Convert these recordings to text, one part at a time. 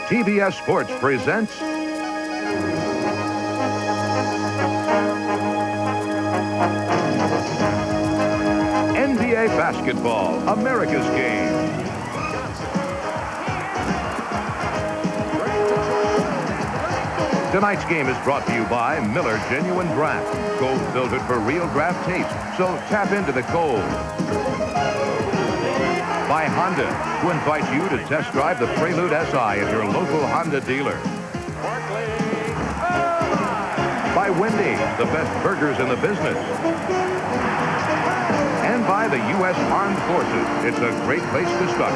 TBS Sports presents NBA Basketball, America's Game. Tonight's game is brought to you by Miller Genuine Draft. Gold filtered for real draft taste, so tap into the gold. By Honda, who invites you to test drive the Prelude SI at your local Honda dealer. By Wendy, the best burgers in the business. And by the U.S. Armed Forces. It's a great place to start.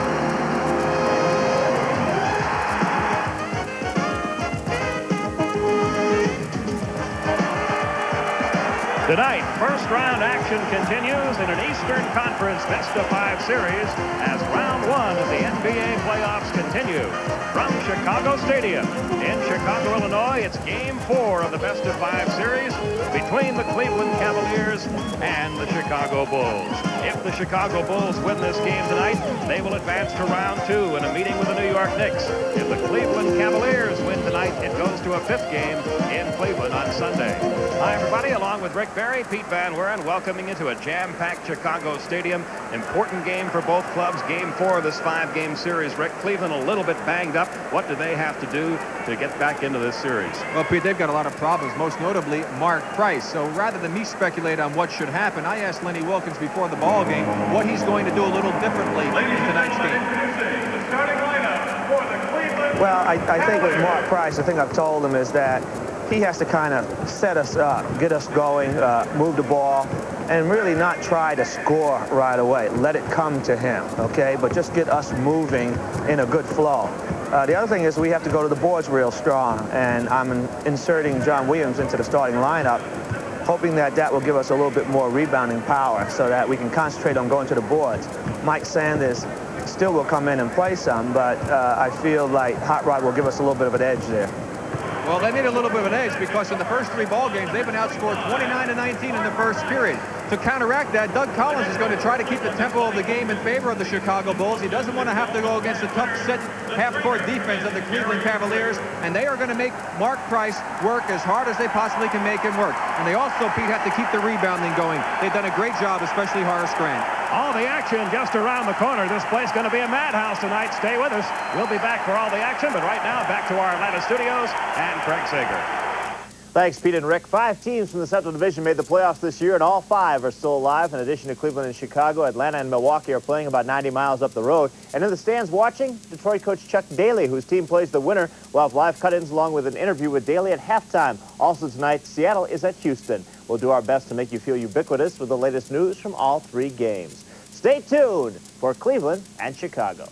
Tonight, first-round action continues in an Eastern Conference best-of-5 series as round one of the NBA playoffs continue. From Chicago Stadium in Chicago, Illinois, it's Game 4 of the best-of-5 series between the Cleveland Cavaliers and the Chicago Bulls. If the Chicago Bulls win this game tonight, they will advance to round 2 in a meeting with the New York Knicks. If the Cleveland Cavaliers win tonight, it goes to a 5th game in Cleveland on Sunday. Hi, everybody, along with Rick Barry, Pete Van Weren, welcoming you to a jam-packed Chicago Stadium. Important game for both clubs. Game 4 of this 5-game series. Rick, Cleveland a little bit banged up. What do they have to do to get back into this series? Well, Pete, they've got a lot of problems, most notably Mark Price. So rather than me speculate on what should happen, I asked Lenny Wilkins before the ball game what he's going to do a little differently in tonight's game. Well, I think with Mark Price, the thing I've told him is that he has to kind of set us up, get us going, move the ball, and really not try to score right away. Let it come to him, okay? But just get us moving in a good flow. The other thing is we have to go to the boards real strong, and I'm inserting John Williams into the starting lineup, hoping that that will give us a little bit more rebounding power so that we can concentrate on going to the boards. Mike Sanders still will come in and play some, but I feel like Hot Rod will give us a little bit of an edge there. Well, they need a little bit of an edge because in the first 3 ball games, they've been outscored 29-19 in the first period. To counteract that, Doug Collins is going to try to keep the tempo of the game in favor of the Chicago Bulls. He doesn't want to have to go against the tough set half-court defense of the Cleveland Cavaliers, and they are going to make Mark Price work as hard as they possibly can make him work. And they also, Pete, have to keep the rebounding going. They've done a great job, especially Horace Grant. All the action just around the corner. This place going to be a madhouse tonight. Stay with us. We'll be back for all the action, but right now, back to our Atlanta studios and Craig Sager. Thanks, Pete and Rick. 5 teams from the Central Division made the playoffs this year, and all 5 are still alive. In addition to Cleveland and Chicago, Atlanta and Milwaukee are playing about 90 miles up the road. And in the stands watching, Detroit coach Chuck Daly, whose team plays the winner. We'll have live cut-ins along with an interview with Daly at halftime. Also tonight, Seattle is at Houston. We'll do our best to make you feel ubiquitous with the latest news from all 3 games. Stay tuned for Cleveland and Chicago.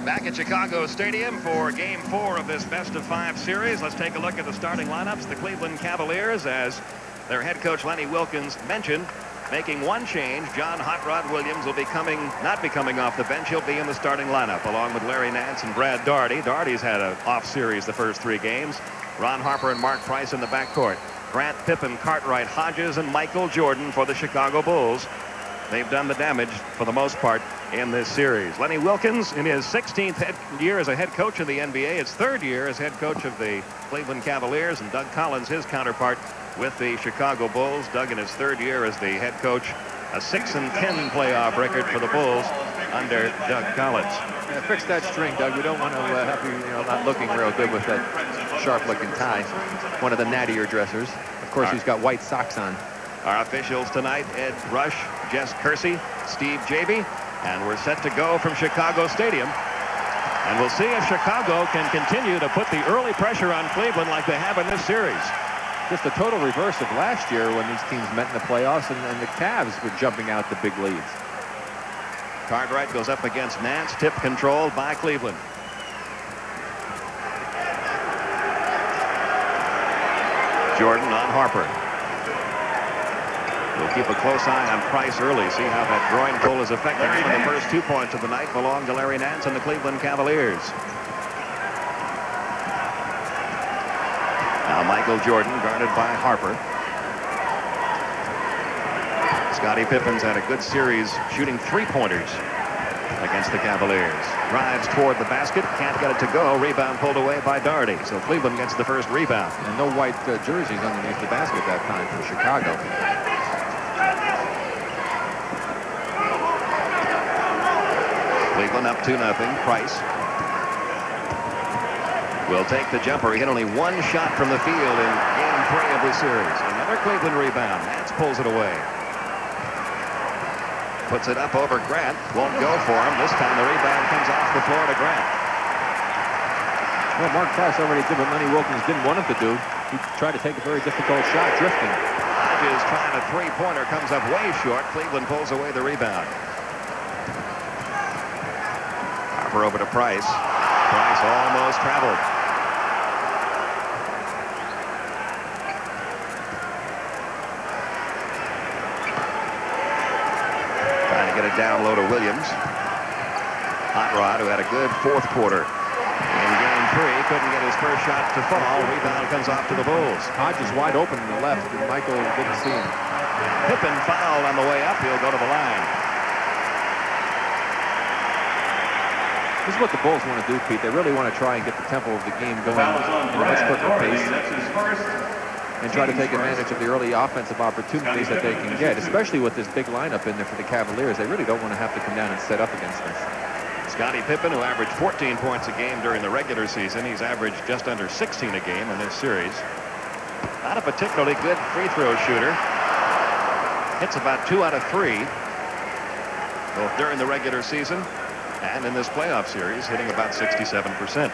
Back at Chicago Stadium for Game 4 of this best-of-5 series. Let's take a look at the starting lineups. The Cleveland Cavaliers, as their head coach Lenny Wilkins mentioned, making one change. John Hot Rod Williams will be not be coming off the bench. He'll be in the starting lineup along with Larry Nance and Brad Daugherty. Daugherty's had an off series the first 3 games. Ron Harper and Mark Price in the backcourt. Grant, Pippen, Cartwright, Hodges, and Michael Jordan for the Chicago Bulls. They've done the damage for the most part in this series. Lenny Wilkins, in his 16th year as a head coach of the NBA, his 3rd year as head coach of the Cleveland Cavaliers, and Doug Collins, his counterpart with the Chicago Bulls. Doug, in his 3rd year as the head coach, a 6-10 playoff record for the Bulls under Doug Collins. Yeah, fix that string, Doug. We don't want to have you, not looking real good with that sharp-looking tie. One of the nattier dressers. Of course, he's got white socks on. Our officials tonight, Ed Rush, Jess Kersey, Steve Javey, and we're set to go from Chicago Stadium. And we'll see if Chicago can continue to put the early pressure on Cleveland like they have in this series. Just the total reverse of last year when these teams met in the playoffs and the Cavs were jumping out the big leads. Cartwright goes up against Nance, tip controlled by Cleveland. Jordan on Harper. We'll keep a close eye on Price early, see how that groin pull is affecting him. And the first 2 points of the night belong to Larry Nance and the Cleveland Cavaliers. Now Michael Jordan guarded by Harper. Scottie Pippen's had a good series shooting three-pointers against the Cavaliers. Drives toward the basket, can't get it to go. Rebound pulled away by Doherty. So Cleveland gets the first rebound. And no white jerseys underneath the basket that time for Chicago. Cleveland up 2-0. Price will take the jumper. He hit only one shot from the field in game 3 of this series. Another Cleveland rebound. Nance pulls it away. Puts it up over Grant. Won't go for him. This time the rebound comes off the floor to Grant. Well, Mark Price already did what Lenny Wilkins didn't want him to do. He tried to take a very difficult shot, drifting. Hodges trying a three-pointer, comes up way short. Cleveland pulls away the rebound. Harper over to Price. Price almost traveled. Get it down low to Williams. Hot Rod, who had a good fourth quarter in game 3, couldn't get his first shot to fall. Rebound comes off to the Bulls. Hodges wide open in the left, and Michael didn't see him. Pippen fouled on the way up. He'll go to the line. This is what the Bulls want to do, Pete. They really want to try and get the tempo of the game going at a much quicker pace and try to take advantage of the early offensive opportunities that they can get, especially with this big lineup in there for the Cavaliers. They really don't want to have to come down and set up against this. Scottie Pippen, who averaged 14 points a game during the regular season, he's averaged just under 16 a game in this series. Not a particularly good free throw shooter. Hits about 2 out of 3, both during the regular season and in this playoff series, hitting about 67%.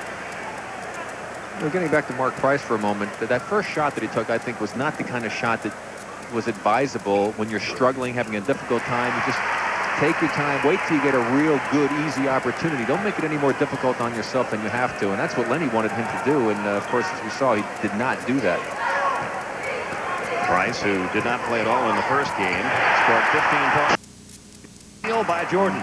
Getting back to Mark Price for a moment, that first shot that he took, I think, was not the kind of shot that was advisable when you're struggling, having a difficult time. You just take your time, wait till you get a real good, easy opportunity. Don't make it any more difficult on yourself than you have to, and that's what Lenny wanted him to do, and of course, as we saw, he did not do that. Price, who did not play at all in the first game, scored 15 points. Steal by Jordan.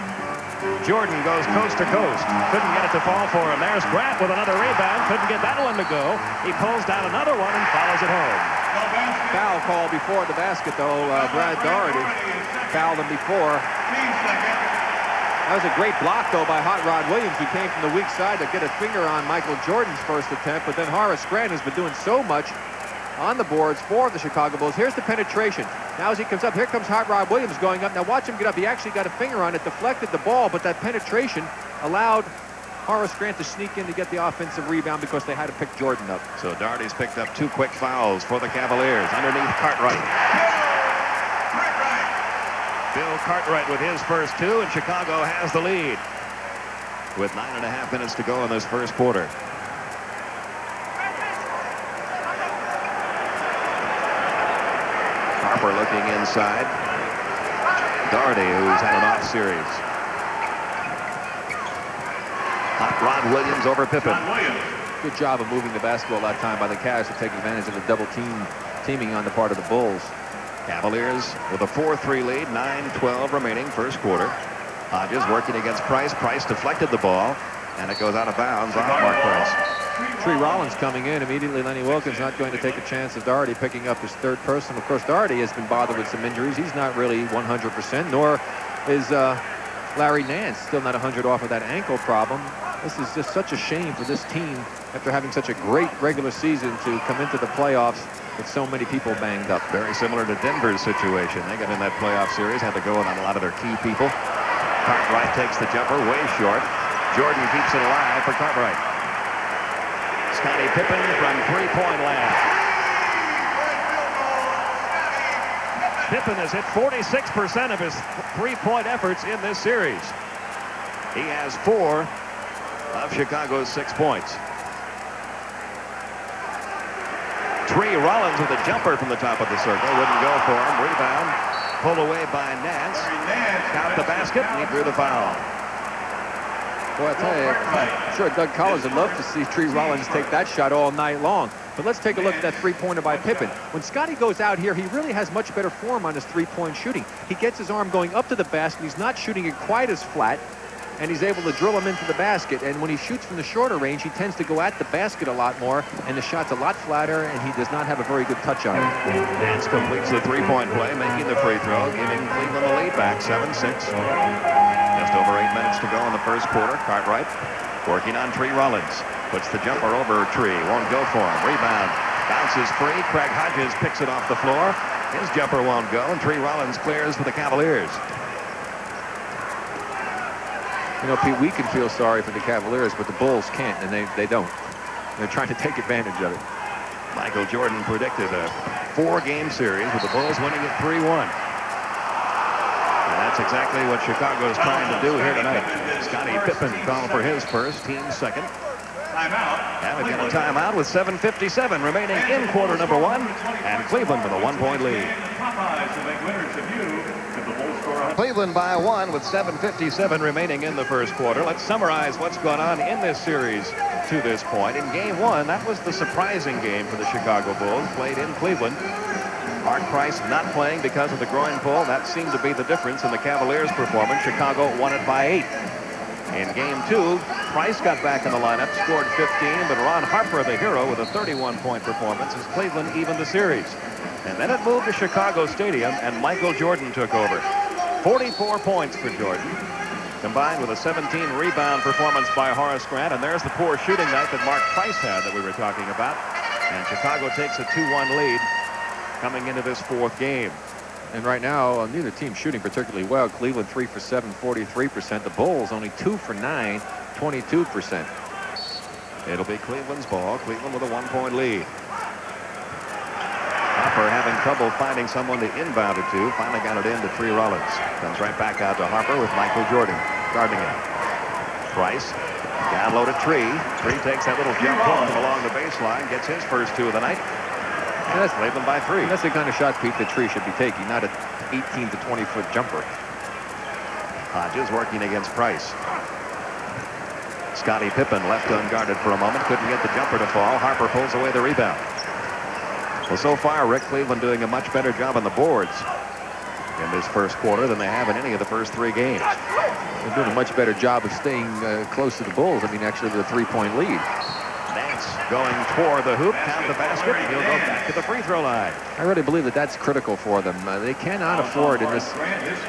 Jordan goes coast to coast. Couldn't get it to fall for him. There's Grant with another rebound. Couldn't get that one to go. He pulls down another one and follows it home. Foul call before the basket, though. Brad Doherty fouled him before. That was a great block, though, by Hot Rod Williams, who came from the weak side to get a finger on Michael Jordan's first attempt. But then Horace Grant has been doing so much on the boards for the Chicago Bulls. Here's the penetration. Now as he comes up, here comes Hot Rod Williams going up. Now watch him get up. He actually got a finger on it, deflected the ball, but that penetration allowed Horace Grant to sneak in to get the offensive rebound because they had to pick Jordan up. So Doherty's picked up 2 quick fouls for the Cavaliers underneath Cartwright. Bill Cartwright with his first 2, and Chicago has the lead with 9.5 minutes to go in this first quarter. Harper looking inside. Doherty, who's had an off series. Hot Rod Williams over Pippen. Good job of moving the basketball that time by the Cavs to take advantage of the double teaming on the part of the Bulls. Cavaliers with a 4-3 lead, 9:12 remaining first quarter. Hodges working against Price. Price deflected the ball, and it goes out of bounds off Mark Price. Tree Rollins coming in immediately. Lenny Wilkins not going to take a chance of Doherty picking up his third person. Of course, Doherty has been bothered with some injuries. He's not really 100%, nor is Larry Nance still not 100 off of that ankle problem. This is just such a shame for this team after having such a great regular season to come into the playoffs with so many people banged up. Very similar to Denver's situation. They got in that playoff series, had to go in on a lot of their key people. Cartwright takes the jumper way short. Jordan keeps it alive for Cartwright. Scottie Pippen from three-point land. Pippen has hit 46% of his three-point efforts in this series. He has 4 of Chicago's 6 points. Tree Rollins with a jumper from the top of the circle. Wouldn't go for him. Rebound pulled away by Nance. Got the basket, and he drew the foul. Boy, I tell you, I'm sure Doug Collins would love to see Tree Rollins take that shot all night long. But let's take a look at that three-pointer by Pippen. When Scottie goes out here, he really has much better form on his three-point shooting. He gets his arm going up to the basket. He's not shooting it quite as flat. and he's able to drill them into the basket. And when he shoots from the shorter range, he tends to go at the basket a lot more, and the shot's a lot flatter, and he does not have a very good touch on it. Nance completes the three-point play, making the free throw, giving Cleveland the lead back, 7-6. Just over 8 minutes to go in the first quarter. Cartwright working on Tree Rollins. Puts the jumper over Tree. Won't go for him. Rebound. Bounces free. Craig Hodges picks it off the floor. His jumper won't go, and Tree Rollins clears for the Cavaliers. You know, Pete, we can feel sorry for the Cavaliers, but the Bulls can't, and they don't. They're trying to take advantage of it. Michael Jordan predicted a 4-game series with the Bulls winning it 3-1. And that's exactly what Chicago is trying to do here tonight. Scottie Pippen called for his first, team's second. And we've got a timeout with 7:57 remaining in quarter number 1, and Cleveland with a 1-point lead. Cleveland by 1 with 7:57 remaining in the first quarter. Let's summarize what's gone on in this series to this point. In game 1, that was the surprising game for the Chicago Bulls, played in Cleveland. Mark Price not playing because of the groin pull. That seemed to be the difference in the Cavaliers' performance. Chicago won it by 8. In game 2, Price got back in the lineup, scored 15, but Ron Harper, the hero, with a 31-point performance as Cleveland evened the series. And then it moved to Chicago Stadium, and Michael Jordan took over. 44 points for Jordan, combined with a 17-rebound performance by Horace Grant. And there's the poor shooting night that Mark Price had that we were talking about. And Chicago takes a 2-1 lead coming into this 4th game. And right now, neither team shooting particularly well. Cleveland 3 for 7, 43%. The Bulls only 2 for 9, 22%. It'll be Cleveland's ball. Cleveland with a 1-point lead. Harper having trouble finding someone to inbound it to. Finally got it in to Tree Rollins. Comes right back out to Harper with Michael Jordan guarding him. Price downloaded Tree. Tree takes that little jump hook along the baseline. Gets his first 2 of the night. And that's Cleveland by 3. That's the kind of shot, Pete, that Tree should be taking, not an 18 to 20-foot jumper. Hodges working against Price. Scottie Pippen left unguarded for a moment. Couldn't get the jumper to fall. Harper pulls away the rebound. Well, so far, Rick, Cleveland doing a much better job on the boards in this first quarter than they have in any of the first 3 games. They're doing a much better job of staying close to the Bulls. I mean, actually, with a 3-point lead. Nance going toward the hoop, count the basket, and he'll go back to the free throw line. I really believe that that's critical for them. They cannot afford in this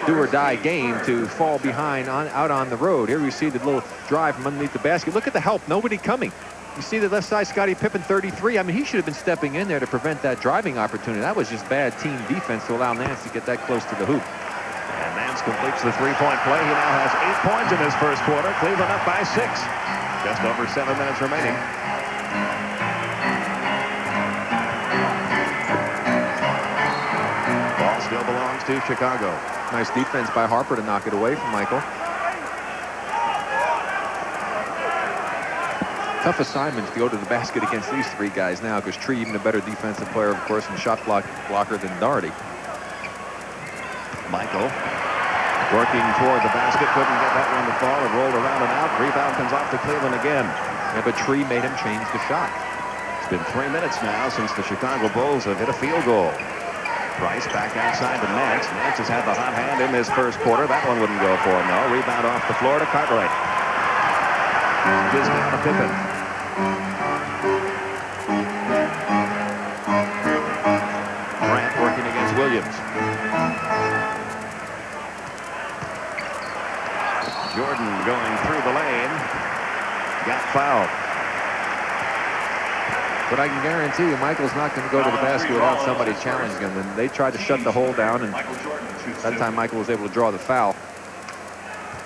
do-or-die game to fall behind out on the road. Here we see the little drive from underneath the basket. Look at the help. Nobody coming. You see the left side, Scottie Pippen, 33. I mean, he should have been stepping in there to prevent that driving opportunity. That was just bad team defense to allow Nance to get that close to the hoop. And Nance completes the 3-point play. He now has 8 points in his first quarter. Cleveland up by 6. Just over 7 minutes remaining. Ball still belongs to Chicago. Nice defense by Harper to knock it away from Michael. Tough assignment to go to the basket against these 3 guys now, because Tree, even a better defensive player, of course, and shot blocker than Doherty. Michael working toward the basket, couldn't get that one to fall. It rolled around and out. Rebound comes off to Cleveland again. Yeah, but Tree made him change the shot. It's been 3 minutes now since the Chicago Bulls have hit a field goal. Price back outside to Nance. Nance has had the hot hand in this first quarter. That one wouldn't go for him, though. Rebound off the floor to Cartwright. Gives down to Pippen. Grant working against Williams. Jordan going through the lane. Got fouled. But I can guarantee you, Michael's not going to go to the basket without somebody challenging him. And they tried to shut the hole down, and that time Michael was able to draw the foul.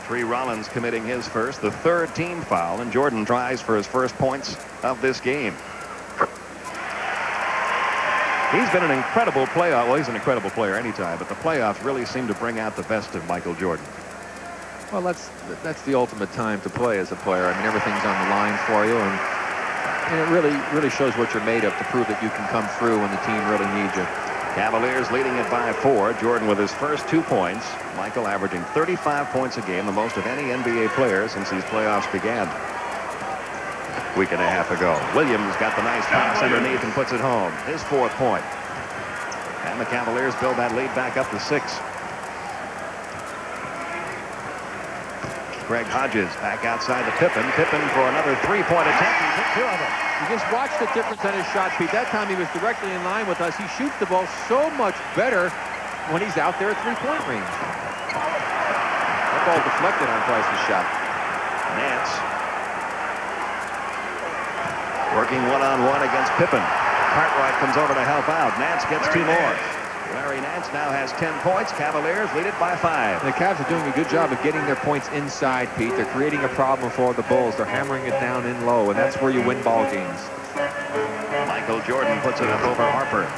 Tree Rollins committing his first, the 3rd team foul, and Jordan tries for his first points of this game. He's been an incredible player. Well, he's an incredible player anytime, but the playoffs really seem to bring out the best of Michael Jordan. Well, that's the ultimate time to play as a player. I mean, everything's on the line for you, and it really shows what you're made of to prove that you can come through when the team really needs you. Cavaliers leading it by 4. Jordan with his first 2 points. Michael averaging 35 points a game, the most of any NBA player since these playoffs began a week and a half ago. Williams got the nice pass underneath and puts it home. His 4th point. And the Cavaliers build that lead back up to 6. Craig Hodges back outside to Pippen. Pippen for another three-point attempt. He hit 2 of them. You just watch the difference in his shot, Pete. That time he was directly in line with us. He shoots the ball so much better when he's out there at three-point range. That ball deflected on Price's shot. Nance working one-on-one against Pippen. Cartwright comes over to help out. Nance gets 2 more. Larry Nance now has 10 points. Cavaliers lead it by 5. The Cavs are doing a good job of getting their points inside, Pete. They're creating a problem for the Bulls. They're hammering it down in low, and that's where you win ball games. Michael Jordan puts it up over Harper.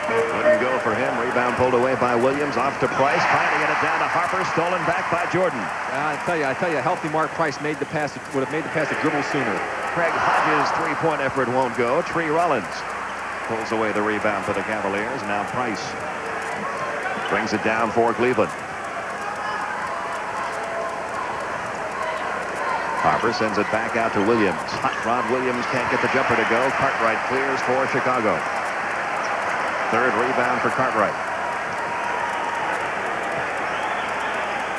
Wouldn't go for him. Rebound pulled away by Williams. Off to Price. Trying to get it down to Harper. Stolen back by Jordan. I tell you, a healthy Mark Price would have made the pass a dribble sooner. Craig Hodges' three-point effort won't go. Tree Rollins pulls away the rebound for the Cavaliers. Now Price brings it down for Cleveland. Harper sends it back out to Williams. Hot Rod Williams can't get the jumper to go. Cartwright clears for Chicago. Third rebound for Cartwright.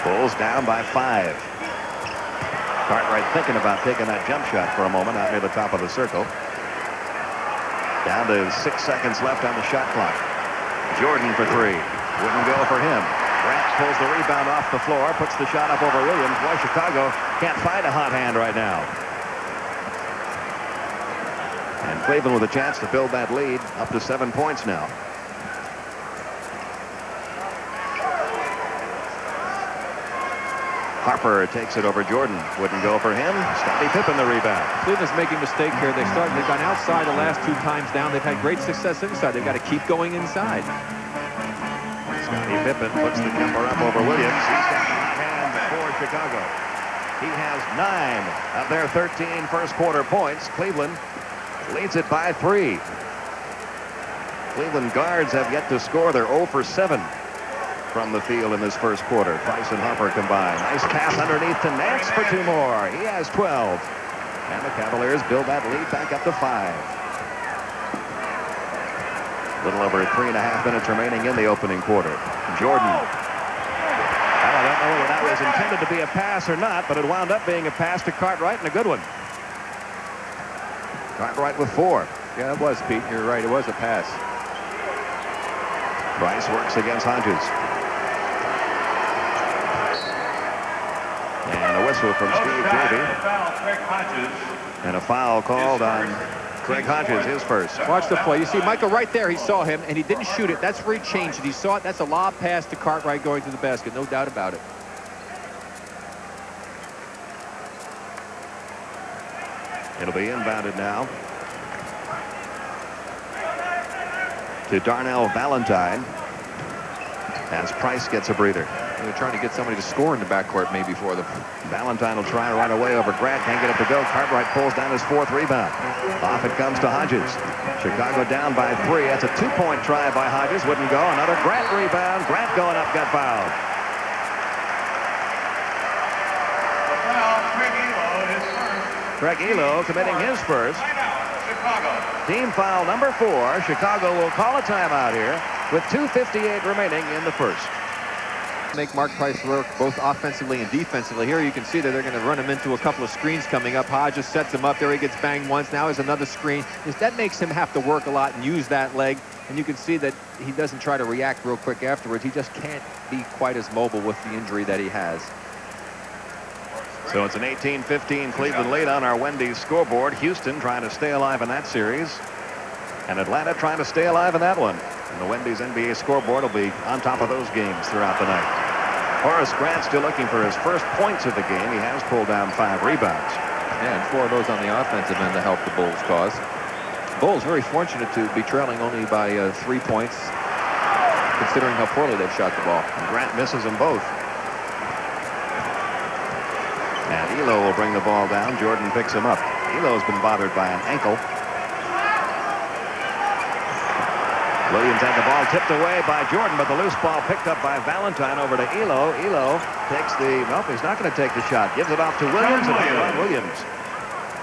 Bulls down by 5. Cartwright thinking about taking that jump shot for a moment out near the top of the circle. Down to 6 seconds left on the shot clock. Jordan for 3. Wouldn't go for him. Grant pulls the rebound off the floor, puts the shot up over Williams. Boy, Chicago can't find a hot hand right now. And Cleveland with a chance to build that lead up to 7 points now. Harper takes it over Jordan. Wouldn't go for him. Scottie Pippen the rebound. Cleveland's making a mistake here. They've gone outside the last 2 times down. They've had great success inside. They've got to keep going inside. Scottie Pippen puts the jumper up over Williams. He's got the hot hand for Chicago. He has 9 of their 13 first quarter points. Cleveland leads it by 3. Cleveland guards have yet to score. They're 0 for 7 from the field in this first quarter. Price and Harper combined. Nice pass underneath to Nance for 2 more. He has 12. And the Cavaliers build that lead back up to 5. A little over 3.5 minutes remaining in the opening quarter. Jordan. I don't know whether that was intended to be a pass or not, but it wound up being a pass to Cartwright, and a good one. Cartwright with 4. Yeah, it was, Pete. You're right. It was a pass. Price works against Hodges. And a whistle from Steve Davey. And a foul called on Craig Hodges, his first. Watch the play. You see Michael right there. He saw him, and he didn't shoot it. That's where he changed it. He saw it. That's a lob pass to Cartwright going to the basket. No doubt about it. It'll be inbounded now to Darnell Valentine as Price gets a breather. They're trying to get somebody to score in the backcourt maybe for them. Valentine will try right away over Grant. Can't get it to go. Cartwright pulls down his 4th rebound. Off it comes to Hodges. Chicago down by 3. That's a 2-point try by Hodges. Wouldn't go. Another Grant rebound. Grant going up, got fouled. Craig Elo committing his first. Team foul number 4. Chicago will call a timeout here with 2:58 remaining in the first. Make Mark Price work both offensively and defensively. Here you can see that they're going to run him into a couple of screens coming up. Hodges sets him up there. He gets banged once. Now there's another screen. That makes him have to work a lot and use that leg. And you can see that he doesn't try to react real quick afterwards. He just can't be quite as mobile with the injury that he has. So it's an 18-15 Cleveland lead on our Wendy's scoreboard. Houston trying to stay alive in that series. And Atlanta trying to stay alive in that one. And the Wendy's NBA scoreboard will be on top of those games throughout the night. Horace Grant still looking for his first points of the game. He has pulled down 5 rebounds. Yeah, and 4 of those on the offensive end to help the Bulls cause. Bulls very fortunate to be trailing only by 3 points, considering how poorly they've shot the ball. And Grant misses them both. And Elo will bring the ball down. Jordan picks him up. Elo's been bothered by an ankle. Williams had the ball tipped away by Jordan, but the loose ball picked up by Valentine over to Elo. Elo takes the, nope, he's not going to take the shot. Gives it off to Williams, and Williams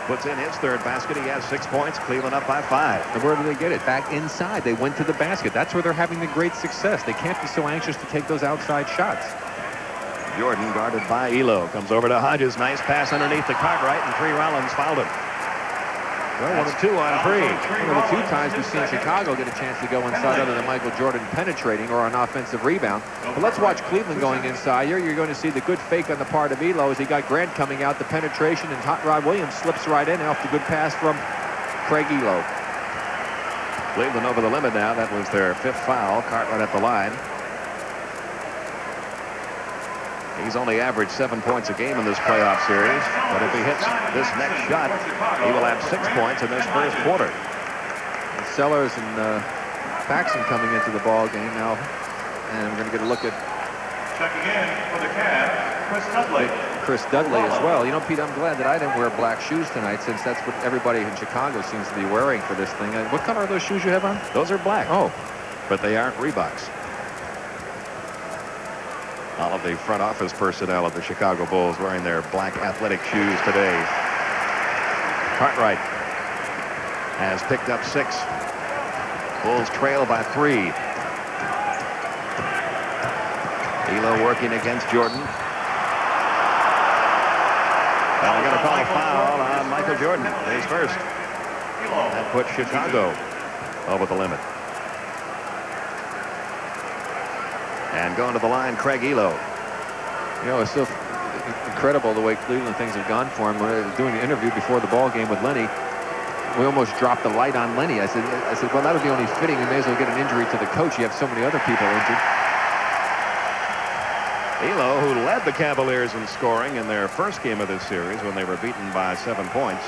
puts in his 3rd basket. He has 6 points. Cleveland up by 5. And where do they get it? Back inside. They went to the basket. That's where they're having the great success. They can't be so anxious to take those outside shots. Jordan guarded by Elo. Comes over to Hodges. Nice pass underneath the Cartwright, and Tree Rollins fouled him. Well, that's 2 on 3. One of the 2 times we've seen Chicago get a chance to go inside other than Michael Jordan penetrating or an offensive rebound. But let's watch Cleveland going inside here. You're going to see the good fake on the part of Elo as he got Grant coming out, the penetration, and Hot Rod Williams slips right in off the good pass from Craig Elo. Cleveland over the limit now. That was their 5th foul. Cartwright at the line. He's only averaged 7 points a game in this playoff series, but if he hits this next shot, he will have 6 points in this first quarter. And Sellers and Paxson coming into the ball game now, and we're going to get a look at checking in for the Cavs, Chris Dudley as well. You know, Pete, I'm glad that I didn't wear black shoes tonight, since that's what everybody in Chicago seems to be wearing for this thing. What color are those shoes you have on? Those are black. Oh, but they aren't Reeboks. All of the front office personnel of the Chicago Bulls wearing their black athletic shoes today. Cartwright has picked up 6. Bulls trail by 3. Elo working against Jordan. Well, they're going to call a foul on Michael Jordan. His first. That puts Chicago over the limit. And going to the line, Craig Elo. You know, it's so incredible the way Cleveland things have gone for him. When I was doing the interview before the ball game with Lenny, we almost dropped the light on Lenny. I said, well, that would be only fitting. We may as well get an injury to the coach. You have so many other people injured. Elo, who led the Cavaliers in scoring in their first game of this series when they were beaten by 7 points,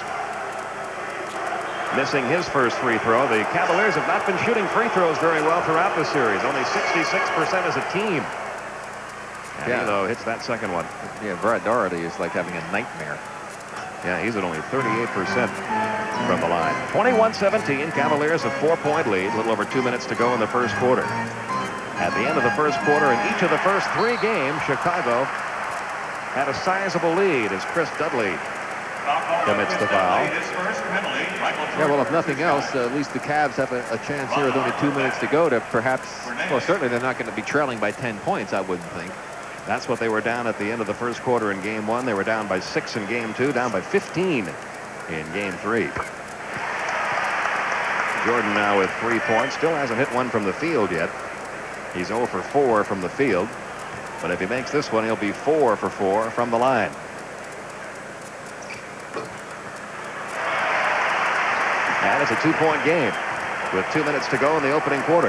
missing his first free throw. The Cavaliers have not been shooting free throws very well throughout the series. Only 66% as a team. And Elo hits that second one. Yeah, Brad Doherty is like having a nightmare. Yeah, he's at only 38% from the line. 21-17, Cavaliers a 4-point lead. A little over 2 minutes to go in the first quarter. At the end of the first quarter, in each of the first 3 games, Chicago had a sizable lead as Chris Dudley commits the foul. Yeah, well, if nothing else, at least the Cavs have a chance here with only 2 minutes to go to perhaps, well, certainly they're not going to be trailing by 10 points, I wouldn't think. That's what they were down at the end of the first quarter in game 1. They were down by 6 in game 2, down by 15 in game 3. Jordan now with 3 points, still hasn't hit one from the field yet. He's 0 for 4 from the field, but if he makes this one, he'll be 4 for 4 from the line. And it's a 2-point game with 2 minutes to go in the opening quarter.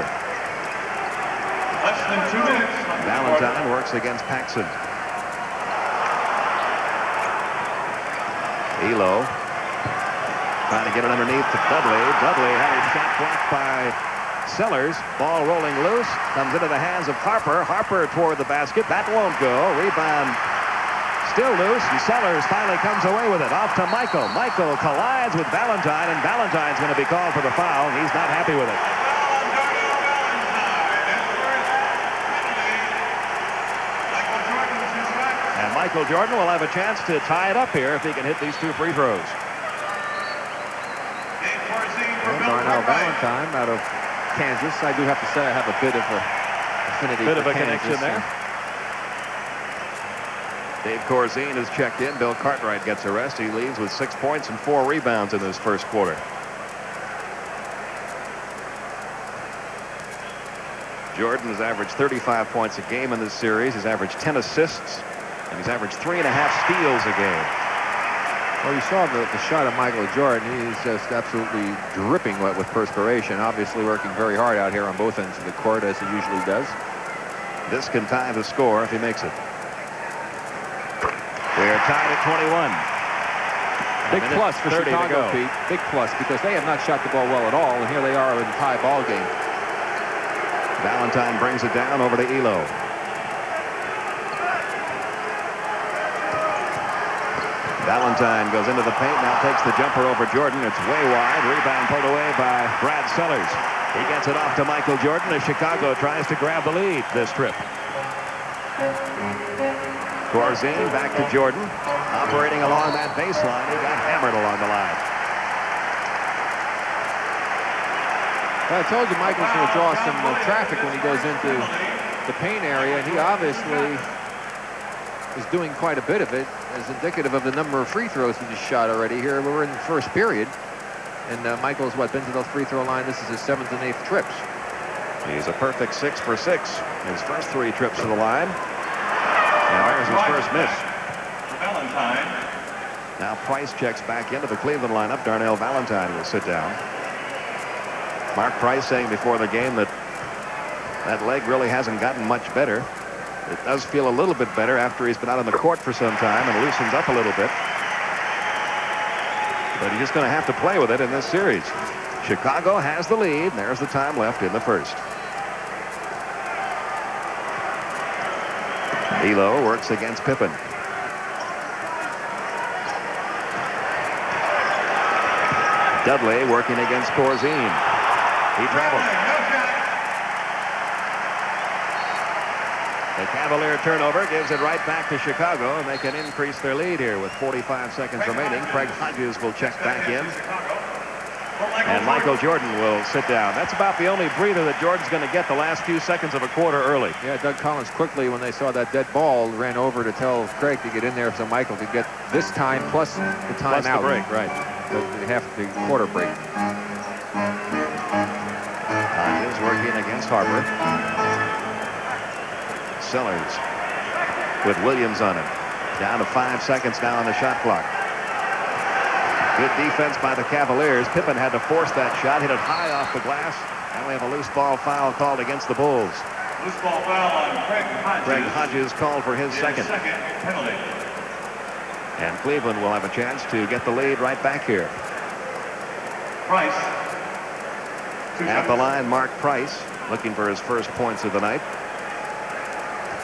Less than 2 minutes. Valentine works against Paxson. Elo trying to get it underneath to Dudley. Dudley had his shot blocked by Sellers. Ball rolling loose. Comes into the hands of Harper. Harper toward the basket. That won't go. Rebound still loose. And Sellers finally comes away with it. Off to Michael. Michael collides with Valentine, and Valentine's going to be called for the foul. He's not happy with it. And Michael Jordan will have a chance to tie it up here if he can hit these 2 free throws. Darnell Valentine out of Kansas. I do have to say I have a bit of a affinity Bit of for a Kansas connection there. Dave Corzine is checked in. Bill Cartwright gets a rest. He leads with 6 points and 4 rebounds in this first quarter. Jordan has averaged 35 points a game in this series. He's averaged 10 assists, and he's averaged 3.5 steals a game. Well, you saw the shot of Michael Jordan. He's just absolutely dripping wet with perspiration. Obviously working very hard out here on both ends of the court, as he usually does. This can tie the score if he makes it. We're tied at 21. Big plus for Chicago, Pete. Big plus, because they have not shot the ball well at all, and here they are in a tie ball game. Valentine brings it down over to Elo. Valentine goes into the paint, now takes the jumper over Jordan. It's way wide. Rebound pulled away by Brad Sellers. He gets it off to Michael Jordan as Chicago tries to grab the lead this trip. Corzine back to Jordan. Operating along that baseline. He got hammered along the line. Well, I told you Michael's going to draw some traffic when he goes into the paint area, and he obviously is doing quite a bit of it, as indicative of the number of free throws he just shot already. Here we're in the first period, and Michael's been to the free throw line. This is his 7th and 8th trips. He's a perfect 6 for 6. His first 3 trips to the line. And there's his first miss. Valentine. Now Price checks back into the Cleveland lineup. Darnell Valentine will sit down. Mark Price saying before the game that that leg really hasn't gotten much better. It does feel a little bit better after he's been out on the court for some time and loosens up a little bit. But he's just going to have to play with it in this series. Chicago has the lead, and there's the time left in the first. Elo works against Pippen. Dudley working against Corzine. He traveled. The Cavalier turnover gives it right back to Chicago, and they can increase their lead here with 45 seconds remaining. Craig Hodges will check back in. And Michael Jordan will sit down. That's about the only breather that Jordan's going to get the last few seconds of a quarter early. Yeah, Doug Collins quickly, when they saw that dead ball, ran over to tell Craig to get in there so Michael could get this time plus the timeout. Plus the break, right. The quarter break. Hodges working against Harper. Sellers with Williams on him. Down to 5 seconds now on the shot clock. Good defense by the Cavaliers. Pippen had to force that shot, hit it high off the glass, and we have a loose ball foul called against the Bulls. Loose ball foul on Craig Hodges. Craig Hodges called for his second. Penalty. And Cleveland will have a chance to get the lead right back here. Price. At the line, Mark Price looking for his first points of the night.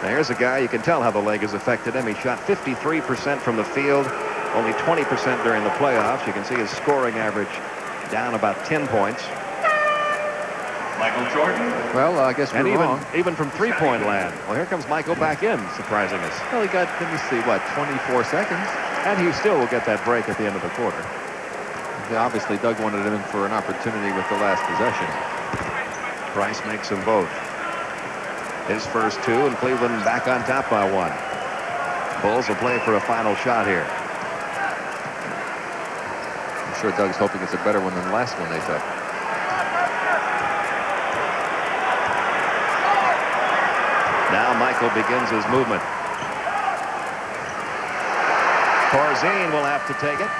Now here's a guy, you can tell how the leg has affected him. He shot 53% from the field, only 20% during the playoffs. You can see his scoring average down about 10 points. Michael Jordan. Well, I guess we're wrong. Even from three-point land. Well, here comes Michael back in, surprising us. Well, he got, let me see, what, 24 seconds? And he still will get that break at the end of the quarter. Obviously, Doug wanted him for an opportunity with the last possession. Price makes them both. His first 2, and Cleveland back on top by 1. Bulls will play for a final shot here. I'm sure Doug's hoping it's a better one than the last one they took. Now Michael begins his movement. Corzine will have to take it.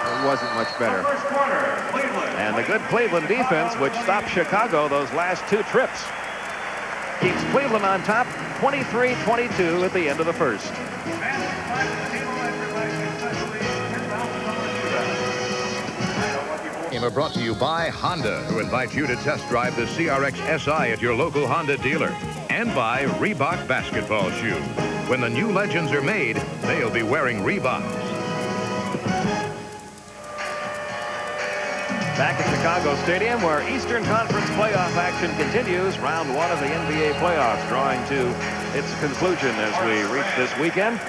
It wasn't much better. First quarter, Cleveland. And the good Cleveland defense, which stopped Chicago those last 2 trips, keeps Cleveland on top 23-22 at the end of the first. Game are brought to you by Honda, who invite you to test drive the CRX SI at your local Honda dealer. And by Reebok basketball shoe. When the new legends are made, they'll be wearing Reeboks. Back at Chicago Stadium, where Eastern Conference playoff action continues. Round 1 of the NBA playoffs drawing to its conclusion as we reach this weekend.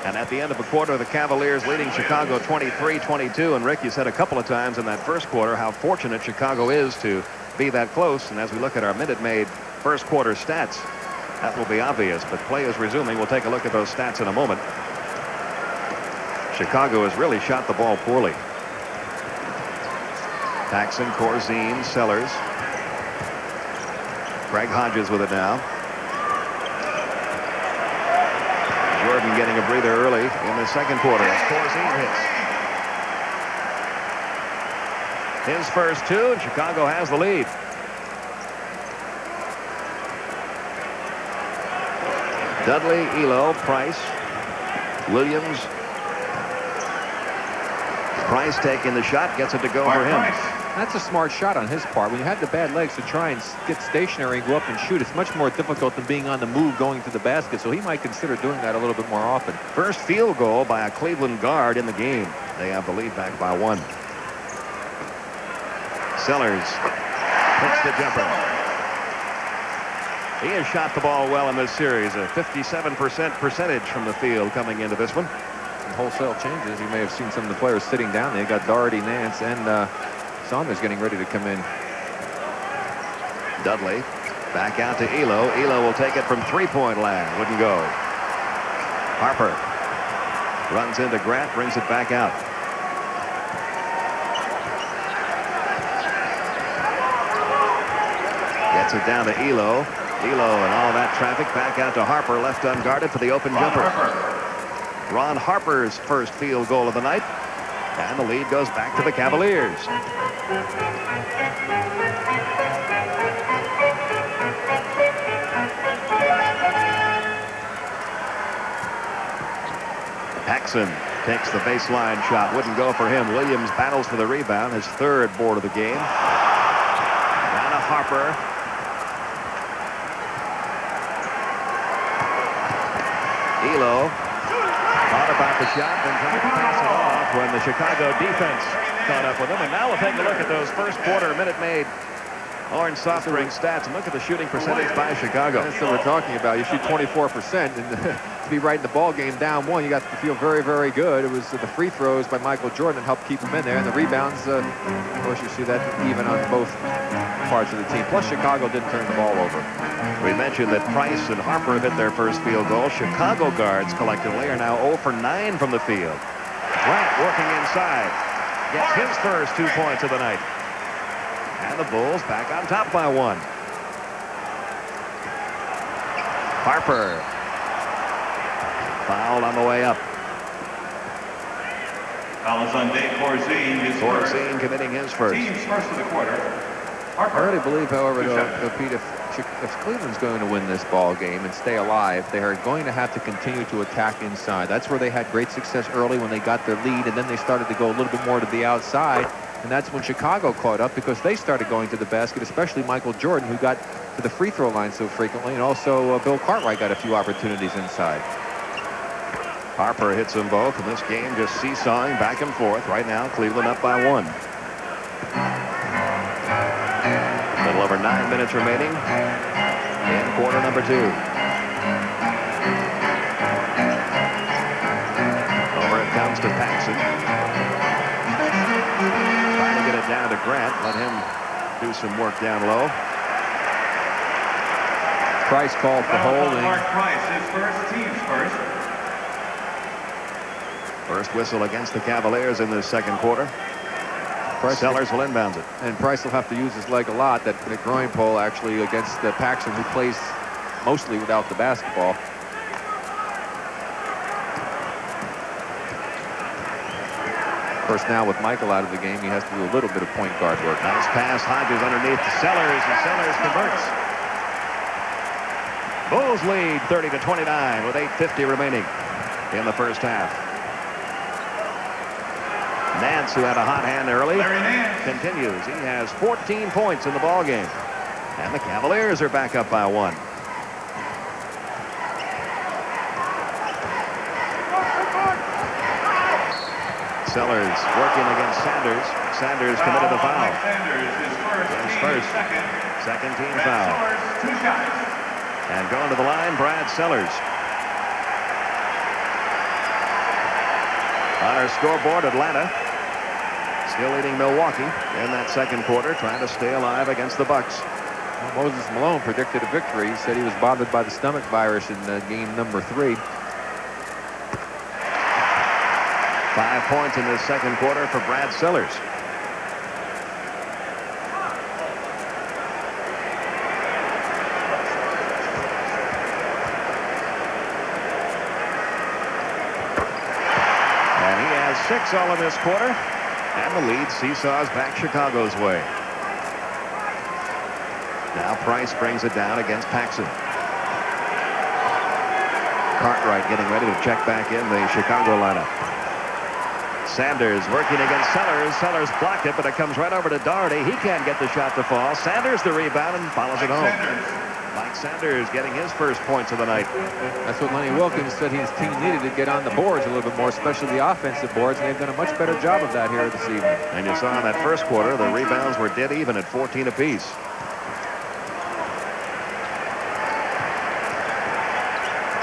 And at the end of a quarter, the Cavaliers leading Chicago 23-22. And Rick, you said a couple of times in that first quarter how fortunate Chicago is to be that close. And as we look at our Minute Maid first quarter stats, that will be obvious. But play is resuming. We'll take a look at those stats in a moment. Chicago has really shot the ball poorly. Paxson, Corzine, Sellers. Craig Hodges with it now. Jordan getting a breather early in the second quarter as Corzine hits. His first 2, and Chicago has the lead. Dudley, Elo, Price, Williams. Price taking the shot, gets it to go for him. That's a smart shot on his part. When you have the bad legs to try and get stationary and go up and shoot, it's much more difficult than being on the move going to the basket, so he might consider doing that a little bit more often. First field goal by a Cleveland guard in the game. They have the lead back by 1. Sellers hits the jumper. He has shot the ball well in this series, a 57% percentage from the field coming into this one. Some wholesale changes. You may have seen some of the players sitting down. They got Doherty, Nance, and Saunders getting ready to come in. Dudley back out to Elo. Elo will take it from three-point land. Wouldn't go. Harper runs into Grant, brings it back out. Gets it down to Elo. Elo and all that traffic back out to Harper, left unguarded for the open jumper. Ron Harper's first field goal of the night. And the lead goes back to the Cavaliers. Paxson takes the baseline shot. Wouldn't go for him. Williams battles for the rebound. His third board of the game. Down to Harper. Elo thought about the shot, then tried to pass it off when the Chicago defense caught up with him. And now we'll take a look at those first quarter Minute Maid orange soft drink stats and look at the shooting percentage by Chicago. That's what we're talking about. You shoot 24%, and to be right in the ball game down one, you got to feel very, very good. It was the free throws by Michael Jordan that helped keep him in there, and the rebounds, of course, you see that even on both parts of the team. Plus, Chicago didn't turn the ball over. We mentioned that Price and Harper have hit their first field goal. Chicago guards collectively are now 0 for 9 from the field. Grant working inside. Gets his first 2 points of the night. And the Bulls back on top by 1. Harper. Fouled on the way up. Foul is on Dave Corzine. His first. Corzine committing his first. Team's first of the quarter. Harper. I really believe, however, though, Pete, if Cleveland's going to win this ball game and stay alive, they are going to have to continue to attack inside. That's where they had great success early when they got their lead, and then they started to go a little bit more to the outside. And that's when Chicago caught up because they started going to the basket, especially Michael Jordan, who got to the free throw line so frequently, and also Bill Cartwright got a few opportunities inside. Harper hits them both, and this game just seesawing back and forth. Right now, Cleveland up by 1. A little over 9 minutes remaining in quarter number 2. Over it comes to Paxson. Trying to get it down to Grant. Let him do some work down low. Price called for holding. Mark Price, his first, team's first. First whistle against the Cavaliers in the second quarter. Sellers will inbound it. And Price will have to use his leg a lot. That groin pull actually against Paxson, who plays mostly without the basketball. Of course, now with Michael out of the game, he has to do a little bit of point guard work. Nice pass. Hodges underneath to Sellers, and Sellers converts. Bulls lead 30-29 with 8:50 remaining in the first half. Nance, who had a hot hand early, continues. He has 14 points in the ball game. And the Cavaliers are back up by 1. Sellers working against Sanders. Sanders committed a foul. Sanders, his first. Second team foul. Sellers, 2 shots. And going to the line, Brad Sellers. On our scoreboard, Atlanta still leading Milwaukee in that second quarter, trying to stay alive against the Bucks. Well, Moses Malone predicted a victory. He said he was bothered by the stomach virus in game number 3. 5 points in this second quarter for Brad Sellers. And he has 6 all in this quarter. And the lead seesaws back Chicago's way. Now Price brings it down against Paxson. Cartwright getting ready to check back in the Chicago lineup. Sanders working against Sellers. Sellers blocked it, but it comes right over to Doherty. He can't get the shot to fall. Sanders the rebound and follows it home. Mike Sanders getting his first points of the night. That's what Lenny Wilkins said his team needed to get on the boards a little bit more, especially the offensive boards, and they've done a much better job of that here this evening. And you saw in that first quarter, the rebounds were dead even at 14 apiece.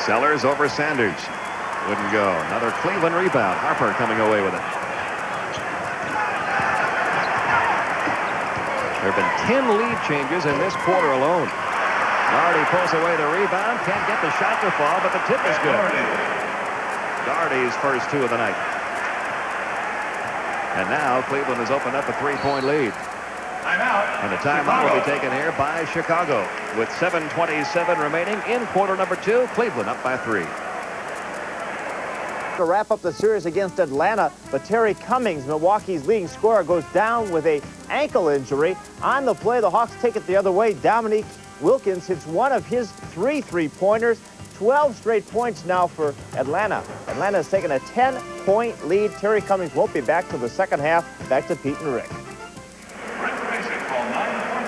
Sellers over Sanders. Wouldn't go. Another Cleveland rebound. Harper coming away with it. There have been 10 lead changes in this quarter alone. Doherty pulls away the rebound. Can't get the shot to fall, but the tip is good. Doherty's first 2 of the night. And now Cleveland has opened up a 3-point lead. Timeout. And the timeout will be taken here by Chicago with 7:27 remaining in quarter number 2. Cleveland up by 3. To wrap up the series against Atlanta, but Terry Cummings, Milwaukee's leading scorer, goes down with a ankle injury. On the play, the Hawks take it the other way. Dominique Wilkins hits one of his 3 three-pointers. 12 straight points now for Atlanta. Atlanta has taken a 10-point lead. Terry Cummings won't be back till the second half. Back to Pete and Rick.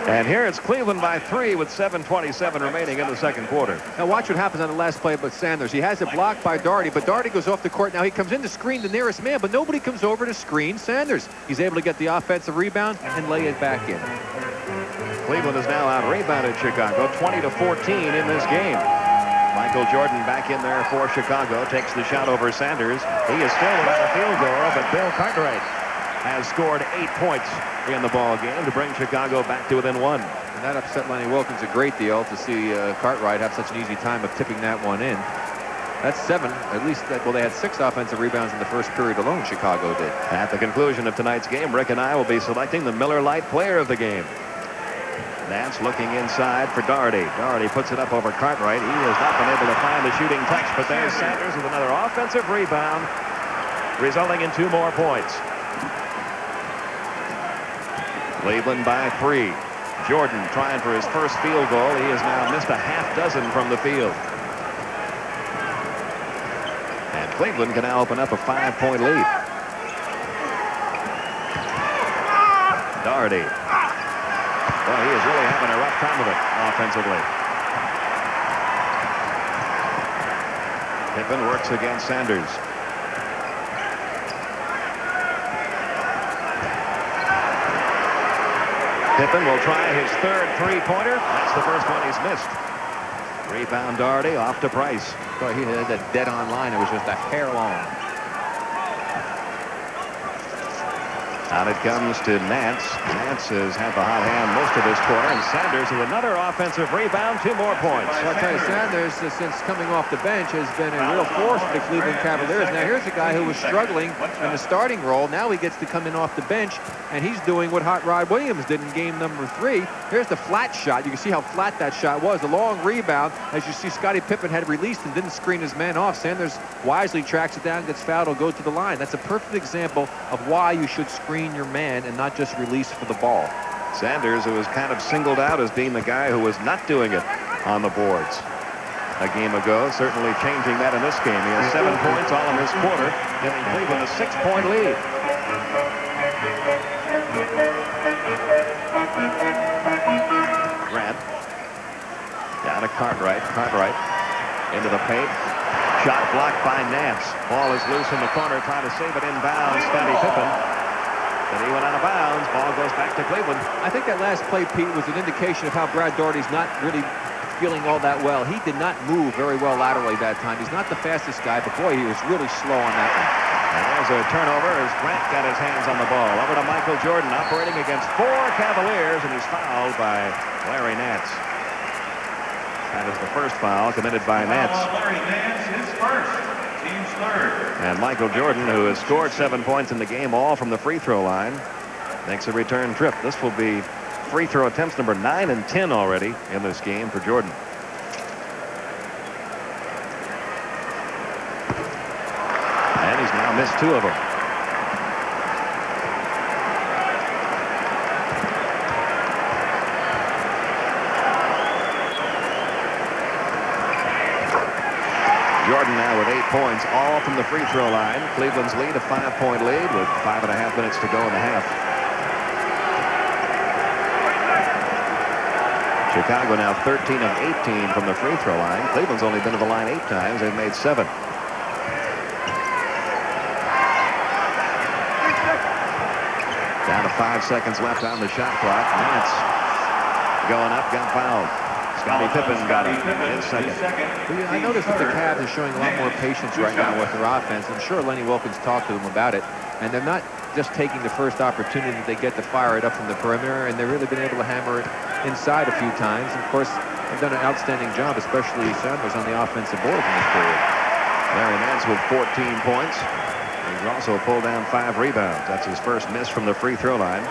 And here it's Cleveland by 3 with 7:27 remaining in the second quarter. Now watch what happens on the last play with Sanders. He has it blocked by Doherty, but Doherty goes off the court. Now he comes in to screen the nearest man, but nobody comes over to screen Sanders. He's able to get the offensive rebound and lay it back in. Cleveland has now out-rebounded Chicago 20-14 in this game. Michael Jordan back in there for Chicago, takes the shot over Sanders. He is still without a field goal, but Bill Cartwright has scored 8 points in the ball game to bring Chicago back to within 1. And that upset Lenny Wilkins a great deal to see Cartwright have such an easy time of tipping that one in. That's 7, at least, well, they had 6 offensive rebounds in the first period alone, Chicago did. At the conclusion of tonight's game, Rick and I will be selecting the Miller Lite player of the game. Nance looking inside for Doherty. Doherty puts it up over Cartwright. He has not been able to find the shooting touch, but there's Sanders with another offensive rebound, resulting in 2 more points. Cleveland by 3. Jordan trying for his first field goal. He has now missed a half dozen from the field. And Cleveland can now open up a 5-point lead. Doherty. Well, he is really having a rough time of it offensively. Pippen works against Sanders. Pippen will try his 3rd three-pointer. That's the first one he's missed. Rebound Doherty off to Price. Boy, he had that dead-on line. It was just a hair long. Out it comes to Nance. Nance has had the hot hand most of this quarter, and Sanders with another offensive rebound, 2 more points. Well, I'll tell you, Sanders, since coming off the bench, has been a real force for the Cleveland Cavaliers. Now, here's a guy who was struggling in the starting role. Now he gets to come in off the bench, and he's doing what Hot Rod Williams did in game number 3. Here's the flat shot. You can see how flat that shot was. The long rebound, as you see, Scottie Pippen had released and didn't screen his man off. Sanders wisely tracks it down, gets fouled, will go to the line. That's a perfect example of why you should screen your man and not just release for the ball. Sanders, who was kind of singled out as being the guy who was not doing it on the boards a game ago, certainly changing that in this game. He has 7 points all in this quarter, giving Cleveland a 6-point lead. Grant down to Cartwright. Cartwright into the paint. Shot blocked by Nance. Ball is loose in the corner, trying to save it inbounds. Scottie Pippen. But he went out of bounds. Ball goes back to Cleveland. I think that last play, Pete, was an indication of how Brad Doherty's not really feeling all that well. He did not move very well laterally that time. He's not the fastest guy, but boy, he was really slow on that one. And there's a turnover as Grant got his hands on the ball. Over to Michael Jordan, operating against 4 Cavaliers, and he's fouled by Larry Nance. That is the first foul committed by Nance. Larry Nance, his first. Team's 3rd. And Michael Jordan, who has scored 7 points in the game, all from the free throw line, makes a return trip. This will be free throw attempts number 9 and 10 already in this game for Jordan. And he's now missed 2 of them. Jordan now with 8 points, all from the free throw line. Cleveland's lead, a 5-point lead with 5.5 minutes to go in the half. Chicago now 13 of 18 from the free throw line. Cleveland's only been to the line 8 times. They've made 7. Down to 5 seconds left on the shot clock. Nance going up, got fouled. Scottie Pippen got it in second. Well, I noticed that the Cavs are showing a lot more patience right now with their offense. I'm sure Lenny Wilkins talked to them about it. And they're not just taking the first opportunity that they get to fire it up from the perimeter. And they've really been able to hammer it inside a few times. And of course, they've done an outstanding job, especially Sanders on the offensive boards in this period. Larry Nance with 14 points. He's also pulled down 5 rebounds. That's his first miss from the free throw line.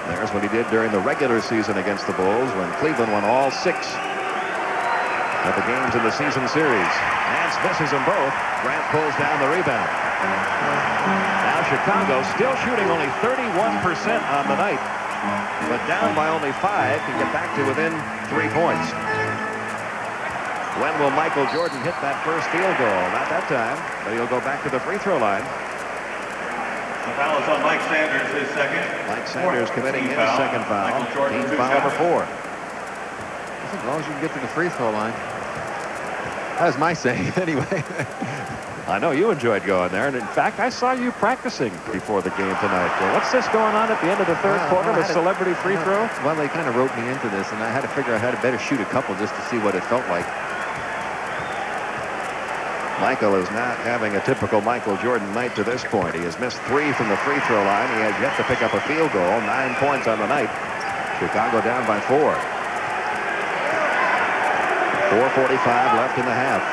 There's what he did during the regular season against the Bulls when Cleveland won all 6 of the games in the season series. Nance misses them both. Grant pulls down the rebound. Now Chicago still shooting only 31% on the night, but down by only 5 can get back to within 3 points. When will Michael Jordan hit that first field goal? Not that time, but he'll go back to the free throw line. The foul is on Mike Sanders, his second. Mike Sanders committing his second foul. Team foul number 4. As long as you can get to the free throw line. That was my saying, anyway. I know you enjoyed going there, and in fact, I saw you practicing before the game tonight. Well, what's this going on at the end of the third quarter, the celebrity free throw? Well, they kind of roped me into this, and I had to figure out how to better shoot a couple just to see what it felt like. Michael is not having a typical Michael Jordan night to this point. He has missed 3 from the free throw line. He has yet to pick up a field goal. 9 points on the night. Chicago down by 4. 4:45 left in the half.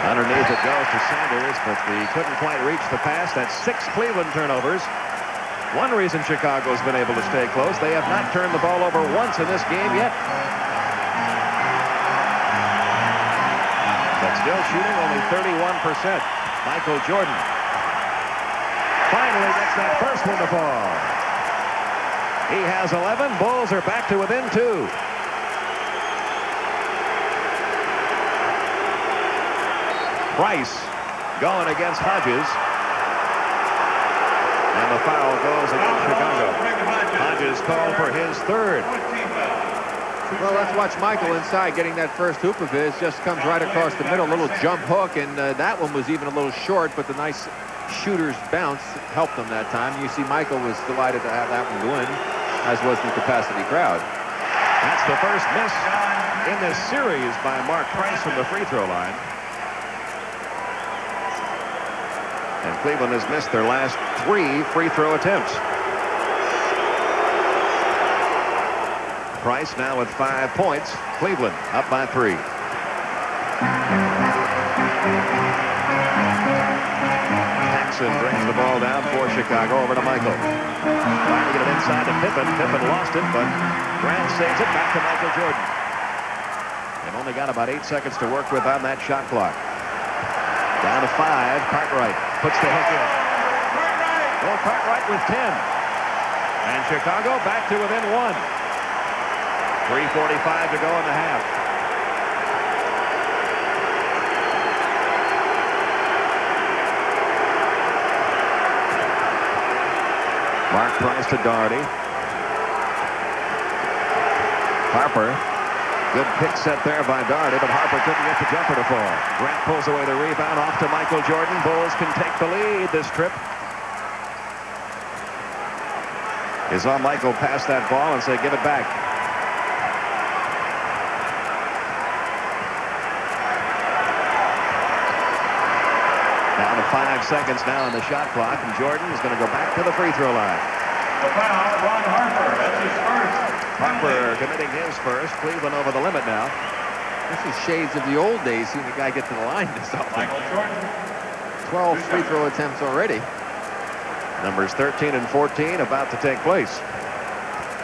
Underneath it goes to Sanders, but he couldn't quite reach the pass. That's 6 Cleveland turnovers. One reason Chicago's been able to stay close, they have not turned the ball over once in this game yet. But still shooting only 31%. Michael Jordan finally gets that first one to fall. He has 11. Bulls are back to within 2. Price going against Hodges. And the foul goes against Chicago. Hodges called for his 3rd. Well, let's watch Michael inside getting that first hoop of his. Just comes right across the middle, little jump hook, and that one was even a little short, but the nice shooter's bounce helped him that time. You see Michael was delighted to have that one go in, as was the capacity crowd. That's the first miss in this series by Mark Price from the free throw line. And Cleveland has missed their last 3 free throw attempts. Price now with 5 points. Cleveland up by 3. Jackson brings the ball down for Chicago over to Michael. Trying to get it inside to Pippen. Pippen lost it, but Grant saves it back to Michael Jordan. They've only got about 8 seconds to work with on that shot clock. Down to 5. Cartwright puts the hook in. Well, Cartwright with 10. And Chicago back to within 1. 3:45 to go in the half. Mark Price to Doherty. Harper. Good pick set there by Doherty, but Harper couldn't get the jumper to fall. Grant pulls away the rebound off to Michael Jordan. Bulls can take the lead this trip. Is on Michael pass that ball and say, give it back. Down to 5 seconds now on the shot clock, and Jordan is going to go back to the free throw line. The foul, Ron Harper. That's his first. Harper committing his first. Cleveland over the limit now. This is shades of the old days, seeing the guy get to the line this often. Michael Jordan. 12 free throw attempts already. Numbers 13 and 14 about to take place.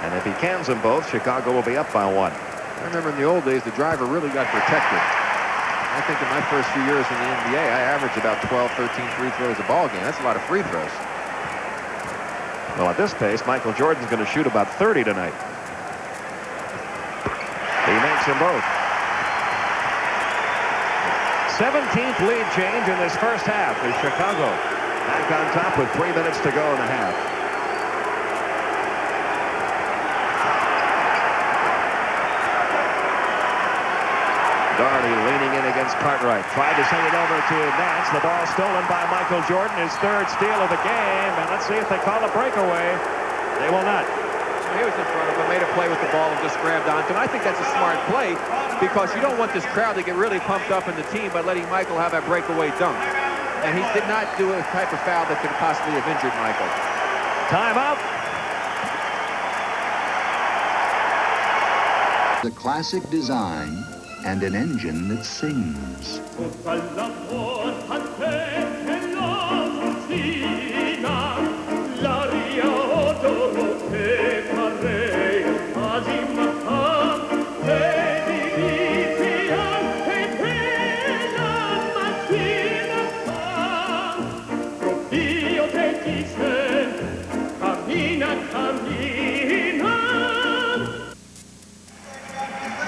And if he cans them both, Chicago will be up by 1. I remember in the old days, the driver really got protected. I think in my first few years in the NBA, I averaged about 12, 13 free throws a ball game. That's a lot of free throws. Well, at this pace, Michael Jordan's going to shoot about 30 tonight. He makes them both. 17th lead change in this first half as Chicago back on top with 3 minutes to go in the half. Doherty leaning in against Cartwright. Tried to send it over to Nance. The ball stolen by Michael Jordan. His 3rd steal of the game. And let's see if they call a breakaway. They will not. He was in front of him, made a play with the ball and just grabbed onto him. I think that's a smart play because you don't want this crowd to get really pumped up in the team by letting Michael have that breakaway dunk. And he did not do a type of foul that could possibly have injured Michael. Timeout. a classic design and an engine that sings.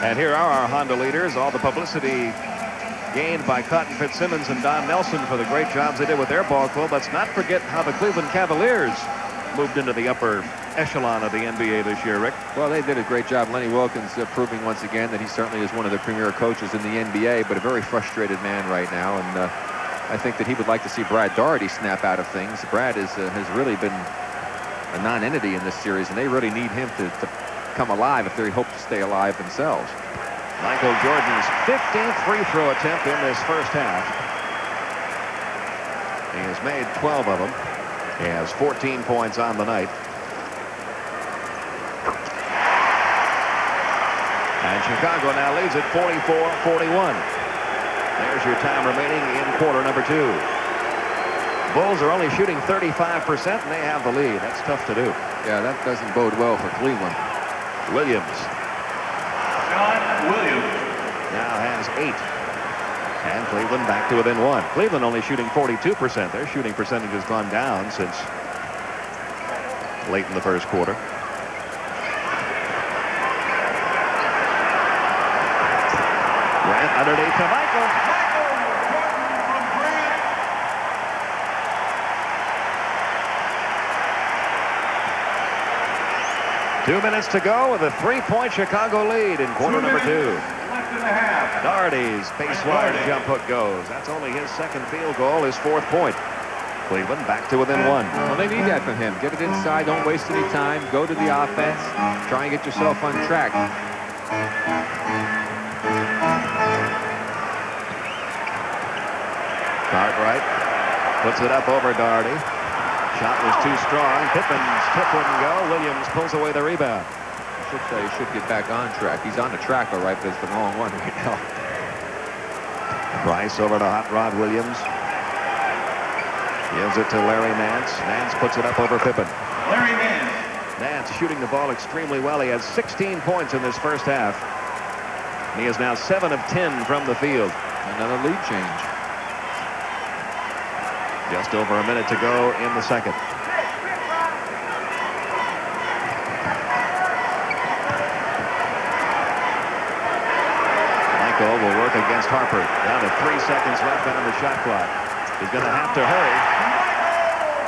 And here are our Honda leaders. All the publicity gained by Cotton Fitzsimmons and Don Nelson for the great jobs they did with their ball club. Let's not forget how the Cleveland Cavaliers moved into the upper echelon of the NBA this year, Rick. Well, they did a great job. Lenny Wilkens proving once again that he certainly is one of the premier coaches in the NBA, but a very frustrated man right now. And I think that he would like to see Brad Daugherty snap out of things. Brad has really been a non-entity in this series, and they really need him to come alive if they hope to stay alive themselves. Michael Jordan's 15th free throw attempt in this first half. He has made 12 of them. He has 14 points on the night. And Chicago now leads at 44-41. There's your time remaining in quarter number 2. Bulls are only shooting 35%, and they have the lead. That's tough to do. Yeah, that doesn't bode well for Cleveland. Williams. John Williams. Now has 8. And Cleveland back to within 1. Cleveland only shooting 42%. Their shooting percentage has gone down since late in the first quarter. Grant underneath to Michael. From Grant. 2 minutes to go with a 3-point Chicago lead in quarter number 2. Left and a half. Daugherty's baseline jump hook goes. That's only his second field goal, his 4th point. Cleveland back to within 1. Well, they need that from him. Get it inside. Don't waste any time. Go to the offense. Try and get yourself on track. Cartwright puts it up over Daugherty. Shot was too strong. Pippen's tip wouldn't go. Williams pulls away the rebound. I should say he should get back on track. He's on the track, all right, but it's the wrong one right now. Price over to Hot Rod Williams. Gives it to Larry Nance. Nance puts it up over Pippen. Larry Nance. Nance shooting the ball extremely well. He has 16 points in this first half. And he is now 7 of 10 from the field. Another lead change. Just over a minute to go in the second. Michael will work against Harper. Down to 3 seconds left on the shot clock. He's going to have to hurry.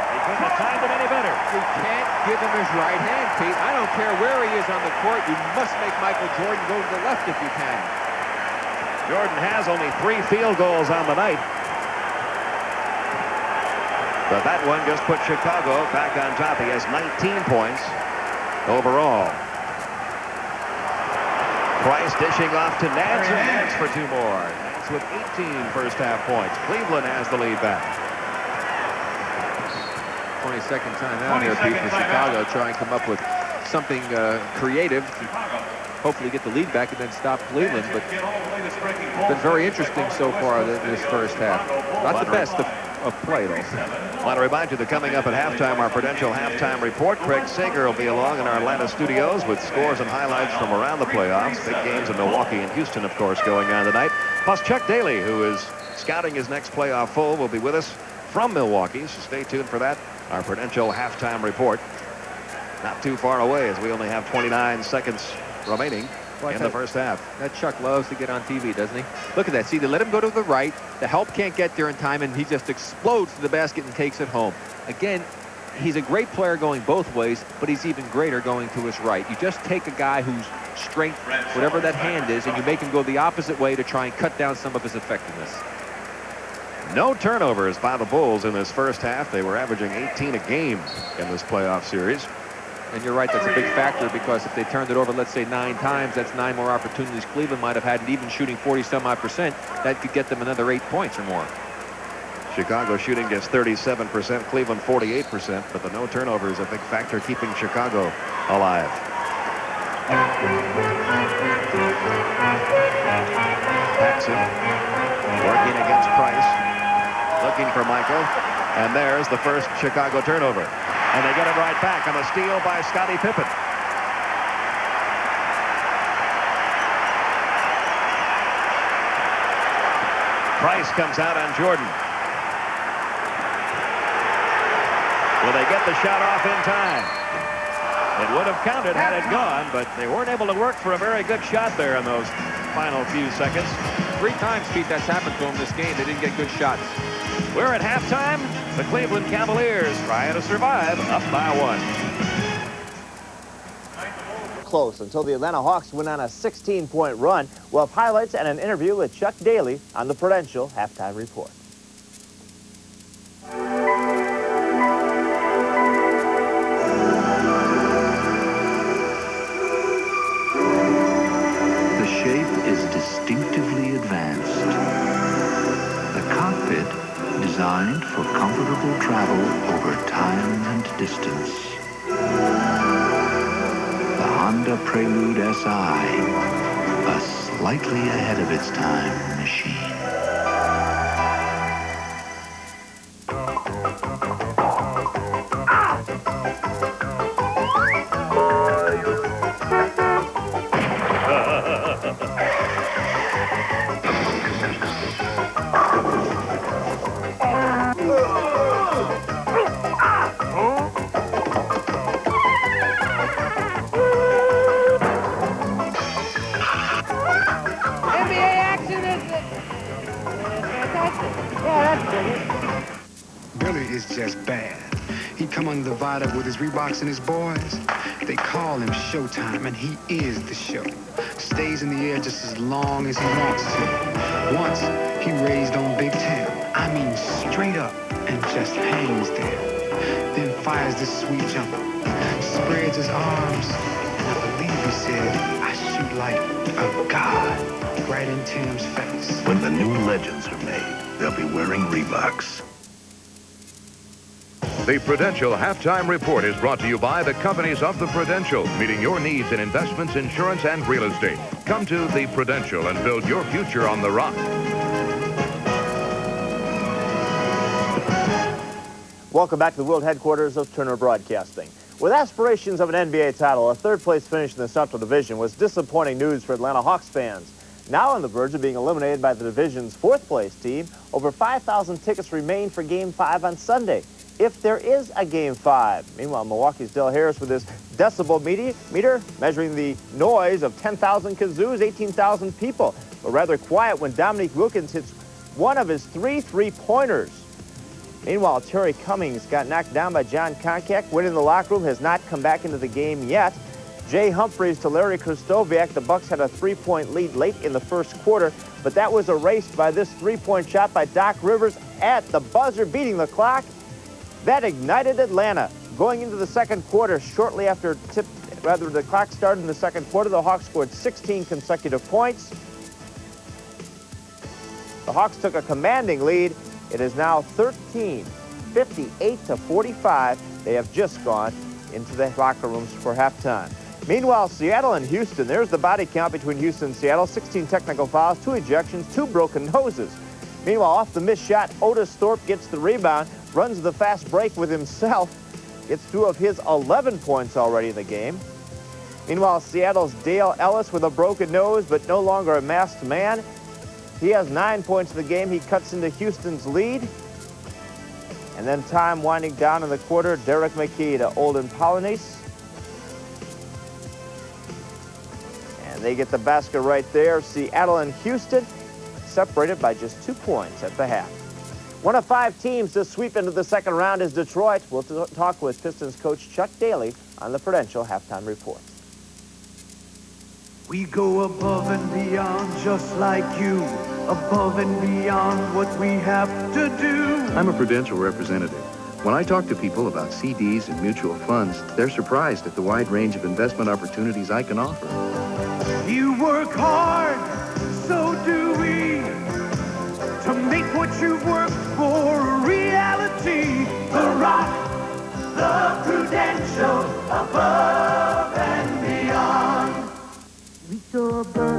He couldn't have timed it any better. You can't give him his right hand, Pete. I don't care where he is on the court. You must make Michael Jordan go to the left if you can. Jordan has only 3 field goals on the night. But that one just put Chicago back on top. He has 19 points overall. Price dishing off to Nance, and Nance for 2 more. Nance with 18 first half points. Cleveland has the lead back. 22nd timeout here, Pete, for Chicago. Try and come up with something creative to hopefully get the lead back and then stop Cleveland. But it's been very interesting so far this first half. Not the best of play, though. I want to remind you that coming up at halftime, our Prudential halftime report. Craig Sager will be along in our Atlanta studios with scores and highlights from around the playoffs. Big games in Milwaukee and Houston, of course, going on tonight. Plus, Chuck Daly, who is scouting his next playoff full, will be with us from Milwaukee. So stay tuned for that. Our Prudential halftime report. Not too far away, as we only have 29 seconds remaining in the first half. That Chuck loves to get on TV, doesn't he? Look at that. See, they let him go to the right. The help can't get there in time, and he just explodes to the basket and takes it home. Again, he's a great player going both ways, but he's even greater going to his right. You just take a guy whose strength, whatever that hand is, and you make him go the opposite way to try and cut down some of his effectiveness. No turnovers by the Bulls in this first half. They were averaging 18 a game in this playoff series. And you're right, that's a big factor, because if they turned it over, let's say 9 times, that's 9 more opportunities Cleveland might have had, and even shooting 40-some-odd%, that could get them another 8 points or more. Chicago shooting just 37%, Cleveland 48%, but the no turnover is a big factor keeping Chicago alive. Paxson working against Price. Looking for Michael. And there's the first Chicago turnover. And they get it right back on a steal by Scottie Pippen. Price comes out on Jordan. Will they get the shot off in time? It would have counted had it gone, but they weren't able to work for a very good shot there in those final few seconds. 3 times, Pete, that's happened to them this game. They didn't get good shots. We're at halftime. The Cleveland Cavaliers trying to survive, up by 1. Close until the Atlanta Hawks went on a 16-point run. We'll have highlights and an interview with Chuck Daly on the Prudential Halftime Report. The shape is distinctively advanced. The cockpit designed for comfortable travel over time and distance. The Honda Prelude SI, a slightly ahead of its time machine. Billy is just bad. He come on the viaduct with his Reeboks and his boys. They call him Showtime, and he is the show. Stays in the air just as long as he wants to. Once, he raised on Big Town. I mean, straight up, and just hangs there. Then fires this sweet jumper. Spreads his arms, and I believe he said, I shoot like a god. Right in Tim's face. When the new legends are made, they'll be wearing Reeboks. The Prudential Halftime Report is brought to you by the companies of the Prudential, meeting your needs in investments, insurance, and real estate. Come to the Prudential and build your future on the rock. Welcome back to the world headquarters of Turner Broadcasting. With aspirations of an NBA title, a third-place finish in the Central Division was disappointing news for Atlanta Hawks fans. Now on the verge of being eliminated by the division's fourth-place team, over 5,000 tickets remain for Game 5 on Sunday, if there is a Game 5. Meanwhile, Milwaukee's Dale Harris with his decibel meter measuring the noise of 10,000 kazoos, 18,000 people. But rather quiet when Dominique Wilkins hits one of his 3 three-pointers. Meanwhile, Terry Cummings got knocked down by John Koncak. Winning the locker room, has not come back into the game yet. Jay Humphreys to Larry Kristoviak. The Bucks had a 3-point lead late in the first quarter, but that was erased by this 3-point shot by Doc Rivers at the buzzer, beating the clock. That ignited Atlanta. Going into the second quarter, shortly after the clock started in the second quarter, the Hawks scored 16 consecutive points. The Hawks took a commanding lead. It is now 13, 58-45. They have just gone into the locker rooms for halftime. Meanwhile, Seattle and Houston, there's the body count between Houston and Seattle. 16 technical fouls, 2 ejections, 2 broken noses. Meanwhile, off the missed shot, Otis Thorpe gets the rebound, runs the fast break with himself, gets 2 of his 11 points already in the game. Meanwhile, Seattle's Dale Ellis with a broken nose, but no longer a masked man. He has 9 points in the game. He cuts into Houston's lead. And then time winding down in the quarter, Derek McKee to Olden Polynice. And they get the basket right there. Seattle and Houston separated by just 2 points at the half. One of 5 teams to sweep into the second round is Detroit. We'll talk with Pistons coach Chuck Daly on the Prudential Halftime Report. We go above and beyond just like you, above and beyond what we have to do. I'm a Prudential representative. When I talk to people about CDs and mutual funds, they're surprised at the wide range of investment opportunities I can offer. You work hard, so do we, to make what you've worked for a reality. The Rock, the Prudential, above and beyond. We go above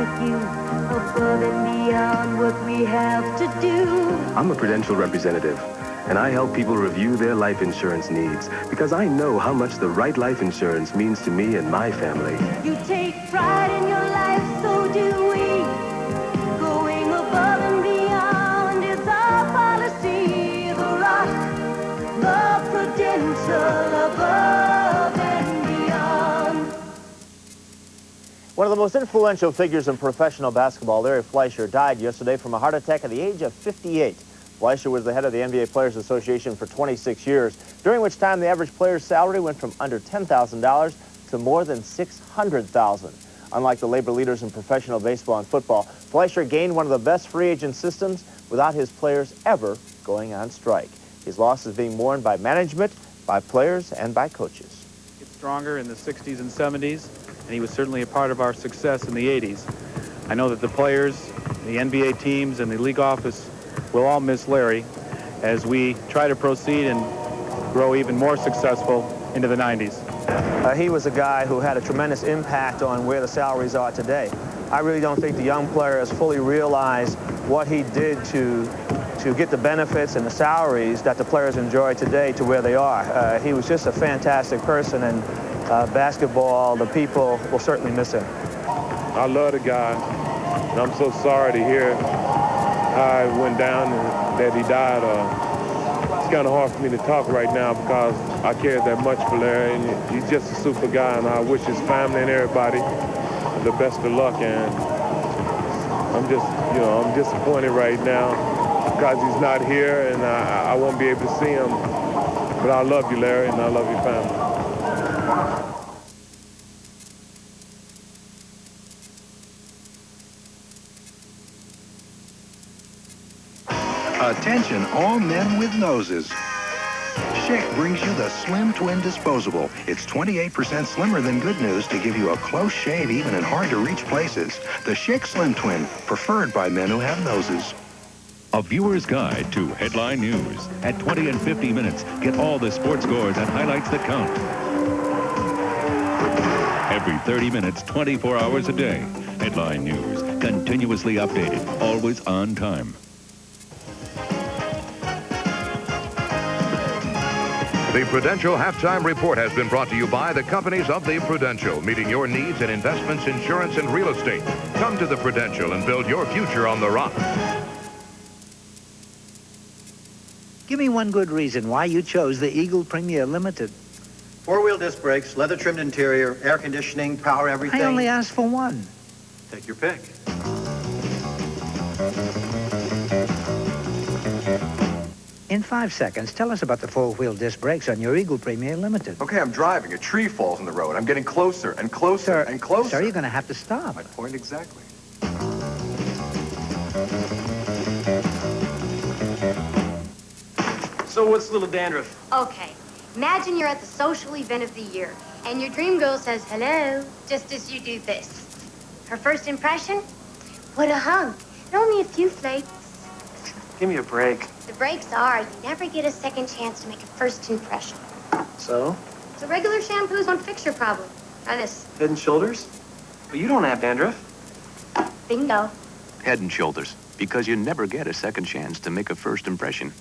like you, above and beyond what we have to do. I'm a Prudential representative, and I help people review their life insurance needs because I know how much the right life insurance means to me and my family. You take pride in your life, so do we. Going above and beyond is our policy. The Rock, the Prudential, above and beyond. One of the most influential figures in professional basketball, Larry Fleischer, died yesterday from a heart attack at the age of 58. Fleischer was the head of the NBA Players Association for 26 years, during which time the average player's salary went from under $10,000 to more than $600,000. Unlike the labor leaders in professional baseball and football, Fleischer gained one of the best free agent systems without his players ever going on strike. His loss is being mourned by management, by players, and by coaches. Get stronger in the 60s and 70s, and he was certainly a part of our success in the 80s. I know that the players, the NBA teams, and the league office will all miss Larry as we try to proceed and grow even more successful into the 90s. He was a guy who had a tremendous impact on where the salaries are today. I really don't think the young players fully realize what he did to get the benefits and the salaries that the players enjoy today to where they are. He was just a fantastic person, and basketball, the people will certainly miss him. I love the guy, and I'm so sorry to hear how it went down and that he died. It's kind of hard for me to talk right now because I cared that much for Larry, and he's just a super guy, and I wish his family and everybody the best of luck. And I'm disappointed right now because he's not here, and I won't be able to see him. But I love you, Larry, and I love your family. Attention, all men with noses. Schick brings you the Slim Twin Disposable. It's 28% slimmer than Good News to give you a close shave even in hard-to-reach places. The Schick Slim Twin, preferred by men who have noses. A viewer's guide to headline news. At 20 and 50 minutes, get all the sports scores and highlights that count. Every 30 minutes, 24 hours a day. Headline news, continuously updated, always on time. The Prudential Halftime Report has been brought to you by the companies of the Prudential, meeting your needs in investments, insurance, and real estate. Come to the Prudential and build your future on the Rock. Give me one good reason why you chose the Eagle Premier Limited. Four-wheel disc brakes, leather-trimmed interior, air conditioning, power everything. I only asked for one. Take your pick. In 5 seconds, tell us about the four-wheel disc brakes on your Eagle Premier Limited. Okay, I'm driving. A tree falls in the road. I'm getting closer and closer and closer. Sir, you're going to have to stop. My point exactly. So what's little dandruff? Okay, imagine you're at the social event of the year, and your dream girl says hello, just as you do this. Her first impression? What a hunk. And only a few flakes. Give me a break. The breaks are, you never get a second chance to make a first impression. So? So regular shampoos won't fix your problem. Try this. Head and Shoulders? But you don't have dandruff. Bingo. Head and Shoulders, because you never get a second chance to make a first impression.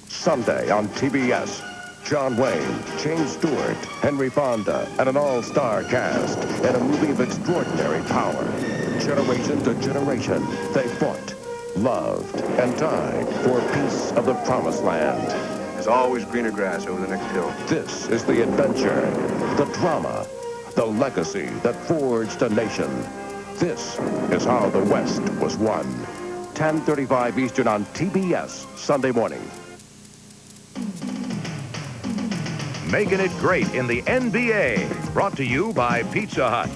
Sunday on TBS, John Wayne, James Stewart, Henry Fonda, and an all-star cast in a movie of extraordinary power. Generation to generation, they fought, loved, and died for a piece of the promised land. There's always greener grass over the next hill. This is the adventure, the drama, the legacy that forged a nation. This is how the West was won. 10:35 Eastern on TBS, Sunday morning. Making it great in the NBA. Brought to you by Pizza Hut.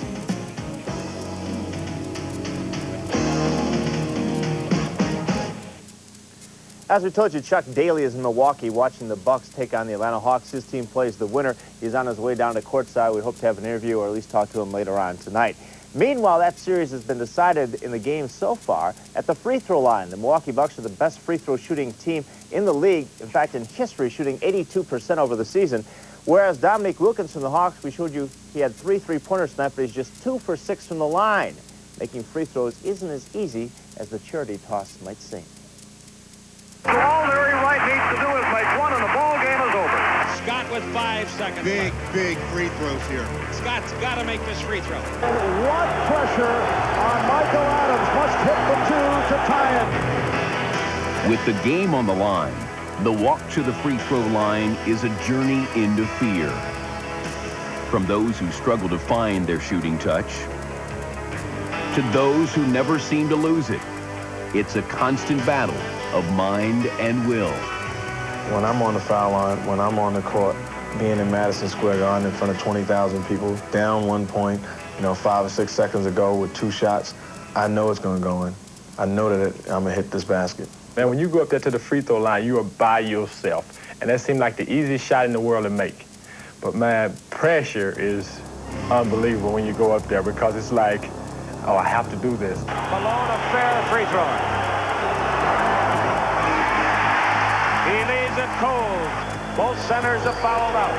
As we told you, Chuck Daly is in Milwaukee watching the Bucks take on the Atlanta Hawks. His team plays the winner. He's on his way down to courtside. We hope to have an interview or at least talk to him later on tonight. Meanwhile, that series has been decided in the game so far at the free throw line. The Milwaukee Bucks are the best free throw shooting team in the league, in fact, in history, shooting 82% over the season. Whereas Dominique Wilkins from the Hawks, we showed you he had 3 3-pointers tonight, but he's just 2 for 6 from the line. Making free throws isn't as easy as the charity toss might seem. All Larry Wright needs to do is make one and the ball game is over. Scott with 5 seconds Big left. free throws here. Scott's got to make this free throw. What pressure on Michael Adams must hit the 2 to tie it. With the game on the line, the walk to the free throw line is a journey into fear. From those who struggle to find their shooting touch, to those who never seem to lose it, it's a constant battle of mind and will. When I'm on the foul line, when I'm on the court, being in Madison Square Garden in front of 20,000 people, down 1 point, 5 or 6 seconds ago with 2 shots, I know it's going to go in. I know that I'm going to hit this basket. Man, when you go up there to the free throw line, you are by yourself. And that seemed like the easiest shot in the world to make. But, man, pressure is unbelievable when you go up there because it's like, oh, I have to do this. Malone, a fair free throw. He leaves it cold. Both centers have fouled out.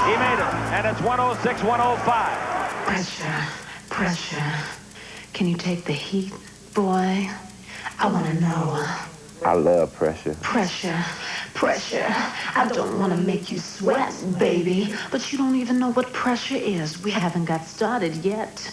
He made it, and it's 106-105. Pressure, pressure. Can you take the heat, boy? I want to know. I love pressure. Pressure, pressure. I don't want to make you sweat, baby, but you don't even know what pressure is. We haven't got started yet.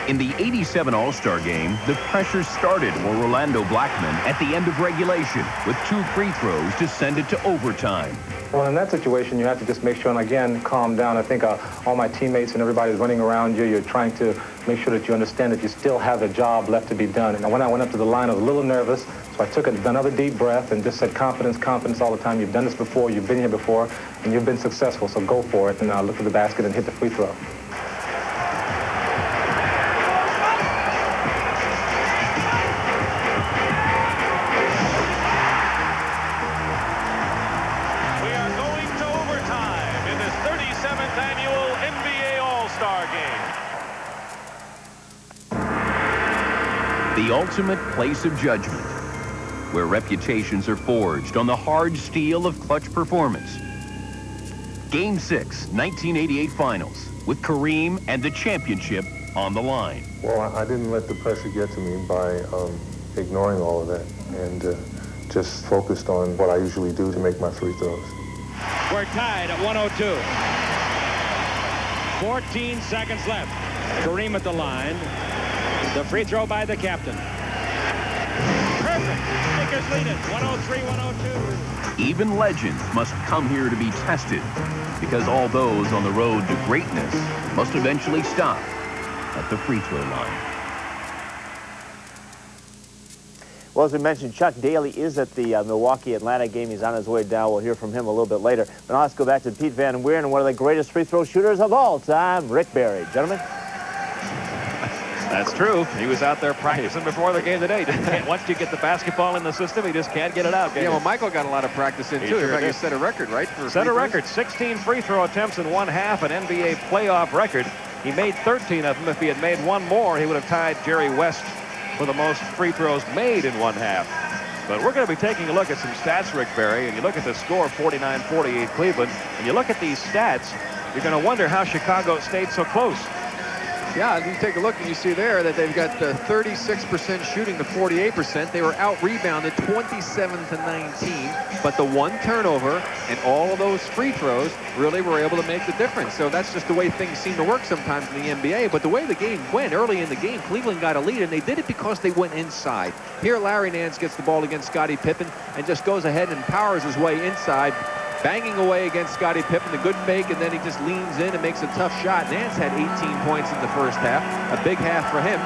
In the '87 All-Star Game, the pressure started for Orlando Blackman at the end of regulation with 2 free throws to send it to overtime. Well, in that situation, you have to just make sure, and again, calm down. I think all my teammates and everybody's running around you. You're trying to make sure that you understand that you still have a job left to be done. And when I went up to the line, I was a little nervous, so I took another deep breath and just said confidence, confidence all the time. You've done this before, you've been here before, and you've been successful, so go for it. And I look at the basket and hit the free throw. The ultimate place of judgment, where reputations are forged on the hard steel of clutch performance. Game 6, 1988 Finals, with Kareem and the championship on the line. Well, I didn't let the pressure get to me by ignoring all of that and just focused on what I usually do to make my free throws. We're tied at 102. 14 seconds left. Kareem at the line. The free throw by the captain. Perfect. Lakers lead it. 103-102. Even legends must come here to be tested, because all those on the road to greatness must eventually stop at the free throw line. Well, as we mentioned, Chuck Daly is at the Milwaukee-Atlanta game. He's on his way down. We'll hear from him a little bit later. But now let's go back to Pete Van Weeren and one of the greatest free throw shooters of all time, Rick Barry. Gentlemen? That's true. He was out there practicing before the game today. Once you get the basketball in the system, he just can't get it out. Yeah, well, Michael got a lot of practice in, too. In fact, he set a record, right? Set a record. 16 free throw attempts in 1/2, an NBA playoff record. He made 13 of them. If he had made one more, he would have tied Jerry West for the most free throws made in 1/2. But we're going to be taking a look at some stats, Rick Barry, and you look at the score, 49-48 Cleveland, and you look at these stats, you're going to wonder how Chicago stayed so close. Yeah, you take a look and you see there that they've got 36% shooting to 48%. They were out-rebounded 27-19, but the one turnover and all of those free throws really were able to make the difference. So that's just the way things seem to work sometimes in the NBA. But the way the game went, early in the game, Cleveland got a lead, and they did it because they went inside. Here, Larry Nance gets the ball against Scottie Pippen and just goes ahead and powers his way inside, banging away against Scottie Pippen, a good fake, and then he just leans in and makes a tough shot. Nance had 18 points in the first half, a big half for him,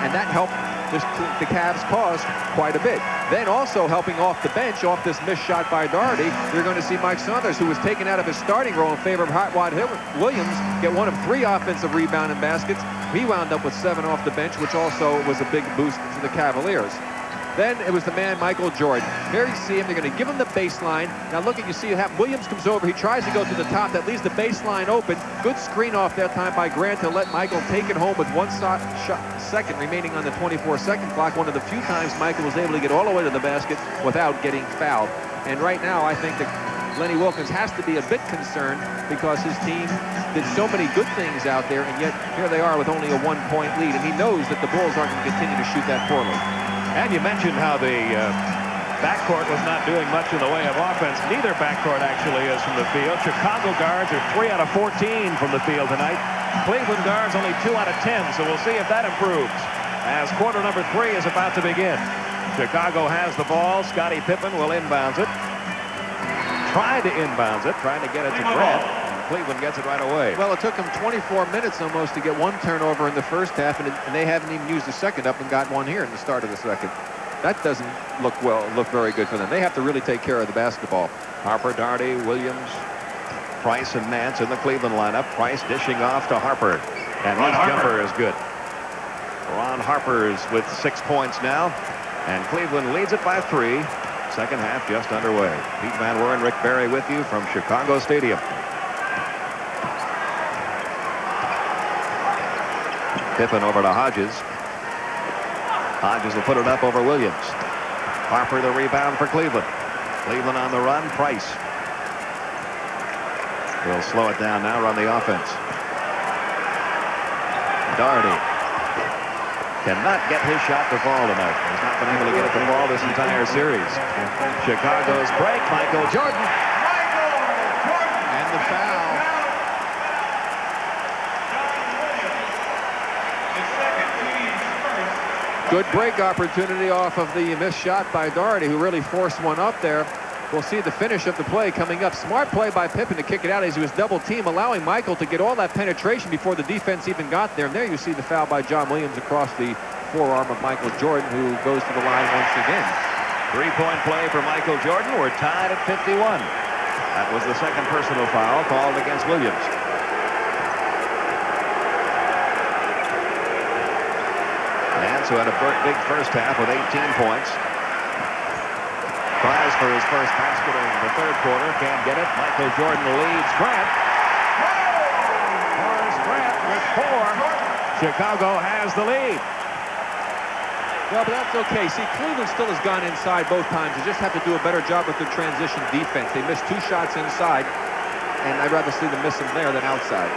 and that helped the Cavs cause quite a bit. Then also helping off the bench, off this missed shot by Doherty, you're going to see Mike Saunders, who was taken out of his starting role in favor of Hot Rod Williams, get one of 3 offensive rebounding baskets. He wound up with 7 off the bench, which also was a big boost for the Cavaliers. Then it was the man, Michael Jordan. Here you see him. They're going to give him the baseline. Now look at, you see Williams comes over. He tries to go to the top. That leaves the baseline open. Good screen off that time by Grant to let Michael take it home with 1 second remaining on the 24-second clock. One of the few times Michael was able to get all the way to the basket without getting fouled. And right now, I think that Lenny Wilkins has to be a bit concerned because his team did so many good things out there, and yet here they are with only a 1-point lead, and he knows that the Bulls aren't going to continue to shoot that poorly. And you mentioned how the backcourt was not doing much in the way of offense. Neither backcourt actually is from the field. Chicago guards are 3 out of 14 from the field tonight. Cleveland guards only 2 out of 10, so we'll see if that improves as quarter number 3 is about to begin. Chicago has the ball. Scottie Pippen will inbounds it. Tried to inbounds it, trying to get it to Grant. Cleveland gets it right away. Well, it took them 24 minutes almost to get 1 turnover in the first half, and they haven't even used the second up and got 1 here in the start of the second. That doesn't look very good for them. They have to really take care of the basketball. Harper, Daugherty, Williams, Price, and Nance in the Cleveland lineup. Price dishing off to Harper, and his jumper is good. Ron Harper's with 6 points now, and Cleveland leads it by 3. Second half just underway. Pete Van Weren, Rick Barry with you from Chicago Stadium. Pippen over to Hodges. Hodges will put it up over Williams. Harper the rebound for Cleveland. Cleveland on the run. Price. He'll slow it down now, run the offense. Daugherty cannot get his shot to fall tonight. He's not been able to get it to fall this entire series. Chicago's break. Michael Jordan. And the foul. Good break opportunity off of the missed shot by Daugherty, who really forced one up there. We'll see the finish of the play coming up. Smart play by Pippen to kick it out as he was double team, allowing Michael to get all that penetration before the defense even got there. And there you see the foul by John Williams across the forearm of Michael Jordan, who goes to the line once again. 3-point play for Michael Jordan. We're tied at 51. That was the second personal foul called against Williams. Nance, who had a big first half with 18 points. Tries for his first basket in the third quarter. Can't get it. Michael Jordan leads Grant. Horace Grant with 4. Chicago has the lead. Well, but that's okay. See, Cleveland still has gone inside both times. They just have to do a better job with their transition defense. They missed 2 shots inside, and I'd rather see them miss them there than outside.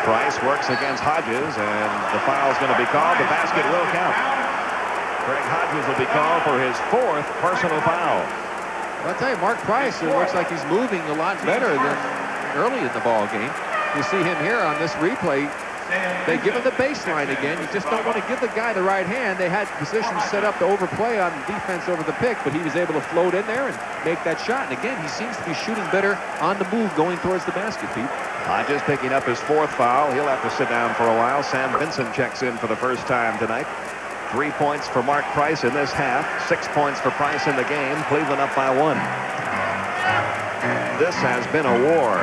Price works against Hodges, and the foul's going to be called. The basket will count. Greg Hodges will be called for his 4th personal foul. Well, I'll tell you, Mark Price, it looks like he's moving a lot better than early in the ball game. You see him here on this replay. They give him the baseline again. You just don't want to give the guy the right hand. They had positions set up to overplay on defense over the pick, but he was able to float in there and make that shot. And again, he seems to be shooting better on the move going towards the basket, Pete. Hodges picking up his 4th foul. He'll have to sit down for a while. Sam Vincent checks in for the first time tonight. 3 points for Mark Price in this half. 6 points for Price in the game. Cleveland up by 1. This has been a war.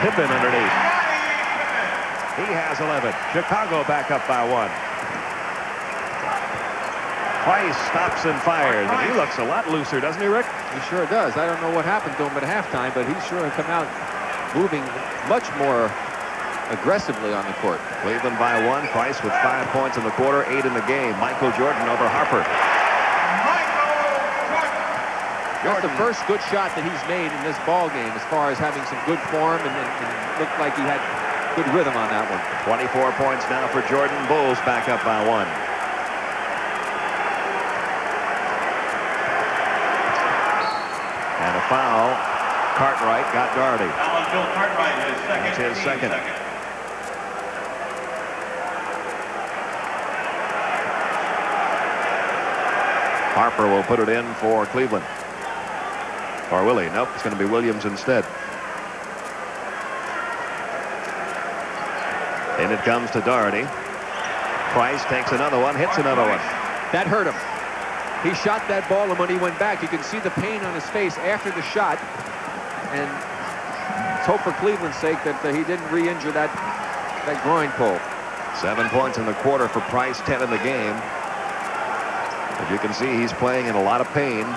Pippen underneath. He has 11. Chicago back up by 1. Price stops and fires, and he looks a lot looser, doesn't he, Rick? He sure does. I don't know what happened to him at halftime, but he's sure come out moving much more aggressively on the court. Cleveland by 1. Price with 5 points in the quarter, 8 in the game. Michael Jordan over Harper. That's the first good shot that he's made in this ball game as far as having some good form and looked like he had good rhythm on that one. 24 points now for Jordan. Bulls back up by 1. And a foul. Cartwright got Daugherty. Bill Cartwright, his second. That's his second. Harper will put it in for Cleveland. Or will he? Nope, it's going to be Williams instead. And it comes to Daugherty. Price takes another one, hits another one. That hurt him. He shot that ball, and when he went back, you can see the pain on his face after the shot. And let's hope for Cleveland's sake that he didn't re-injure that groin pull. 7 points in the quarter for Price, 10 in the game. As you can see, he's playing in a lot of pain.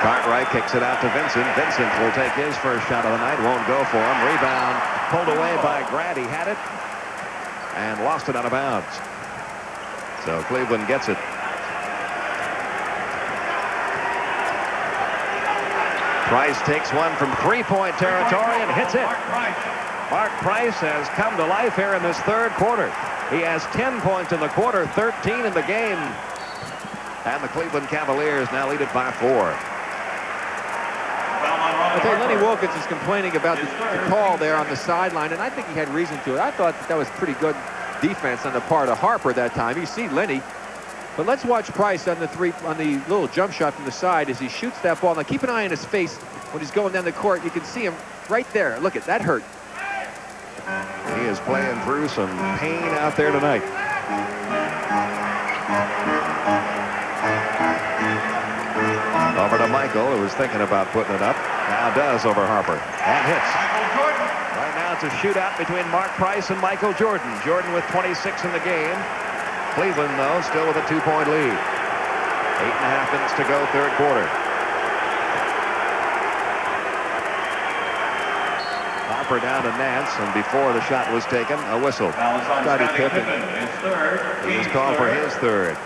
Cartwright kicks it out to Vincent. Vincent will take his first shot of the night. Won't go for him. Rebound pulled away by Grant. He had it and lost it out of bounds. So Cleveland gets it. Price takes one from three-point territory and hits it. Mark Price has come to life here in this third quarter. He has 10 points in the quarter, 13 in the game. And the Cleveland Cavaliers now lead it by 4. I tell you, Lenny Wilkins is complaining about the call there on the sideline, and I think he had reason to it. I thought that was pretty good defense on the part of Harper that time. You see Lenny. But let's watch Price on the little jump shot from the side as he shoots that ball. Now keep an eye on his face when he's going down the court. You can see him right there. Look at that hurt. He is playing through some pain out there tonight. Over to Michael, who was thinking about putting it up. Now does over Harper. And hits. Right now it's a shootout between Mark Price and Michael Jordan. Jordan with 26 in the game. Cleveland, though, still with a 2-point lead. 8.5 minutes to go, third quarter. Harper down to Nance, and before the shot was taken, a whistle. Scottie Pippen. He was called for his third.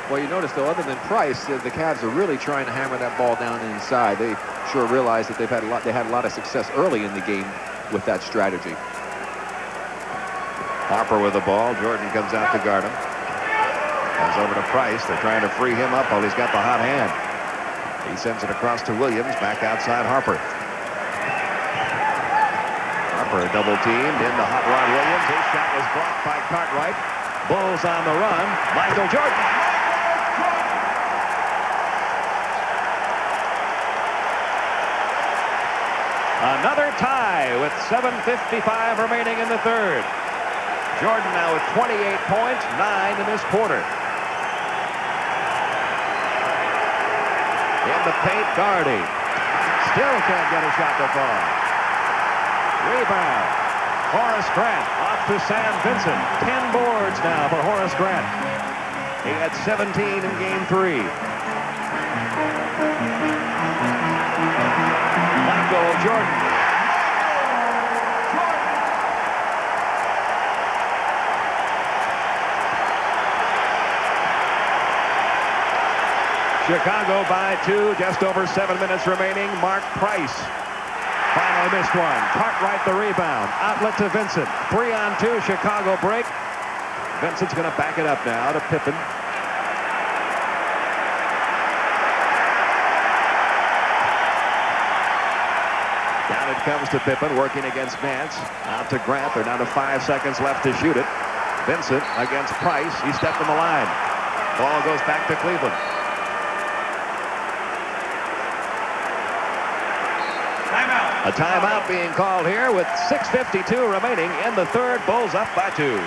Well, you notice, though, other than Price, the Cavs are really trying to hammer that ball down inside. They sure realize that they had a lot of success early in the game with that strategy. Harper with the ball. Jordan comes out to guard him. Comes over to Price. They're trying to free him up while he's got the hot hand. He sends it across to Williams. Back outside Harper. Harper double teamed into hot rod Williams. His shot was blocked by Cartwright. Bulls on the run. Michael Jordan. Another tie with 7:55 remaining in the third. Jordan now with 28 points, 9 in this quarter. In the paint, Gardy. Still can't get a shot to fall. Rebound. Horace Grant off to Sam Vincent. 10 boards now for Horace Grant. He had 17 in game 3. Michael Jordan. Chicago by 2, just over 7 minutes remaining. Mark Price finally missed one. Cartwright the rebound. Outlet to Vincent. 3-on-2, Chicago break. Vincent's going to back it up now to Pippen. Down it comes to Pippen, working against Nance. Out to Grant. They're down to 5 seconds left to shoot it. Vincent against Price. He stepped on the line. Ball goes back to Cleveland. A timeout being called here with 6:52 remaining in the third. Bulls up by 2.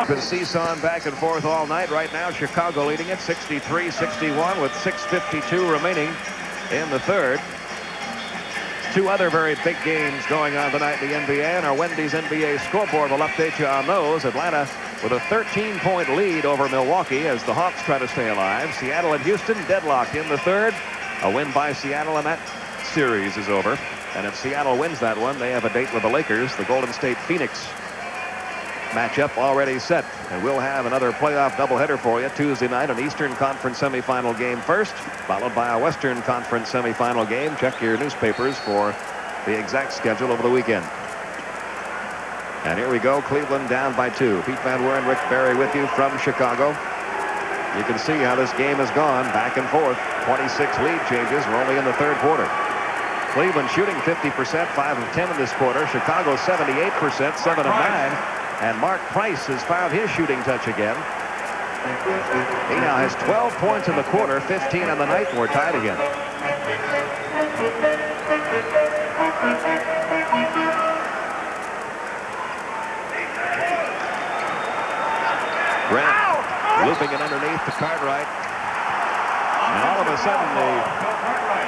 Been seesawing back and forth all night. Right now, Chicago leading it 63-61 with 6:52 remaining in the third. 2 other very big games going on tonight in the NBA, and our Wendy's NBA scoreboard will update you on those. Atlanta with a 13-point lead over Milwaukee as the Hawks try to stay alive. Seattle and Houston deadlocked in the third. A win by Seattle, and that series is over. And if Seattle wins that one, they have a date with the Lakers. The Golden State Phoenix matchup already set. And we'll have another playoff doubleheader for you Tuesday night, an Eastern Conference semifinal game first, followed by a Western Conference semifinal game. Check your newspapers for the exact schedule over the weekend. And here we go, Cleveland down by 2. Pete Van Weren, Rick Barry with you from Chicago. You can see how this game has gone back and forth. 26 lead changes. We're only in the third quarter. Cleveland shooting 50%, 5 of 10 in this quarter. Chicago 78%, 7 of 9. And Mark Price has found his shooting touch again. He now has 12 points in the quarter, 15 on the night, and we're tied again. Grant looping it underneath to Cartwright. And all of a sudden, the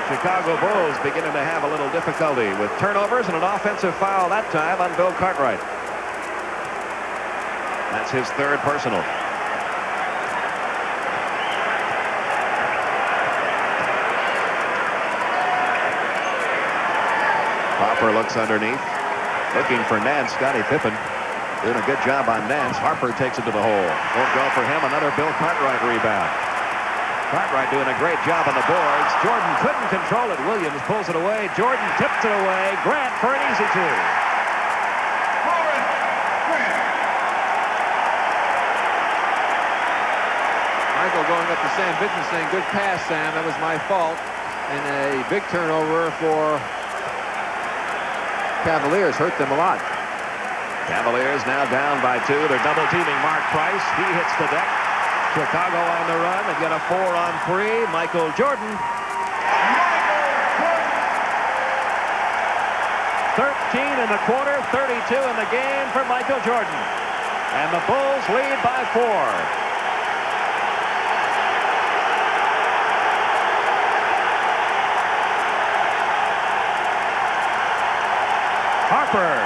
Chicago Bulls beginning to have a little difficulty with turnovers and an offensive foul that time on Bill Cartwright. That's his third personal. Harper looks underneath, looking for Nance. Scottie Pippen Doing a good job on Nance. Harper takes it to the hole. Won't go for him. Another Bill Cartwright rebound. Cartwright doing a great job on the boards. Jordan couldn't control it. Williams pulls it away. Jordan tips it away. Grant for an easy two. Michael going up to Sam Vincent saying, good pass, Sam. That was my fault. And a big turnover for Cavaliers. Hurt them a lot. Cavaliers now down by 2. They're double teaming Mark Price. He hits the deck. Chicago on the run. They get a 4-on-3. Michael Jordan. 13 in the quarter, 32 in the game for Michael Jordan. And the Bulls lead by 4. Harper.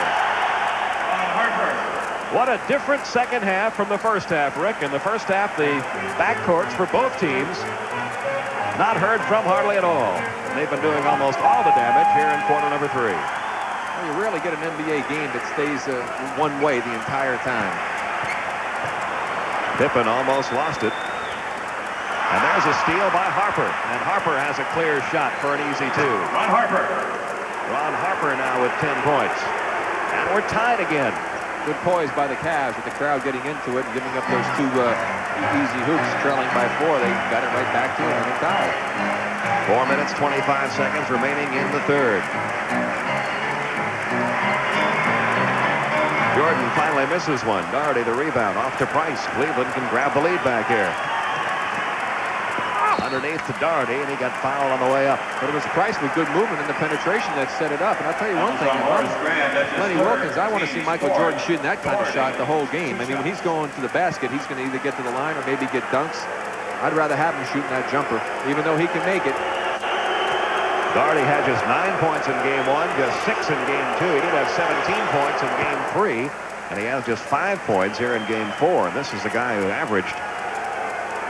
What a different second half from the first half, Rick. In the first half, the backcourts for both teams not heard from hardly at all. They've been doing almost all the damage here in quarter number 3. Well, you rarely get an NBA game that stays one way the entire time. Pippen almost lost it. And there's a steal by Harper. And Harper has a clear shot for an easy 2. Ron Harper now with 10 points. And we're tied again. Good poise by the Cavs with the crowd getting into it and giving up those 2 easy hoops, trailing by 4. They got it right back to it and they're tied. 4 minutes, 25 seconds remaining in the third. Jordan finally misses one. Doherty the rebound off to Price. Cleveland can grab the lead back here. Underneath to Doherty, and he got fouled on the way up. But it was Price with good movement and the penetration that set it up. And I'll tell you one thing, Lenny Wilkins, I want to see Michael Jordan shooting that kind of shot the whole game. I mean, when he's going to the basket, he's going to either get to the line or maybe get dunks. I'd rather have him shooting that jumper, even though he can make it. Doherty had just 9 points in game 1, just 6 in game 2. He did have 17 points in game 3, and he has just 5 points here in game 4. And this is the guy who averaged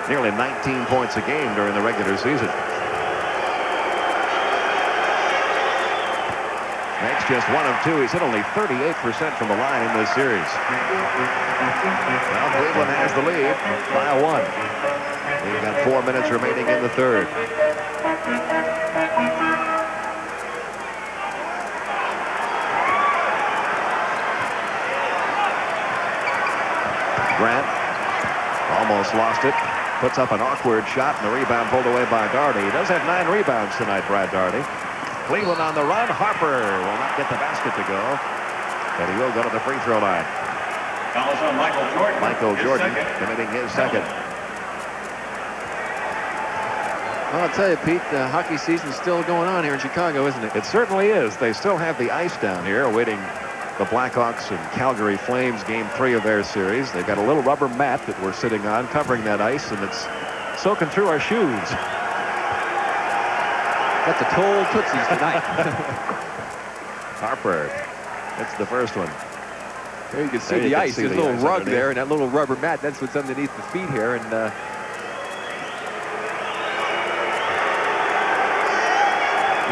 nearly 19 points a game during the regular season. Makes just 1 of 2. He's hit only 38% from the line in this series. Well, Cleveland has the lead by 1. We've got 4 minutes remaining in the third. Grant almost lost it. Puts up an awkward shot, and the rebound pulled away by Doherty. He does have 9 rebounds tonight, Brad Doherty. Cleveland on the run. Harper will not get the basket to go, but he will go to the free throw line. Michael Jordan committing his second. Well, I'll tell you, Pete, the hockey season's still going on here in Chicago, isn't it? It certainly is. They still have the ice down here awaiting the Blackhawks and Calgary Flames game 3 of their series. They've got a little rubber mat that we're sitting on covering that ice, and it's soaking through our shoes. Got the cold Tootsies tonight. Harper, that's the first one. There you can see the ice. There's a little rug there, and that little rubber mat, that's what's underneath the feet here. And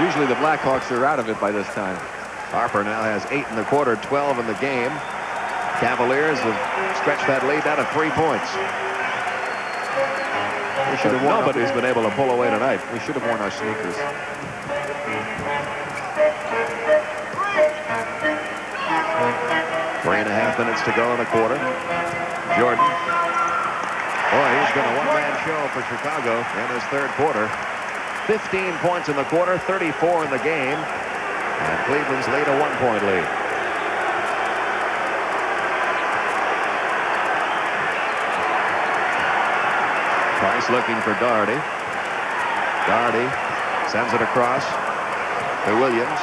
usually the Blackhawks are out of it by this time. Harper now has 8 in the quarter, 12 in the game. Cavaliers have stretched that lead down to 3 points. We should have won. Nobody's been able to pull away tonight. We should have worn our sneakers. 3.5 minutes to go in the quarter. Jordan. Boy, he's been a one-man show for Chicago in his third quarter. 15 points in the quarter, 34 in the game. And Cleveland's lead a 1-point lead. Price looking for Doherty. Doherty sends it across to Williams.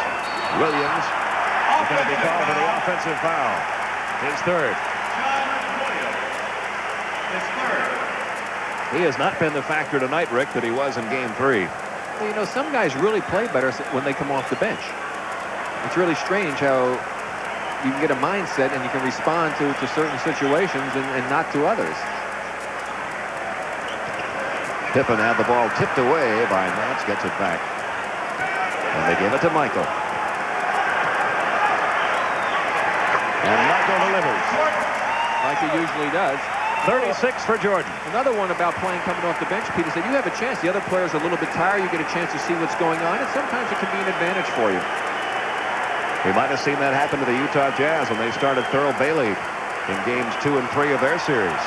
Williams is going to be called for the offensive foul. His third. He has not been the factor tonight, Rick, that he was in game 3. Well, you know, some guys really play better when they come off the bench. It's really strange how you can get a mindset and you can respond to certain situations and not to others. Pippen had the ball tipped away by Nance, gets it back. And they give it to Michael. And Michael delivers. Like he usually does. 36 for Jordan. Another one about playing coming off the bench, Pete, is that you have a chance. The other players are a little bit tired. You get a chance to see what's going on, and sometimes it can be an advantage for you. We might have seen that happen to the Utah Jazz when they started Thurl Bailey in games 2 and 3 of their series.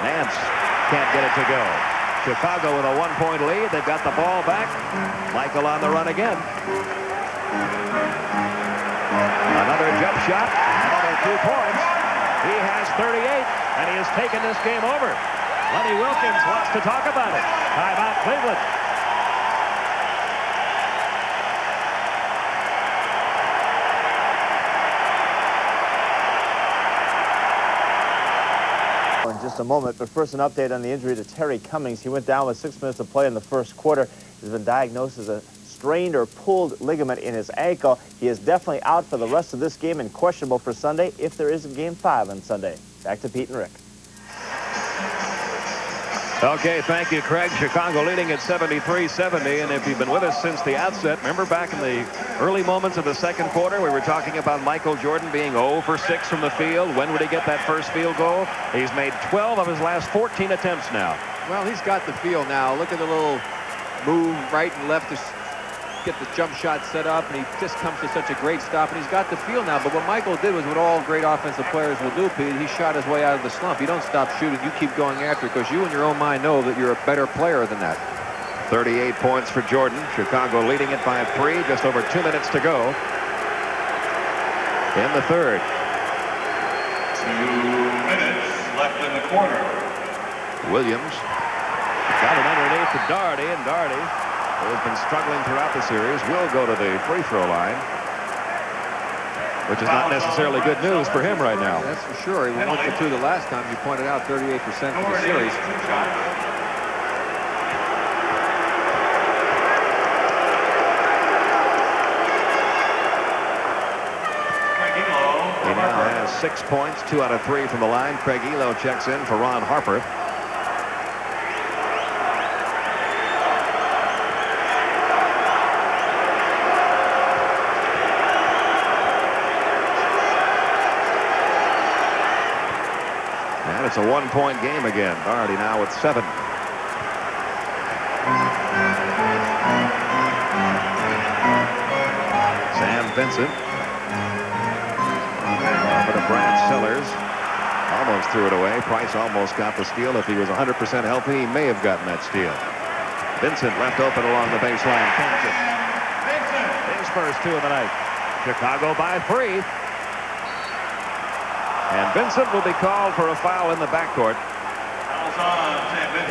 Nance can't get it to go. Chicago with a 1-point lead. They've got the ball back. Michael on the run again. Another jump shot. Another 2 points. He has 38, and he has taken this game over. Lenny Wilkins wants to talk about it. Timeout, Cleveland. In just a moment, but first an update on the injury to Terry Cummings. He went down with 6 minutes of play in the first quarter. He's been diagnosed as a strained or pulled ligament in his ankle. He is definitely out for the rest of this game and questionable for Sunday if there is a Game 5 on Sunday. Back to Pete and Rick. Okay, thank you, Craig. Chicago leading at 73-70, and if you've been with us since the outset, remember back in the early moments of the second quarter, we were talking about Michael Jordan being 0 for 6 from the field. When would he get that first field goal? He's made 12 of his last 14 attempts now. Well, he's got the feel now. Look at the little move right and left to get the jump shot set up, and he just comes to such a great stop, and he's got the feel now. But what Michael did was what all great offensive players will do, Pete. He shot his way out of the slump. You don't stop shooting. You keep going after it because you in your own mind know that you're a better player than that. 38 points for Jordan. Chicago leading it by 3. Just over 2 minutes to go in the third. 2 minutes left in the quarter. Williams got it underneath to Doherty, and Doherty, who has been struggling throughout the series, will go to the free throw line, which is not necessarily good news for him right now. That's for sure. He went 1 for 2 the last time. You pointed out 38% for the series. He now has 6 points, 2 out of 3 from the line. Craig Elo checks in for Ron Harper. And it's a 1-point game again. Doherty now with 7. Sam Vincent. Over to Brad Sellers. Almost threw it away. Price almost got the steal. If he was 100% healthy, he may have gotten that steal. Vincent left open along the baseline. Catches it. His first 2 of the night. Chicago by 3. And Vincent will be called for a foul in the backcourt.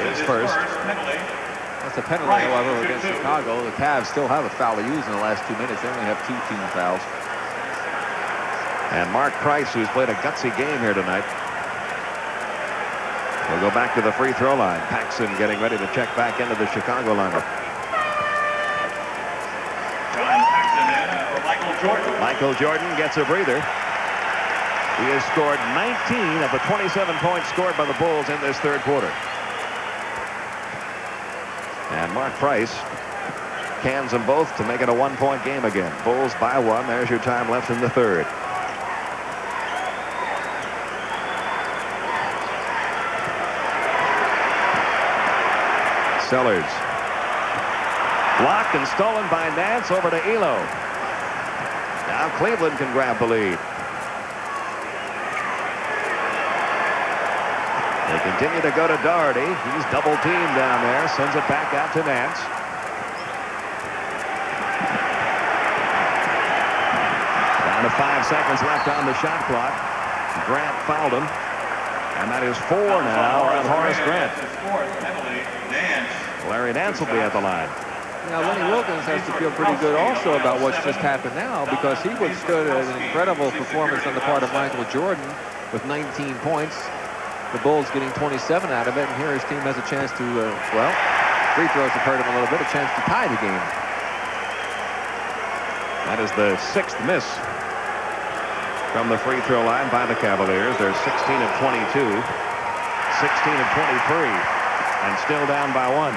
His first. That's a penalty, however, against Chicago. The Cavs still have a foul to use in the last 2 minutes. They only have 2 team fouls. And Mark Price, who's played a gutsy game here tonight, will go back to the free throw line. Paxson getting ready to check back into the Chicago lineup. John Paxson in for Michael Jordan. Michael Jordan gets a breather. He has scored 19 of the 27 points scored by the Bulls in this third quarter. And Mark Price cans them both to make it a 1-point game again. Bulls by 1. There's your time left in the third. Sellers. Blocked and stolen by Nance over to Elo. Now Cleveland can grab the lead. They continue to go to Doherty. He's double teamed down there. Sends it back out to Nance. Down to 5 seconds left on the shot clock. Grant fouled him. And that is 4 now on Horace Grant. Larry Nance will be at the line. Now, Lenny Wilkins has to feel pretty good also about what's just happened now, because he withstood an incredible performance on the part of Michael Jordan with 19 points. The Bulls getting 27 out of it, and here his team has a chance to, well, free throws have hurt him a little bit, a chance to tie the game. That is the 6th miss from the free throw line by the Cavaliers. They're 16 of 22, 16 of 23, and still down by 1.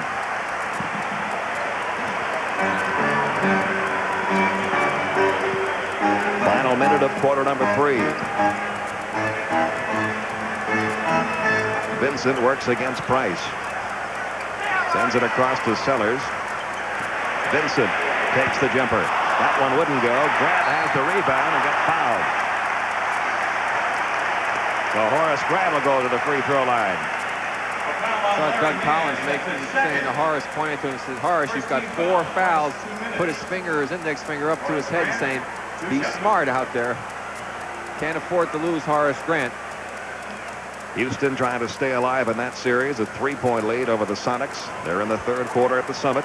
Final Final minute of quarter number 3. Vincent works against Price. Sends it across to Sellers. Vincent takes the jumper. That one wouldn't go. Grant has the rebound and got fouled. So Horace Grant will go to the free throw line. So Doug Collins saying to Horace, pointing to him, says, Horace, you've got 4 fouls. Put his index finger up to his head, saying, be smart out there. Can't afford to lose Horace Grant. Houston trying to stay alive in that series. A 3-point lead over the Sonics. They're in the third quarter at the Summit.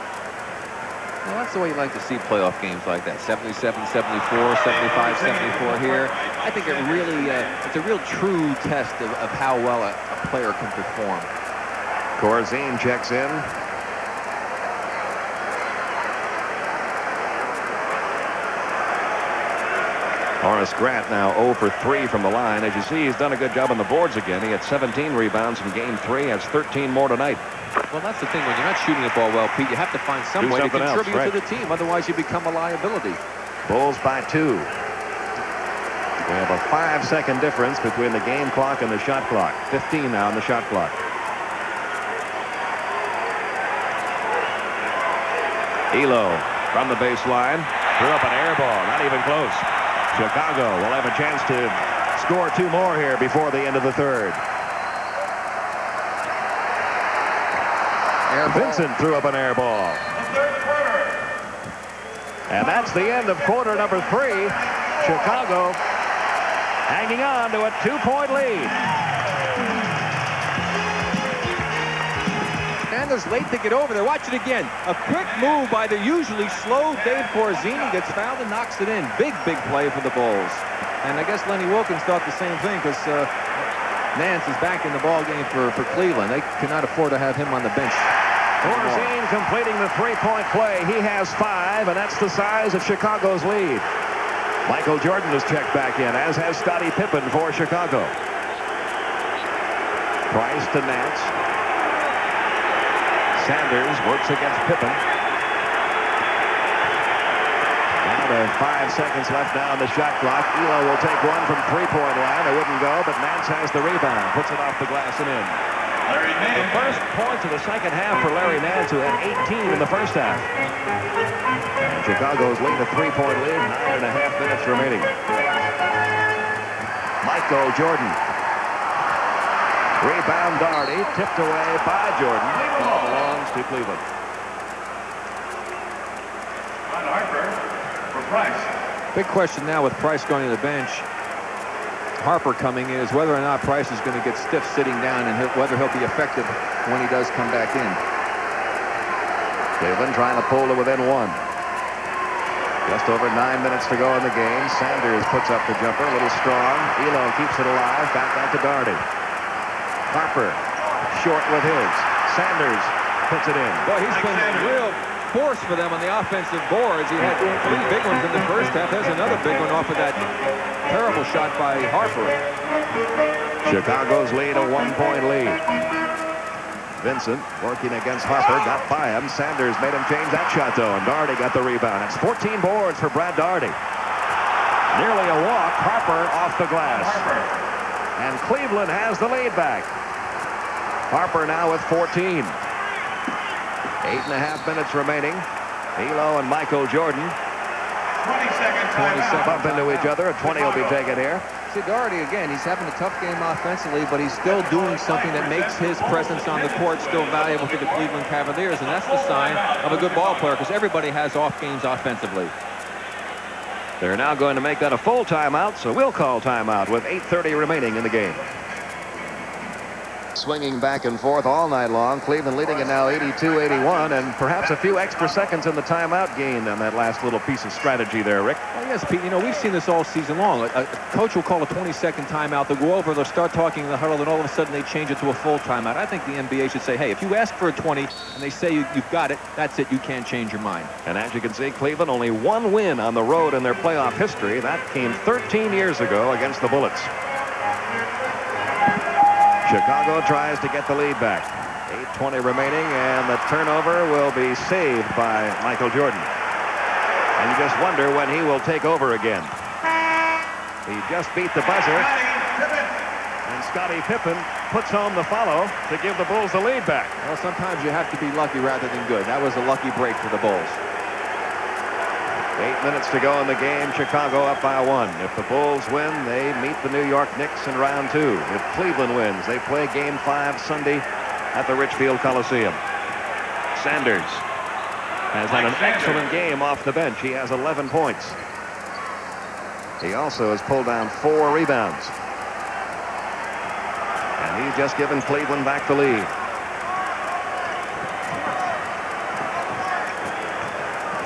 Well, that's the way you like to see playoff games like that. 77-74, 75-74 here. I think it really, it's a real true test of how well a player can perform. Corzine checks in. Horace Grant now 0 for 3 from the line. As you see, he's done a good job on the boards again. He had 17 rebounds in game 3. Has 13 more tonight. Well, that's the thing. When you're not shooting the ball well, Pete, you have to find some way to contribute to the team. Otherwise, you become a liability. Bulls by 2. We have a 5-second difference between the game clock and the shot clock. 15 now on the shot clock. Elo from the baseline. Threw up an air ball. Not even close. Chicago will have a chance to score 2 more here before the end of the third. Vincent threw up an air ball. And that's the end of quarter number 3. Chicago hanging on to a 2-point lead. Sanders late to get over there. Watch it again. A quick move by the usually slow Dave Corzine. Gets fouled and knocks it in. Big play for the Bulls. And I guess Lenny Wilkins thought the same thing, because Nance is back in the ball game for Cleveland. They cannot afford to have him on the bench. Corzine completing the 3-point play. He has 5, and that's the size of Chicago's lead. Michael Jordan has checked back in, as has Scottie Pippen for Chicago. Price to Nance. Sanders works against Pippen. Down to 5 seconds left now on the shot clock. Elo will take one from 3-point line. It wouldn't go, but Nance has the rebound. Puts it off the glass and in. The first points of the second half for Larry Nance, who had 18 in the first half. And Chicago's lead, a 3-point lead, 9.5 minutes remaining. Michael Jordan. Rebound Darty, tipped away by Jordan. Ball belongs to Cleveland. Harper for Price. Big question now with Price going to the bench. Harper coming in is whether or not Price is going to get stiff sitting down, and whether he'll be effective when he does come back in. Cleveland trying to pull to within 1. Just over 9 minutes to go in the game. Sanders puts up the jumper, a little strong. Elo keeps it alive. Back out to Darty. Harper short with his. Sanders puts it in. Boy, he's been a real force for them on the offensive boards. He had 3 big ones in the first half. There's another big one off of that terrible shot by Harper. Chicago's lead, a 1-point lead. Vincent working against Harper, got by him. Sanders made him change that shot, though, and Darty got the rebound. It's 14 boards for Brad Darty. Nearly a walk. Harper off the glass. And Cleveland has the lead back. Harper now with 14. 8.5 minutes remaining. Elo and Michael Jordan 20 seconds. bump into each other. A 20 will be taken here. See, Darty, again, he's having a tough game offensively, but he's still doing something that makes his presence on the court still valuable to the Cleveland Cavaliers, and that's the sign of a good ball player, because everybody has off games offensively. They're now going to make that a full timeout, so we'll call timeout with 8:30 remaining in the game. Swinging back and forth all night long. Cleveland leading it now 82-81, and perhaps a few extra seconds in the timeout gain on that last little piece of strategy there, Rick. Well, yes, Pete, you know, we've seen this all season long. A coach will call a 20-second timeout. They'll go over, they'll start talking in the huddle, and all of a sudden they change it to a full timeout. I think the NBA should say, hey, if you ask for a 20 and they say you've got it, that's it. You can't change your mind. And as you can see, Cleveland only 1 win on the road in their playoff history. That came 13 years ago against the Bullets. Chicago tries to get the lead back. 8:20 remaining, and the turnover will be saved by Michael Jordan. And you just wonder when he will take over again. He just beat the buzzer. And Scottie Pippen puts home the follow to give the Bulls the lead back. Well, sometimes you have to be lucky rather than good. That was a lucky break for the Bulls. 8 minutes to go in the game. Chicago up by 1. If the Bulls win, they meet the New York Knicks in round 2. If Cleveland wins, they play Game 5 Sunday at the Richfield Coliseum. Sanders has had an excellent game off the bench. He has 11 points. He also has pulled down 4 rebounds. And he's just given Cleveland back the lead.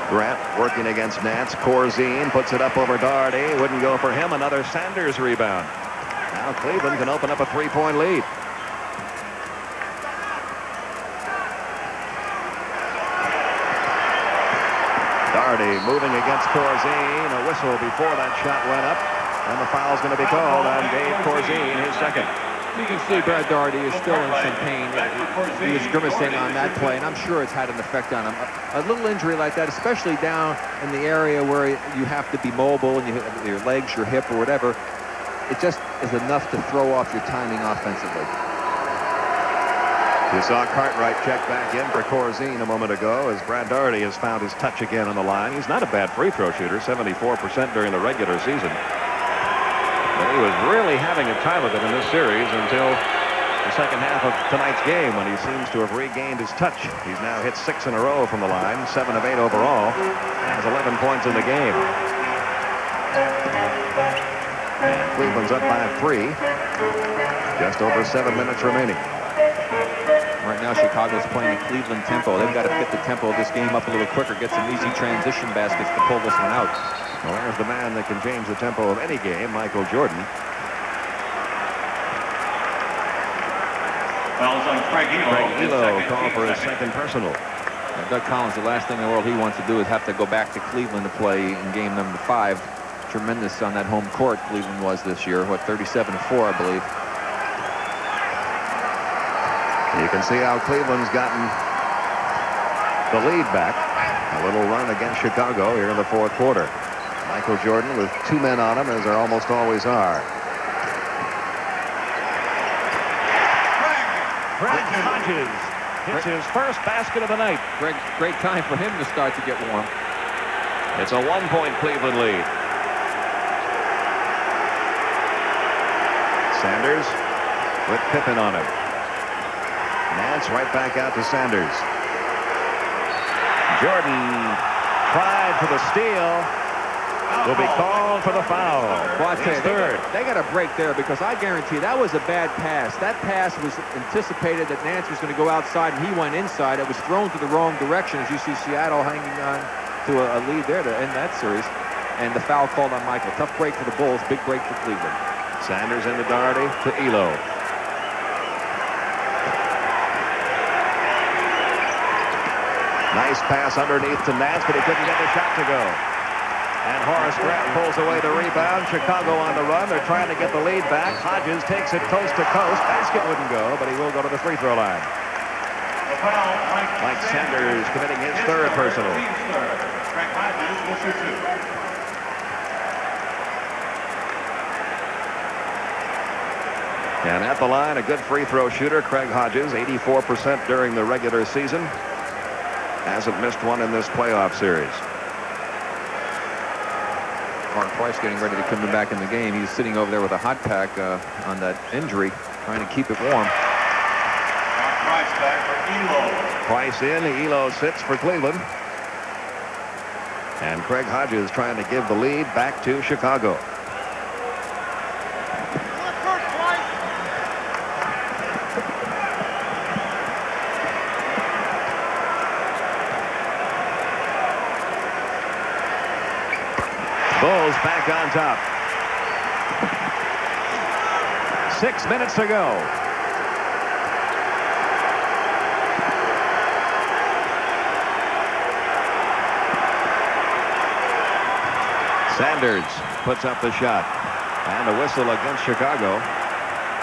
Grant working against Nance. Corzine puts it up over Daugherty. Wouldn't go for him. Another Sanders rebound. Now Cleveland can open up a 3-point lead. Daugherty moving against Corzine. A whistle before that shot went up. And the foul's going to be called on Dave Corzine, his second. You can see Brad Daugherty is still in some pain. He was grimacing on that play, and I'm sure it's had an effect on him. A little injury like that, especially down in the area where you have to be mobile and your legs, your hip, or whatever, it just is enough to throw off your timing offensively. You saw Cartwright check back in for Corzine a moment ago as Brad Daugherty has found his touch again on the line. He's not a bad free throw shooter, 74% during the regular season. But he was really having a time of it in this series until the second half of tonight's game when he seems to have regained his touch. He's now hit 6 in a row from the line, 7 of 8 overall, has 11 points in the game. And Cleveland's up by 3. Just over 7 minutes remaining. Right now, Chicago's playing a Cleveland tempo. They've got to fit the tempo of this game up a little quicker, get some easy transition baskets to pull this one out. Well, there's the man that can change the tempo of any game, Michael Jordan. Fouls on Craig Elo called for his second personal. And Doug Collins, the last thing in the world he wants to do is have to go back to Cleveland to play in game number 5. Tremendous on that home court Cleveland was this year. What, 37-4, I believe. You can see how Cleveland's gotten the lead back. A little run against Chicago here in the 4th quarter. Michael Jordan with 2 men on him, as there almost always are. Craig Hodges hits his first basket of the night. Great time for him to start to get warm. It's a 1-point Cleveland lead. Sanders with Pippen on him. Nance right back out to Sanders. Jordan tried for the steal. Will be called for the foul. Well, I tell you, third. They got a break there because I guarantee that was a bad pass. That pass was anticipated that Nance was going to go outside and he went inside. It was thrown to the wrong direction, as you see Seattle hanging on to a lead there to end that series. And the foul called on Michael. Tough break for the Bulls, big break for Cleveland. Sanders into Daugherty to Elo. Nice pass underneath to Nance, but he couldn't get the shot to go. And Horace Grant pulls away the rebound. Chicago on the run. They're trying to get the lead back. Hodges takes it coast to coast. Basket wouldn't go, but he will go to the free throw line. Mike Sanders committing his 3rd personal. Craig Hodges will shoot 2. And at the line, a good free throw shooter, Craig Hodges, 84% during the regular season. Hasn't missed one in this playoff series. Mark Price getting ready to come back in the game. He's sitting over there with a hot pack on that injury, trying to keep it warm. Price back for Elo. Price in, Elo sits for Cleveland. And Craig Hodges trying to give the lead back to Chicago. Bulls back on top. 6 minutes to go. Sanders puts up the shot. And a whistle against Chicago.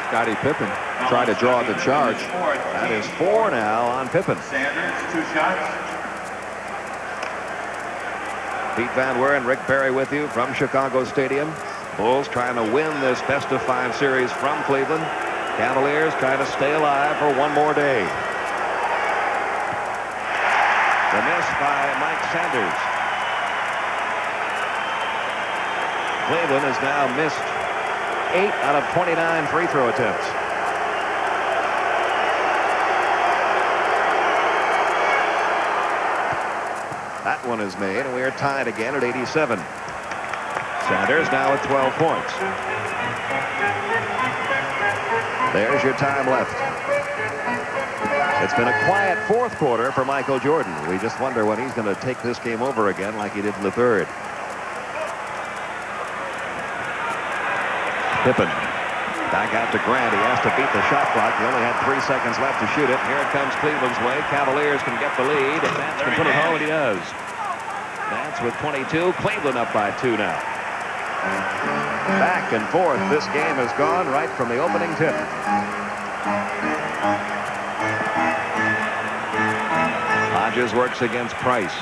Scottie Pippen tried to draw the charge. That is 4 now on Pippen. Sanders, 2 shots. Pete Van Weer and Rick Perry with you from Chicago Stadium. Bulls trying to win this best-of-5 series from Cleveland. Cavaliers trying to stay alive for one more day. The miss by Mike Sanders. Cleveland has now missed 8 out of 29 free throw attempts. That one is made, and we are tied again at 87. Sanders now at 12 points. There's your time left. It's been a quiet fourth quarter for Michael Jordan. We just wonder when he's going to take this game over again like he did in the third. Pippen back out to Grant. He has to beat the shot clock. He only had 3 seconds left to shoot it. Here it comes Cleveland's way. Cavaliers can get the lead. If Nance can put it home, and he does. Nance with 22. Cleveland up by 2 now. Back and forth. This game has gone right from the opening tip. Hodges works against Price.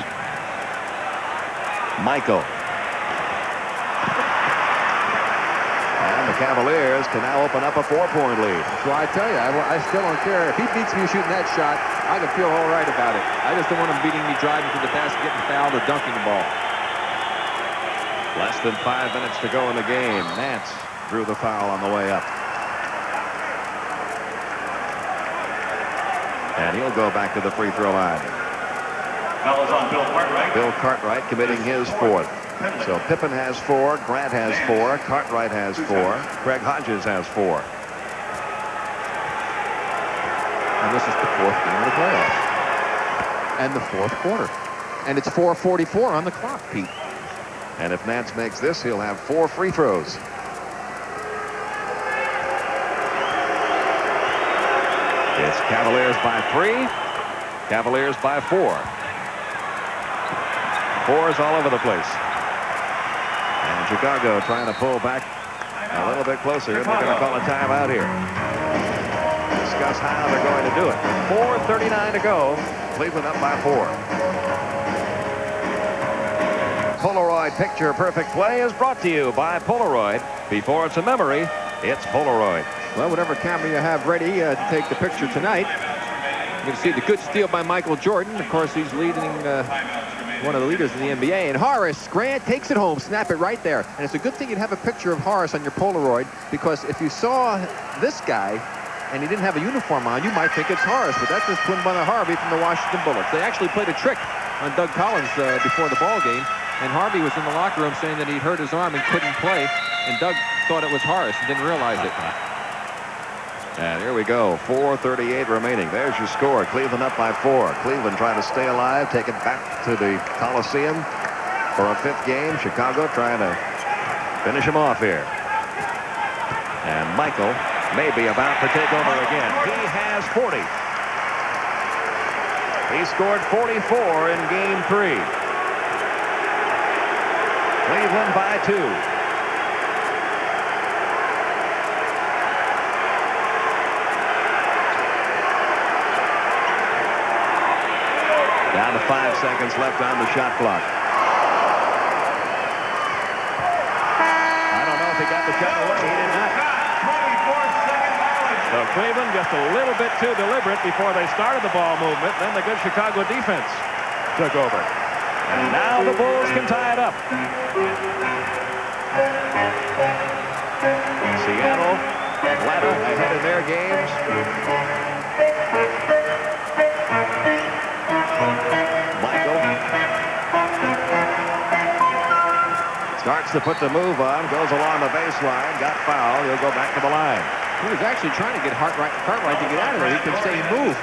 Michael. And the Cavaliers can now open up a 4-point lead. So I tell you, I still don't care. If he beats me shooting that shot, I can feel all right about it. I just don't want him beating me driving to the basket, getting fouled, or dunking the ball. Less than 5 minutes to go in the game. Nance drew the foul on the way up. And he'll go back to the free throw line. Foul is on Bill Cartwright. Bill Cartwright committing his 4th. So Pippen has 4, Grant has 4, Cartwright has 4, Craig Hodges has 4. And this is the 4th game of the playoffs. And the 4th quarter. And it's 4:44 on the clock, Pete. And if Nance makes this, he'll have 4 free throws. It's Cavaliers by 3, Cavaliers by 4. 4s all over the place. And Chicago trying to pull back a little bit closer, and they're going to call a timeout here. Discuss how they're going to do it. 4:39 to go. Cleveland up by 4. Polaroid Picture Perfect Play is brought to you by Polaroid. Before it's a memory, it's Polaroid. Well, whatever camera you have ready to take the picture tonight, you can see the good steal by Michael Jordan. Of course, he's leading one of the leaders in the NBA. And Horace Grant takes it home. Snap it right there. And it's a good thing you'd have a picture of Horace on your Polaroid, because if you saw this guy and he didn't have a uniform on, you might think it's Horace. But that's just twin brother Harvey from the Washington Bullets. They actually played a trick on Doug Collins before the ball game. And Harvey was in the locker room saying that he'd hurt his arm and couldn't play. And Doug thought it was Horace and didn't realize it. And here we go. 4:38 remaining. There's your score. Cleveland up by 4. Cleveland trying to stay alive, take it back to the Coliseum for a 5th game. Chicago trying to finish him off here. And Michael may be about to take over again. He has 40. He scored 44 in Game 3. Cleveland by 2. Down to 5 seconds left on the shot clock. I don't know if he got the shot away. He did not. So Cleveland just a little bit too deliberate before they started the ball movement. Then the good Chicago defense took over. And now the Bulls can tie it up. Seattle, Atlanta ahead in their games. Michael starts to put the move on, goes along the baseline, got fouled. He'll go back to the line. He was actually trying to get Cartwright to get out of there. He could say, move.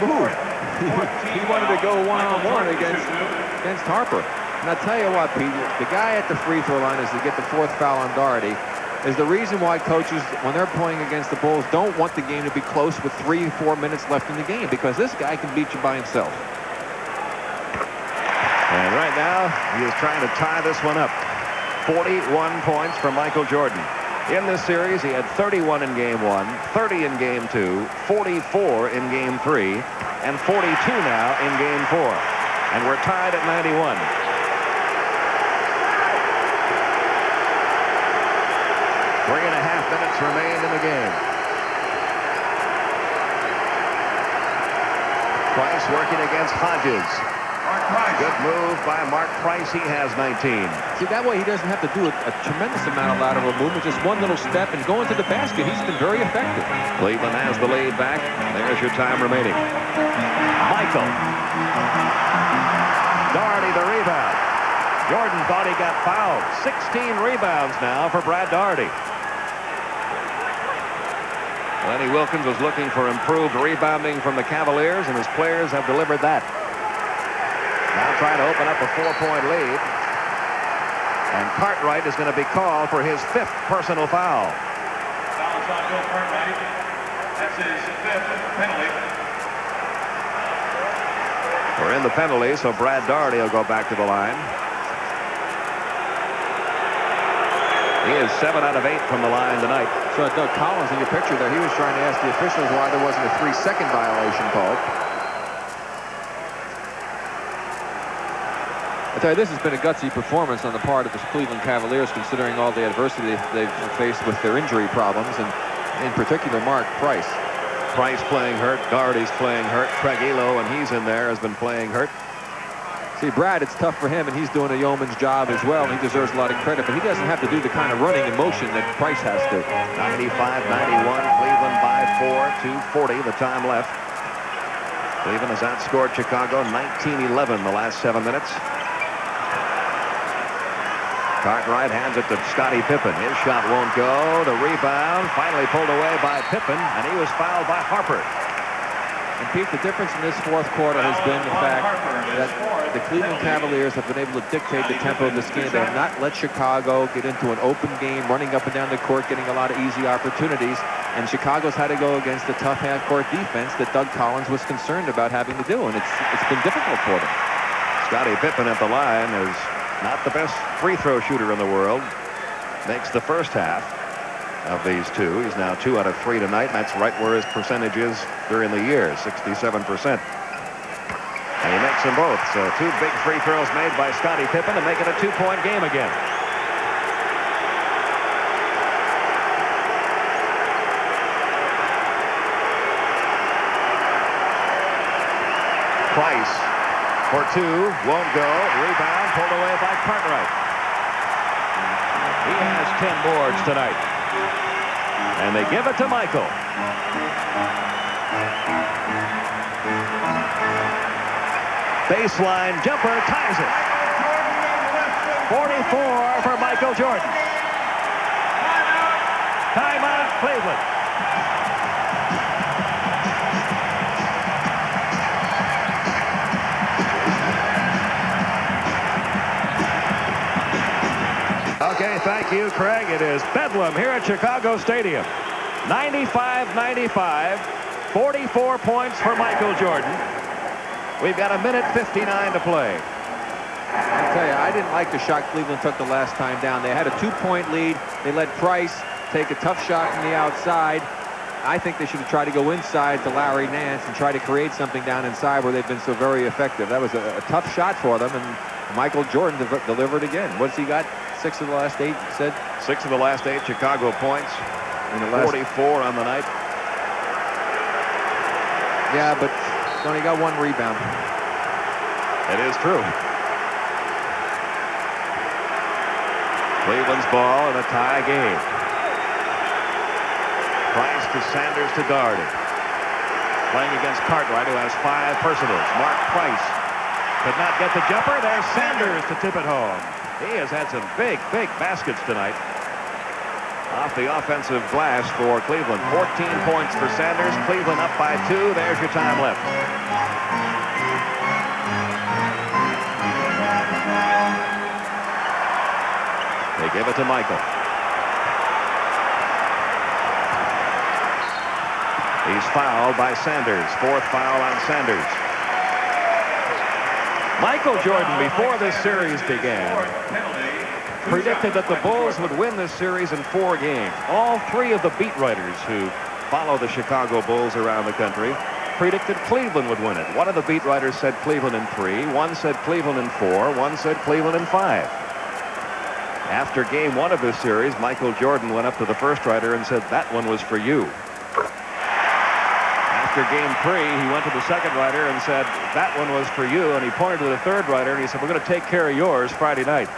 He wanted to go one-on-one against Harper. And I'll tell you what, Pete, the guy at the free throw line is to get the 4th foul on Doherty is the reason why coaches, when they're playing against the Bulls, don't want the game to be close with 3 or 4 minutes left in the game, because this guy can beat you by himself. And right now, he is trying to tie this one up. 41 points for Michael Jordan. In this series, he had 31 in Game 1, 30 in Game 2, 44 in Game 3, and 42 now in Game 4. And we're tied at 91. 3.5 minutes remain in the game. Price working against Hodges. Good move by Mark Price. He has 19. See, that way he doesn't have to do a tremendous amount of lateral movement, just one little step and go into the basket. He's been very effective. Cleveland has the lead back. There's your time remaining. Michael. Doherty the rebound. Jordan thought he got fouled. 16 rebounds now for Brad Doherty. Lenny Wilkins was looking for improved rebounding from the Cavaliers, and his players have delivered that. Now trying to open up a 4-point lead. And Cartwright is going to be called for his 5th personal foul. Foul's on Bill Cartwright. That's his 5th penalty. We're in the penalty, so Brad Doherty will go back to the line. He is 7 out of 8 from the line tonight. So Doug Collins in your picture there, he was trying to ask the officials why there wasn't a 3-second violation called. I tell you, this has been a gutsy performance on the part of the Cleveland Cavaliers, considering all the adversity they've faced with their injury problems, and in particular Mark Price. Price playing hurt, Doherty's playing hurt, Craig Elo, and he's in there, has been playing hurt. See, Brad, it's tough for him, and he's doing a yeoman's job as well, and he deserves a lot of credit, but he doesn't have to do the kind of running and motion that Price has to. 95-91, Cleveland by 4, 2:40, the time left. Cleveland has outscored Chicago 19-11 the last 7 minutes. Cartwright hands it to Scottie Pippen. His shot won't go. The rebound finally pulled away by Pippen, and he was fouled by Harper. And Pete, the difference in this fourth quarter has been the fact that the Cleveland Cavaliers have been able to dictate the tempo of this game. They have not let Chicago get into an open game, running up and down the court, getting a lot of easy opportunities. And Chicago's had to go against the tough half-court defense that Doug Collins was concerned about having to do, and it's been difficult for them. Scottie Pippen at the line is not the best free throw shooter in the world. Makes the first half of these two. He's now 2 out of 3 tonight, and that's right where his percentage is during the year, 67%. And he makes them both. So 2 big free throws made by Scottie Pippen to make it a 2-point game again. Price for 2, won't go. Rebound pulled away by Cartwright. He has 10 boards tonight. And they give it to Michael. Baseline jumper ties it. 44 for Michael Jordan. Timeout, Cleveland. Okay, thank you, Craig. It is bedlam here at Chicago Stadium. 95-95, 44 points for Michael Jordan. We've got 1:59 to play. I tell you, I didn't like the shot Cleveland took the last time down. They had a 2-point lead. They let Price take a tough shot from the outside. I think they should have tried to go inside to Larry Nance and try to create something down inside where they've been so very effective. That was a tough shot for them, and Michael Jordan delivered again. What's he got? 6 of the last 8, you said? 6 of the last 8 Chicago points. In the last 44 on the night. Yeah, but he's only got 1 rebound. It is true. Cleveland's ball in a tie game. Price to Sanders to Doherty. Playing against Cartwright, who has 5 personals. Mark Price could not get the jumper. There's Sanders to tip it home. He has had some big baskets tonight off the offensive glass for Cleveland. 14 points for Sanders. Cleveland up by 2. There's your time left. They give it to Michael. He's fouled by Sanders. 4th foul on Sanders. Michael Jordan, before this series began, predicted that the Bulls would win this series in 4 games. All 3 of the beat writers who follow the Chicago Bulls around the country predicted Cleveland would win it. One of the beat writers said Cleveland in 3. One said Cleveland in 4. One said Cleveland in 5. After game 1 of this series, Michael Jordan went up to the first writer and said, "That one was for you." After game 3, he went to the second writer and said, "That one was for you." And he pointed to the third writer and he said, "We're going to take care of yours Friday night."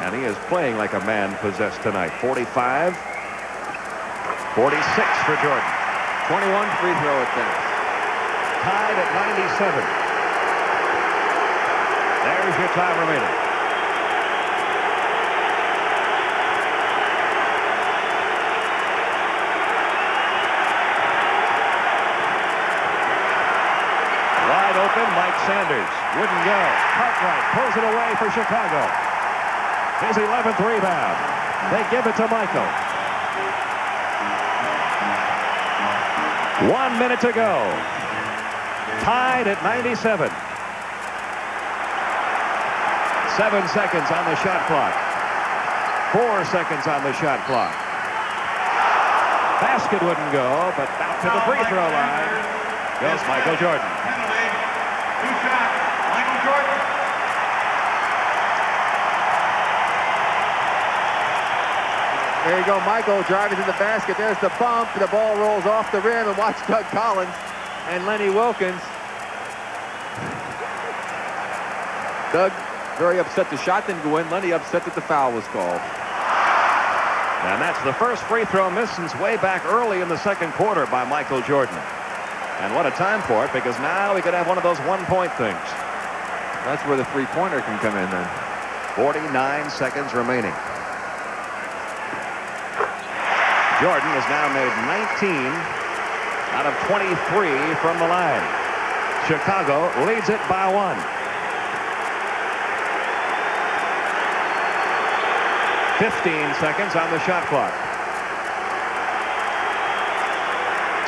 And he is playing like a man possessed tonight. 45, 46 for Jordan. 21 free throw attempts. Tied at 97. There's your time remaining. Wide open, Mike Sanders. Wouldn't go. Cartwright pulls it away for Chicago. His 11th rebound. They give it to Michael. 1 minute to go. Tied at 97. 7 seconds on the shot clock. 4 seconds on the shot clock. Basket wouldn't go, but back to the free throw line goes Michael Jordan. Two shots, Michael Jordan. There you go, Michael driving to the basket. There's the bump. The ball rolls off the rim, and watch Doug Collins and Lenny Wilkins. Doug very upset the shot didn't go in. Lenny upset that the foul was called. And that's the first free throw miss since way back early in the second quarter by Michael Jordan. And what a time for it, because now we could have one of those one-point things. That's where the three-pointer can come in then. 49 seconds remaining. Jordan has now made 19 out of 23 from the line. Chicago leads it by 1. 15 seconds on the shot clock.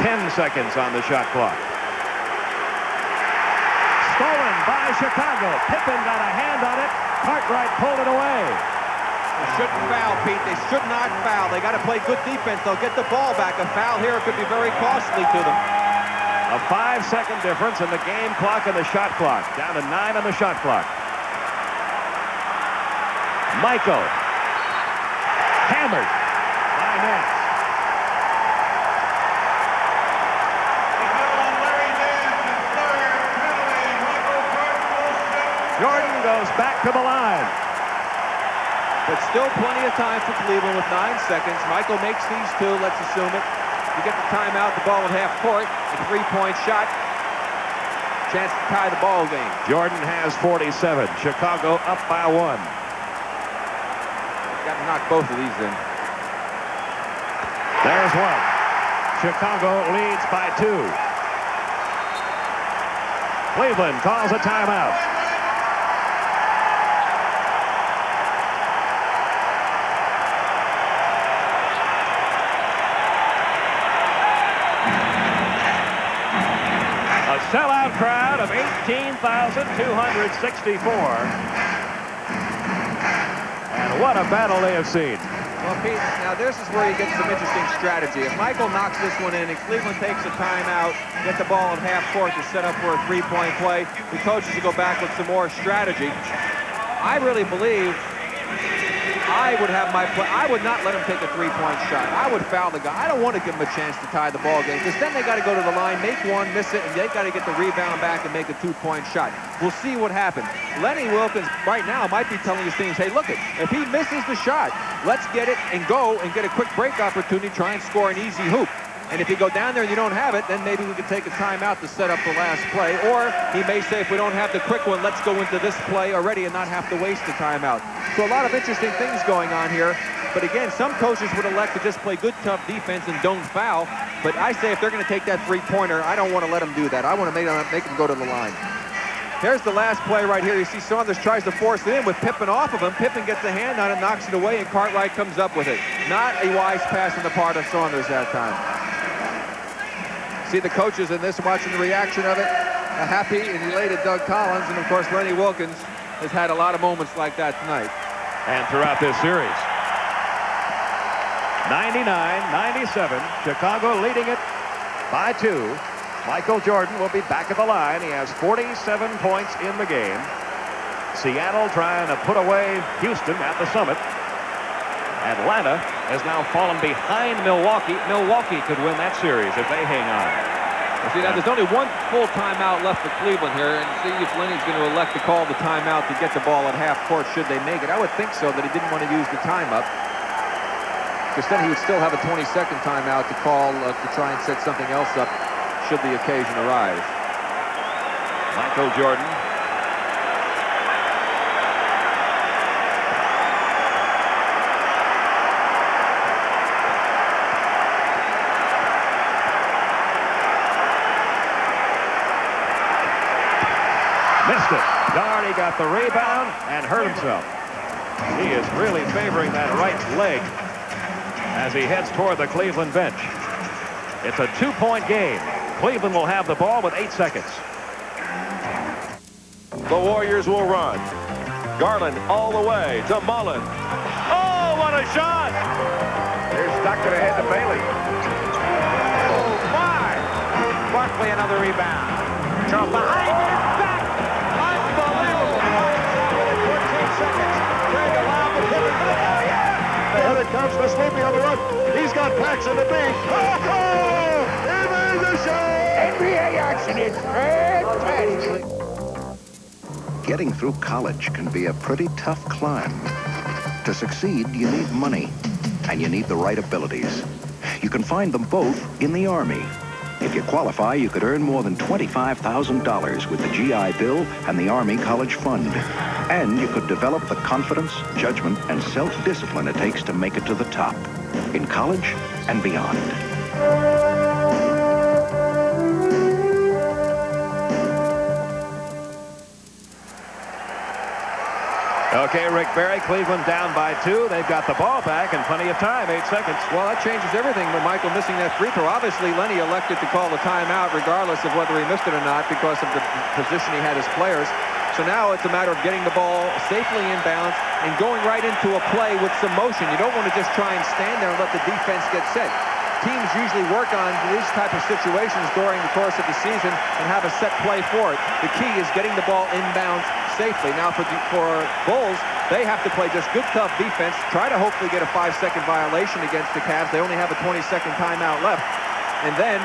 10 seconds on the shot clock. Stolen by Chicago. Pippen got a hand on it. Cartwright pulled it away. They shouldn't foul, Pete. They should not foul. They got to play good defense. They'll get the ball back. A foul here could be very costly to them. A 5-second difference in the game clock and the shot clock. Down to 9 on the shot clock. Michael. Hammered by Nance. Jordan goes back to the line. But still plenty of time for Cleveland with 9 seconds. Michael makes these two, let's assume it. You get the timeout, the ball at half court, a 3-point shot. Chance to tie the ball game. Jordan has 47. Chicago up by 1. Got to knock both of these in. There's one. Chicago leads by 2. Cleveland calls a timeout. A sellout crowd of 18,264. And what a battle they have seen. Well, Pete, now this is where you get some interesting strategy. If Michael knocks this one in and Cleveland takes a timeout, get the ball at half court to set up for a 3-point play, the coaches will go back with some more strategy. I really believe I would have my play. I would not let him take a 3-point shot. I would foul the guy. I don't want to give him a chance to tie the ball game, because then they got to go to the line, make one, miss it, and they got to get the rebound back and make a 2-point shot. We'll see what happens. Lenny Wilkins right now might be telling his teams, hey, look it, if he misses the shot, let's get it and go and get a quick break opportunity, try and score an easy hoop. And if you go down there and you don't have it, then maybe we can take a timeout to set up the last play. Or he may say, if we don't have the quick one, let's go into this play already and not have to waste the timeout. So a lot of interesting things going on here. But again, some coaches would elect to just play good, tough defense and don't foul. But I say if they're going to take that 3-pointer, I don't want to let them do that. I want to make them go to the line. Here's the last play right here. You see Saunders tries to force it in with Pippen off of him. Pippen gets a hand on it, knocks it away, and Cartwright comes up with it. Not a wise pass on the part of Saunders that time. See the coaches in this, watching the reaction of it. A happy and elated Doug Collins, and of course Lenny Wilkins has had a lot of moments like that tonight. And throughout this series. 99-97, Chicago leading it by 2. Michael Jordan will be back at the line. He has 47 points in the game. Seattle trying to put away Houston at the Summit. Atlanta has now fallen behind Milwaukee. Milwaukee could win that series if they hang on. See, now there's only one full timeout left for Cleveland here, and see if Lenny's going to elect to call the timeout to get the ball at half court should they make it. I would think so, that he didn't want to use the time up, because then he would still have a 20-second timeout to call to try and set something else up should the occasion arise. Michael Jordan. Missed it. Doherty got the rebound and hurt himself. He is really favoring that right leg as he heads toward the Cleveland bench. It's a 2-point game. Cleveland will have the ball with 8 seconds. The Warriors will run. Garland all the way to Mullen. Oh, what a shot! Here's Stockton ahead to Bailey. Oh, my! Barkley another rebound. From behind it, back. Unbelievable. 14 seconds. Craig allowed the pivot. Oh, yeah! Ahead it comes for Sleepy on the run. He's got Paxson to beat. Oh! He made the shot! NBA action is fantastic. Getting through college can be a pretty tough climb. To succeed, you need money, and you need the right abilities. You can find them both in the Army. If you qualify, you could earn more than $25,000 with the GI Bill and the Army College Fund. And you could develop the confidence, judgment, and self-discipline it takes to make it to the top, in college and beyond. Okay, Rick Barry, Cleveland down by 2. They've got the ball back and plenty of time, 8 seconds. Well, that changes everything with Michael missing that free throw. Obviously, Lenny elected to call the timeout regardless of whether he missed it or not because of the position he had his players. So now it's a matter of getting the ball safely inbounds and going right into a play with some motion. You don't want to just try and stand there and let the defense get set. Teams usually work on these type of situations during the course of the season and have a set play for it. The key is getting the ball inbounds safely. Now for Bulls, they have to play just good, tough defense, try to hopefully get a 5-second violation against the Cavs. They only have a 20-second timeout left. And then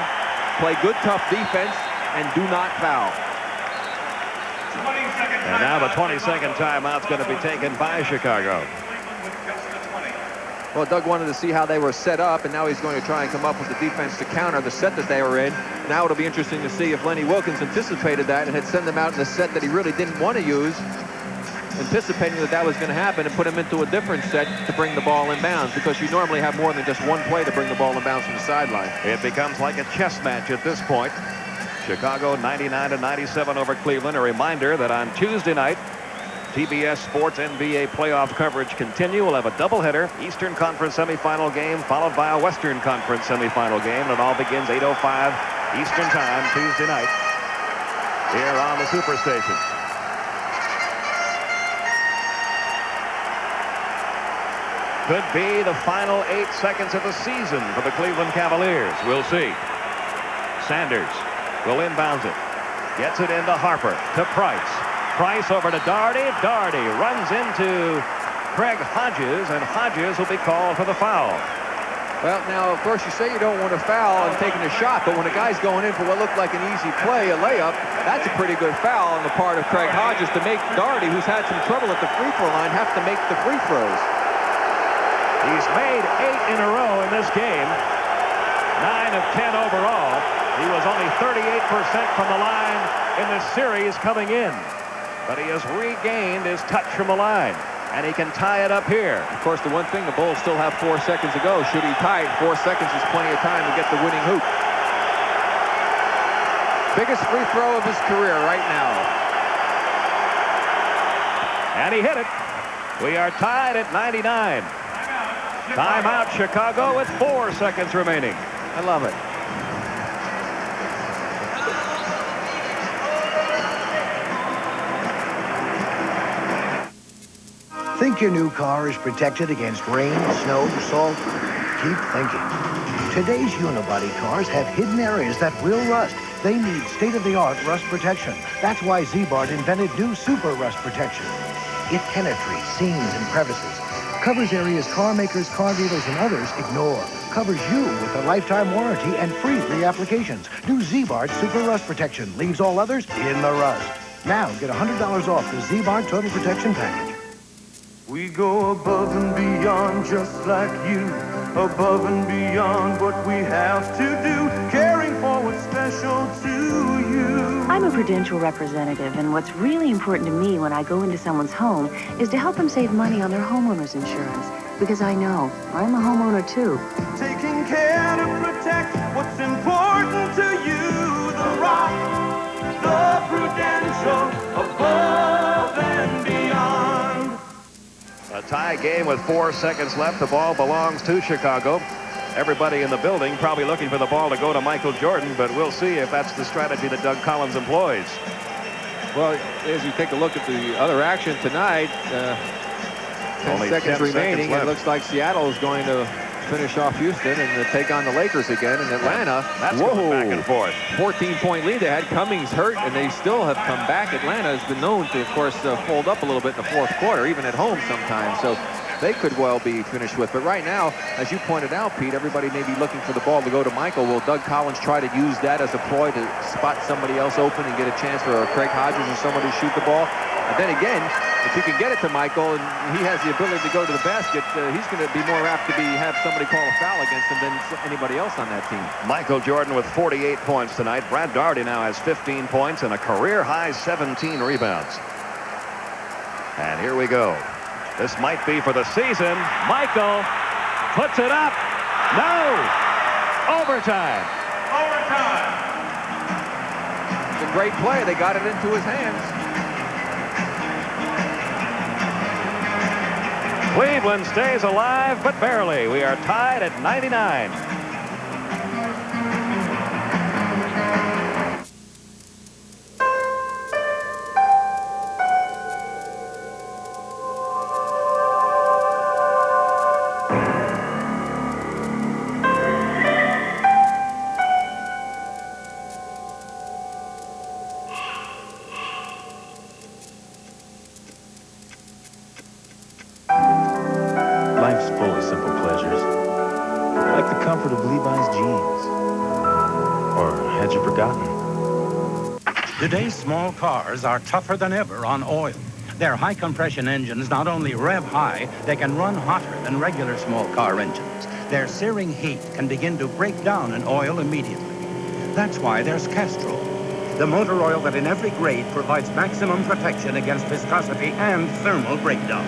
play good, tough defense and do not foul. And now the 20-second timeout's going to be taken by Chicago. Well, Doug wanted to see how they were set up, and now he's going to try and come up with the defense to counter the set that they were in. Now it'll be interesting to see if Lenny Wilkins anticipated that and had sent them out in the set that he really didn't want to use, anticipating that that was going to happen, and put him into a different set to bring the ball in bounds, because you normally have more than just one play to bring the ball in bounds from the sideline. It becomes like a chess match at this point. Chicago 99-97 over Cleveland. A reminder that on Tuesday night, TBS Sports NBA playoff coverage continue. We'll have a doubleheader, Eastern Conference semifinal game, followed by a Western Conference semifinal game. And it all begins 8:05 Eastern Time, Tuesday night, here on the Superstation. Could be the final 8 seconds of the season for the Cleveland Cavaliers. We'll see. Sanders will inbounds it. Gets it into Harper, to Price. Price over to Doherty. Doherty runs into Craig Hodges, and Hodges will be called for the foul. Well, now, of course, you say you don't want to foul and taking a shot, but when a guy's going in for what looked like an easy play, a layup, that's a pretty good foul on the part of Craig Hodges to make Doherty, who's had some trouble at the free throw line, have to make the free throws. He's made 8 in a row in this game. 9 of 10 overall. He was only 38% from the line in the series coming in. But he has regained his touch from the line, and he can tie it up here. Of course, the one thing, the Bulls still have 4 seconds to go. Should he tie it, 4 seconds is plenty of time to get the winning hoop. Biggest free throw of his career right now. And he hit it. We are tied at 99. Timeout, Chicago, with 4 seconds remaining. I love it. Think your new car is protected against rain, snow, salt? keep thinking. Today's unibody cars have hidden areas that will rust. They need state-of-the-art rust protection. That's why Z-Bart invented new Super Rust Protection. It penetrates seams and crevices, covers areas car makers, car dealers, and others ignore. Covers you with a lifetime warranty and free reapplications. New Z-Bart Super Rust Protection leaves all others in the rust. Now get $100 off the Z-Bart Total Protection Package. We go above and beyond just like you, above and beyond what we have to do, caring for what's special to you. I'm a Prudential representative, and what's really important to me when I go into someone's home is to help them save money on their homeowner's insurance. Because I know, I'm a homeowner too. Taking care to protect what's important to you. The Rock, the Prudential, above and beyond. A tie game with 4 seconds left. The ball belongs to Chicago. Everybody in the building probably looking for the ball to go to Michael Jordan, but we'll see if that's the strategy that Doug Collins employs. Well, as you take a look at the other action tonight, 10 seconds remaining. It looks like Seattle is going to finish off Houston and take on the Lakers again. And Atlanta, that's going back and forth. 14-point lead they had. Cummings hurt, and they still have come back. Atlanta has been known to, of course, fold up a little bit in the fourth quarter, even at home sometimes. So they could well be finished with. But right now, as you pointed out, Pete, everybody may be looking for the ball to go to Michael. Will Doug Collins try to use that as a ploy to spot somebody else open and get a chance for Craig Hodges or somebody to shoot the ball? And then again, if you can get it to Michael and he has the ability to go to the basket, he's going to be more apt to have somebody call a foul against him than anybody else on that team. Michael Jordan with 48 points tonight. Brad Daugherty now has 15 points and a career-high 17 rebounds. And here we go. This might be for the season. Michael puts it up. No! Overtime. Overtime. It's a great play. They got it into his hands. Cleveland stays alive, but barely. We are tied at 99. Life's full of simple pleasures, like the comfort of Levi's jeans. Or had you forgotten? Today's small cars are tougher than ever on oil. Their high-compression engines not only rev high, they can run hotter than regular small car engines. Their searing heat can begin to break down an oil immediately. That's why there's Castrol, the motor oil that in every grade provides maximum protection against viscosity and thermal breakdown.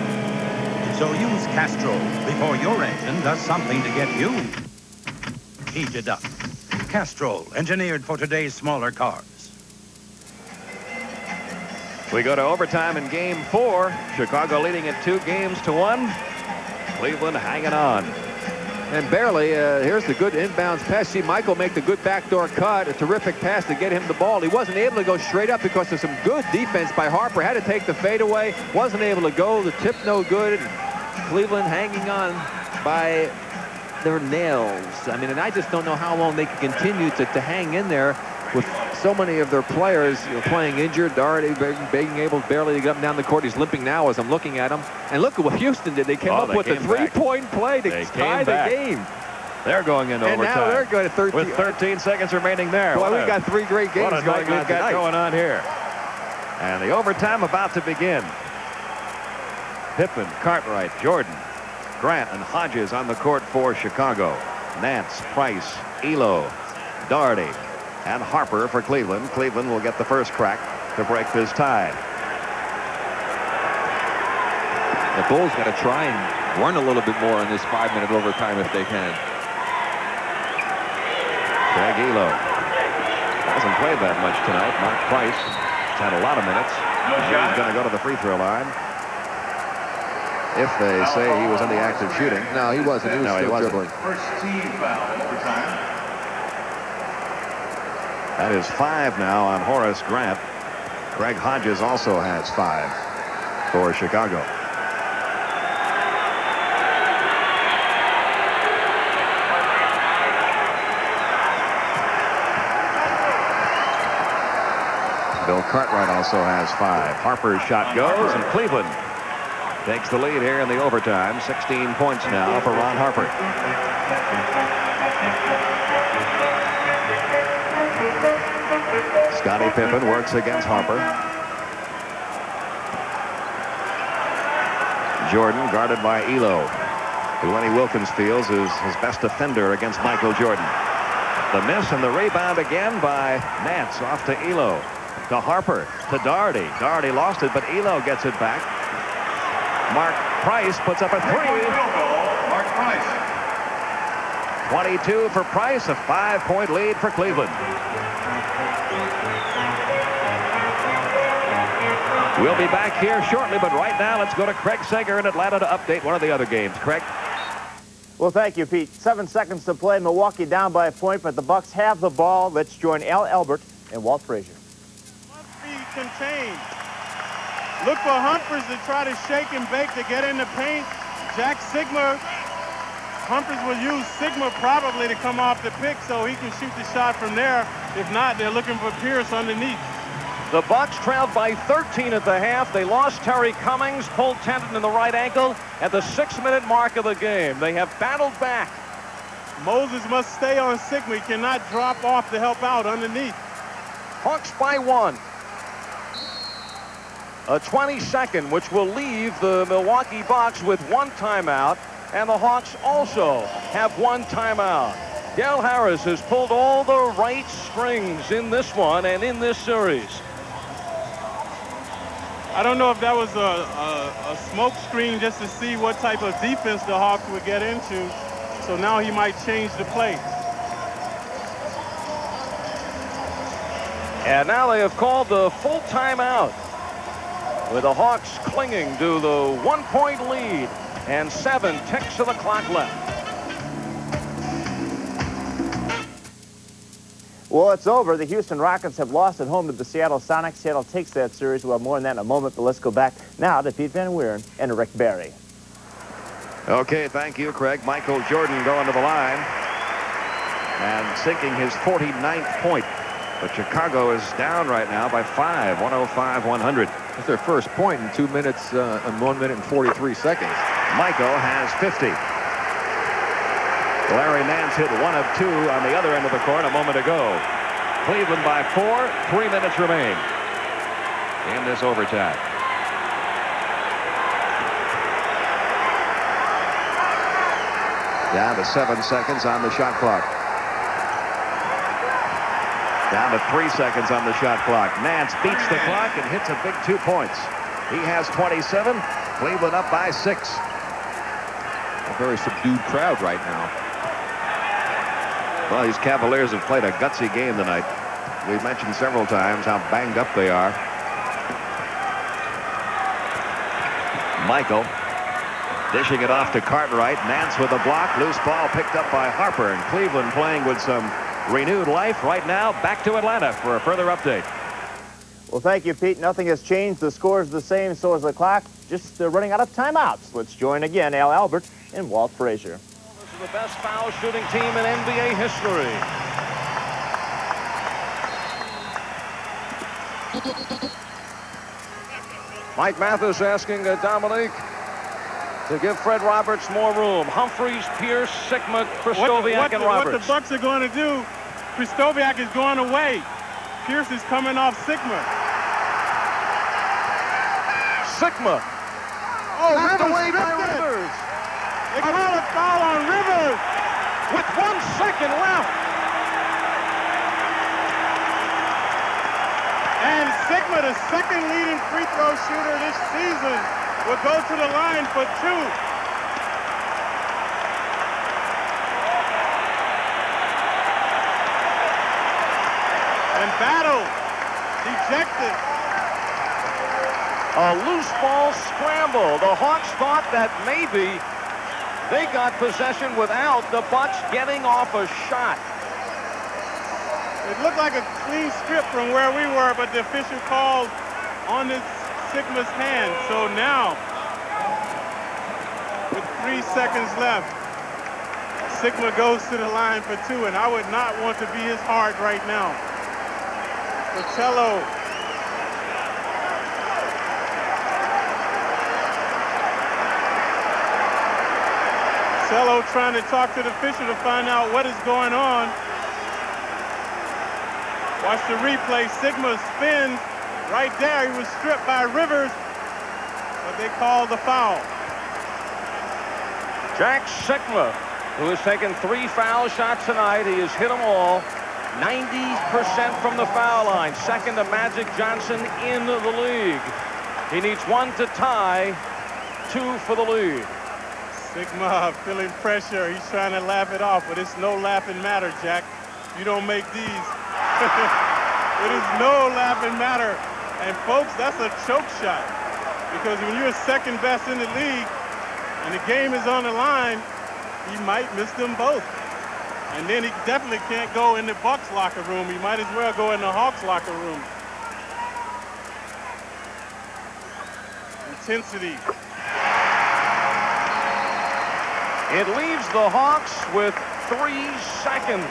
So use Castrol before your engine does something to get you heated up. Castrol, engineered for today's smaller cars. We go to overtime in game 4. Chicago leading it 2-1. Cleveland hanging on. And barely, here's the good inbounds pass. See Michael make the good backdoor cut. A terrific pass to get him the ball. He wasn't able to go straight up because of some good defense by Harper. Had to take the fadeaway. Wasn't able to go. The tip no good. Cleveland hanging on by their nails. I mean, and I just don't know how long they can continue to hang in there with so many of their players playing injured. Daugherty being able barely to get up and down the court. He's limping now as I'm looking at him. And look at what Houston did. They came up with a three-point play to tie the game. They're going into overtime. And now they're going to 13. With 13 seconds remaining there. Boy, we've got 3 great games going on here. And the overtime about to begin. Pippen, Cartwright, Jordan, Grant, and Hodges on the court for Chicago. Nance, Price, Elo, Daugherty, and Harper for Cleveland. Cleveland will get the first crack to break this tie. The Bulls got to try and run a little bit more in this 5-minute overtime if they can. Craig Elo hasn't played that much tonight. Mark Price has had a lot of minutes. He's going to go to the free throw line. If they say he was in the act of shooting. No, he wasn't. He was still dribbling. First team foul overtime. That is 5 now on Horace Grant. Craig Hodges also has 5 for Chicago. Bill Cartwright also has 5. Harper's shot goes, and Cleveland takes the lead here in the overtime. 16 points now for Ron Harper. Scottie Pippen works against Harper. Jordan guarded by Elo, who Lenny Wilkins feels is his best defender against Michael Jordan. The miss and the rebound again by Nance off to Elo. To Harper, to Doherty. Doherty lost it, but Elo gets it back. Mark Price puts up a 3. Mark Price. 22 for Price, a 5-point lead for Cleveland. We'll be back here shortly, but right now let's go to Craig Sager in Atlanta to update one of the other games. Craig? Well, thank you, Pete. 7 seconds to play. Milwaukee down by a point, but the Bucks have the ball. Let's join Al Albert and Walt Frazier. Must be contained. Look for Humphries to try to shake and bake to get in the paint. Jack Sigma. Humphries will use Sigma probably to come off the pick so he can shoot the shot from there. If not, they're looking for Pierce underneath. The Bucks trailed by 13 at the half. They lost Terry Cummings, pulled tendon in the right ankle at the 6-minute mark of the game. They have battled back. Moses must stay on Sigma. He cannot drop off to help out underneath. Hawks by 1. A 20-second, which will leave the Milwaukee Bucks with 1 timeout, and the Hawks also have 1 timeout. Del Harris has pulled all the right strings in this one and in this series. I don't know if that was a smoke screen just to see what type of defense the Hawks would get into. So now he might change the play. And now they have called the full timeout, with the Hawks clinging to the 1-point lead and 7 ticks of the clock left. Well, it's over. The Houston Rockets have lost at home to the Seattle Sonics. Seattle takes that series. We'll have more on that in a moment, but let's go back now to Pete Van Wieren and Rick Barry. Okay, thank you, Craig. Michael Jordan going to the line and sinking his 49th point. But Chicago is down right now by 5, 105-100. That's their first point in 2 minutes, and 1 minute and 43 seconds. Michael has 50. Larry Nance hit 1 of 2 on the other end of the court a moment ago. Cleveland by 4, 3 minutes remain in this overtime. Down to 7 seconds on the shot clock. Down to 3 seconds on the shot clock. Nance beats the clock and hits a big 2 points. He has 27. Cleveland up by 6. A very subdued crowd right now. Well, these Cavaliers have played a gutsy game tonight. We've mentioned several times how banged up they are. Michael dishing it off to Cartwright. Nance with a block. Loose ball picked up by Harper. And Cleveland playing with some renewed life right now. Back to Atlanta for a further update. Well, thank you, Pete. Nothing has changed. The score is the same, so is the clock. Just running out of timeouts. Let's join again Al Albert and Walt Frazier. This is the best foul shooting team in NBA history. Mike Mathis asking Dominique to give Fred Roberts more room. Humphries, Pierce, Sigma, Kristoviak, and Roberts. What the Bucks are going to do, Kristoviak is going away. Pierce is coming off Sigma. Sigma. Oh, Rivers. They call a foul on Rivers. With 1 second left. And Sigma, the second leading free throw shooter this season, will go to the line for 2. And Battle, dejected. A loose ball scramble. The Hawks thought that maybe they got possession without the Bucks getting off a shot. It looked like a clean strip from where we were, but the official called on this Sigma's hand. So now, with 3 seconds left, Sigma goes to the line for 2, and I would not want to be his heart right now. Pacello Vitello trying to talk to the official to find out what is going on. Watch the replay. Sigma spins right there. He was stripped by Rivers, but they called the foul. Jack Sigma, who has taken 3 foul shots tonight. He has hit them all. 90% from the foul line. Second to Magic Johnson in the league. He needs 1 to tie, 2 for the lead. Sigma feeling pressure. He's trying to laugh it off, but it's no laughing matter, Jack. You don't make these. It is no laughing matter. And folks, that's a choke shot. Because when you're second best in the league and the game is on the line, he might miss them both. And then he definitely can't go in the Bucks locker room. He might as well go in the Hawks locker room. Intensity. It leaves the Hawks with 3 seconds.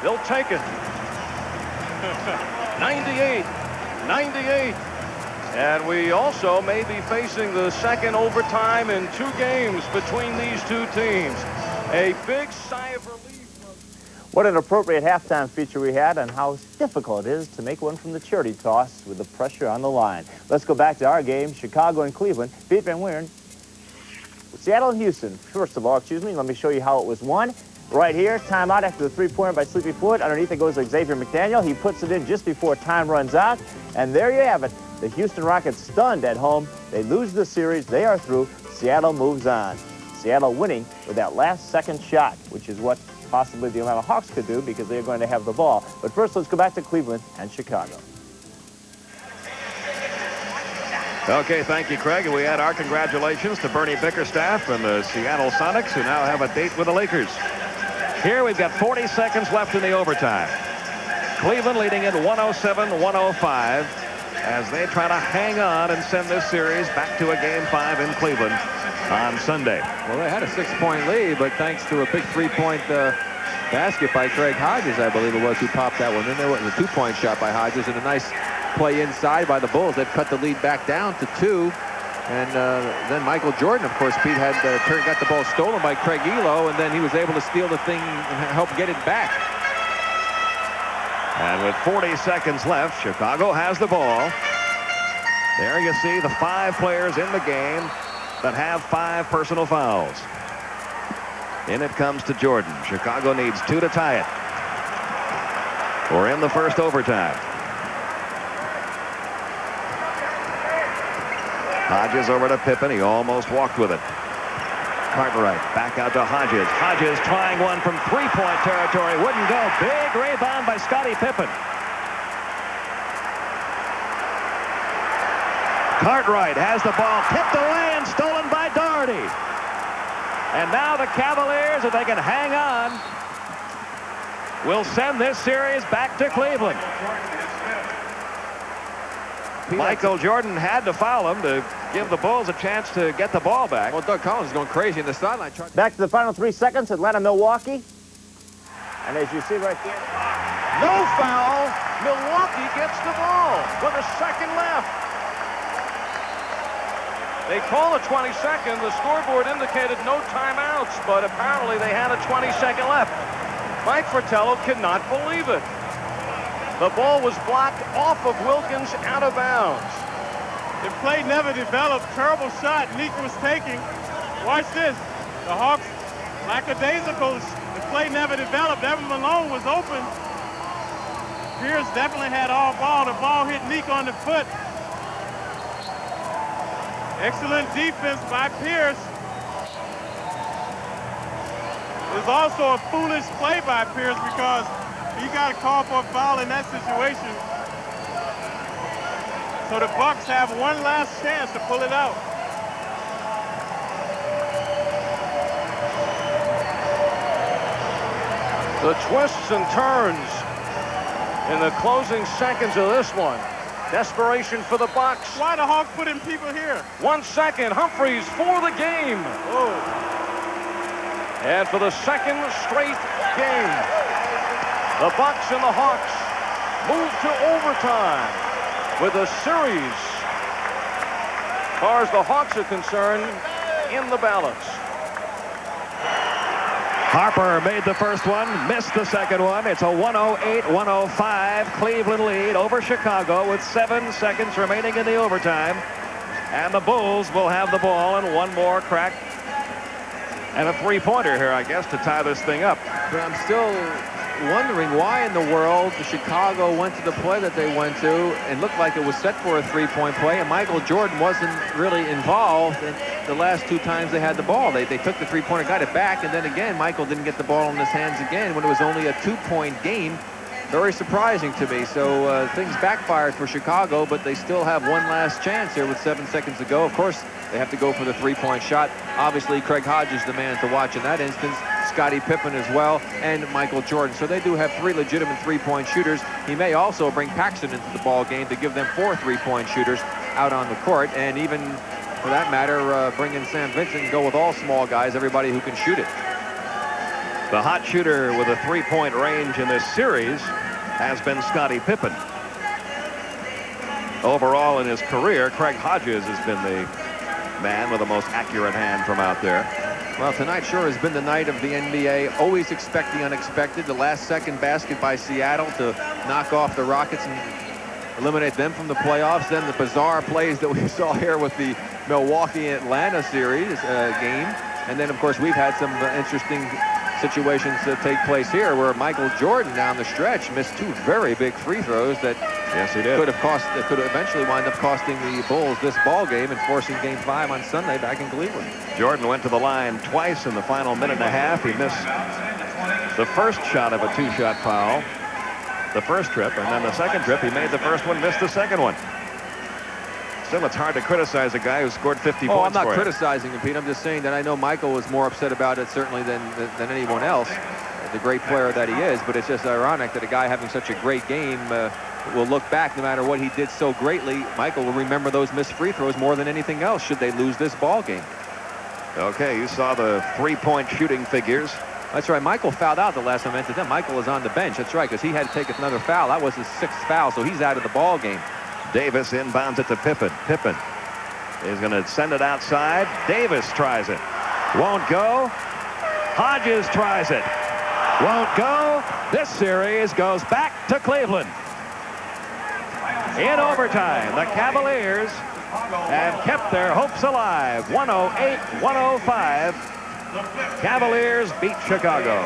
They'll take it. 98. And we also may be facing the second overtime in 2 games between these 2 teams. A big sigh of relief. What an appropriate halftime feature we had on how difficult it is to make one from the charity toss with the pressure on the line. Let's go back to our game, Chicago and Cleveland. Pete Van Weeren. Seattle and Houston. First of all, let me show you how it was won. Right here, timeout after the three-pointer by Sleepy Floyd. Underneath it goes Xavier McDaniel. He puts it in just before time runs out. And there you have it. The Houston Rockets stunned at home. They lose the series. They are through. Seattle moves on. Seattle winning with that last second shot, which is what possibly the Atlanta Hawks could do because they're going to have the ball. But first, let's go back to Cleveland and Chicago. Okay, thank you, Craig. And we add our congratulations to Bernie Bickerstaff and the Seattle Sonics, who now have a date with the Lakers. Here we've got 40 seconds left in the overtime. Cleveland leading it 107-105 as they try to hang on and send this series back to a Game 5 in Cleveland on Sunday. Well, they had a 6-point lead, but thanks to a big 3-point basket by Craig Hodges, I believe it was, who popped that one. Then there was a 2-point shot by Hodges and a nice play inside by the Bulls. They've cut the lead back down to 2. And then Michael Jordan, of course, Pete had got the ball stolen by Craig Elo, and then he was able to steal the thing and help get it back. And with 40 seconds left, Chicago has the ball. There you see the 5 players in the game that have 5 personal fouls. In it comes to Jordan. Chicago needs 2 to tie it. We're in the first overtime. Hodges over to Pippen. He almost walked with it. Cartwright back out to Hodges. Hodges trying one from 3-point territory. Wouldn't go. Big rebound by Scottie Pippen. Cartwright has the ball. Tipped away and stolen by Doherty. And now the Cavaliers, if they can hang on, will send this series back to Cleveland. Michael Jordan had to foul him to give the Bulls a chance to get the ball back. Well, Doug Collins is going crazy in the sideline. Back to the final 3 seconds, Atlanta-Milwaukee. And as you see right there, no foul. Milwaukee gets the ball with a second left. They call a 20-second. The scoreboard indicated no timeouts, but apparently they had a 20-second left. Mike Fratello cannot believe it. The ball was blocked off of Wilkins out of bounds. The play never developed. Terrible shot Nick was taking. Watch this. The Hawks, lackadaisical. The play never developed. Evan Malone was open. Pierce definitely had all ball. The ball hit Nick on the foot. Excellent defense by Pierce. It was also a foolish play by Pierce because he got a call for a foul in that situation. So the Bucks have one last chance to pull it out. The twists and turns in the closing seconds of this one. Desperation for the Bucks. Why the Hawks putting people here? 1 second. Humphreys for the game. Oh. And for the second straight game, the Bucks and the Hawks move to overtime with a series, as far as the Hawks are concerned, in the balance. Harper made the first one, missed the second one. It's a 108-105 Cleveland lead over Chicago with 7 seconds remaining in the overtime. And the Bulls will have the ball and one more crack and a three-pointer here, I guess, to tie this thing up. But I'm still wondering why in the world Chicago went to the play that they went to and looked like it was set for a three-point play, and Michael Jordan wasn't really involved in the last 2 times they had the ball. They took the three-pointer, got it back, and then again Michael didn't get the ball in his hands again when it was only a 2-point game. Very surprising to me. So things backfired for Chicago, but they still have one last chance here with 7 seconds to go. Of course, they have to go for the three-point shot. Obviously, Craig Hodges the man to watch in that instance. Scottie Pippen as well, and Michael Jordan. So they do have 3 legitimate three-point shooters. He may also bring Paxson into the ball game to give them 4 three-point shooters out on the court, and even for that matter, bring in Sam Vincent and go with all small guys, everybody who can shoot it. The hot shooter with a three-point range in this series has been Scottie Pippen. Overall in his career, Craig Hodges has been the man with the most accurate hand from out there. Well, tonight sure has been the night of the NBA. Always expect the unexpected. The last-second basket by Seattle to knock off the Rockets and eliminate them from the playoffs. Then the bizarre plays that we saw here with the Milwaukee-Atlanta series game. And then, of course, we've had some interesting situations that take place here where Michael Jordan down the stretch missed 2 very big free throws that could eventually wind up costing the Bulls this ball game and forcing Game 5 on Sunday back in Cleveland. Jordan went to the line twice in the final minute and a half. He missed the first shot of a 2-shot foul, the first trip, and then the second trip he made the first one, missed the second one. Still, it's hard to criticize a guy who scored 50 points. I'm not criticizing him, Pete. I'm just saying that I know Michael was more upset about it certainly than anyone else, the great player that he is. But it's just ironic that a guy having such a great game will look back no matter what he did so greatly. Michael will remember those missed free throws more than anything else should they lose this ball game. Okay, you saw the three-point shooting figures. That's right. Michael fouled out the last time I entered them. Michael is on the bench. That's right, because he had to take another foul. That was his 6th foul, so he's out of the ball game. Davis inbounds it to Pippen. Pippen is going to send it outside. Davis tries it. Won't go. Hodges tries it. Won't go. This series goes back to Cleveland. In overtime, the Cavaliers have kept their hopes alive. 108-105. Cavaliers beat Chicago.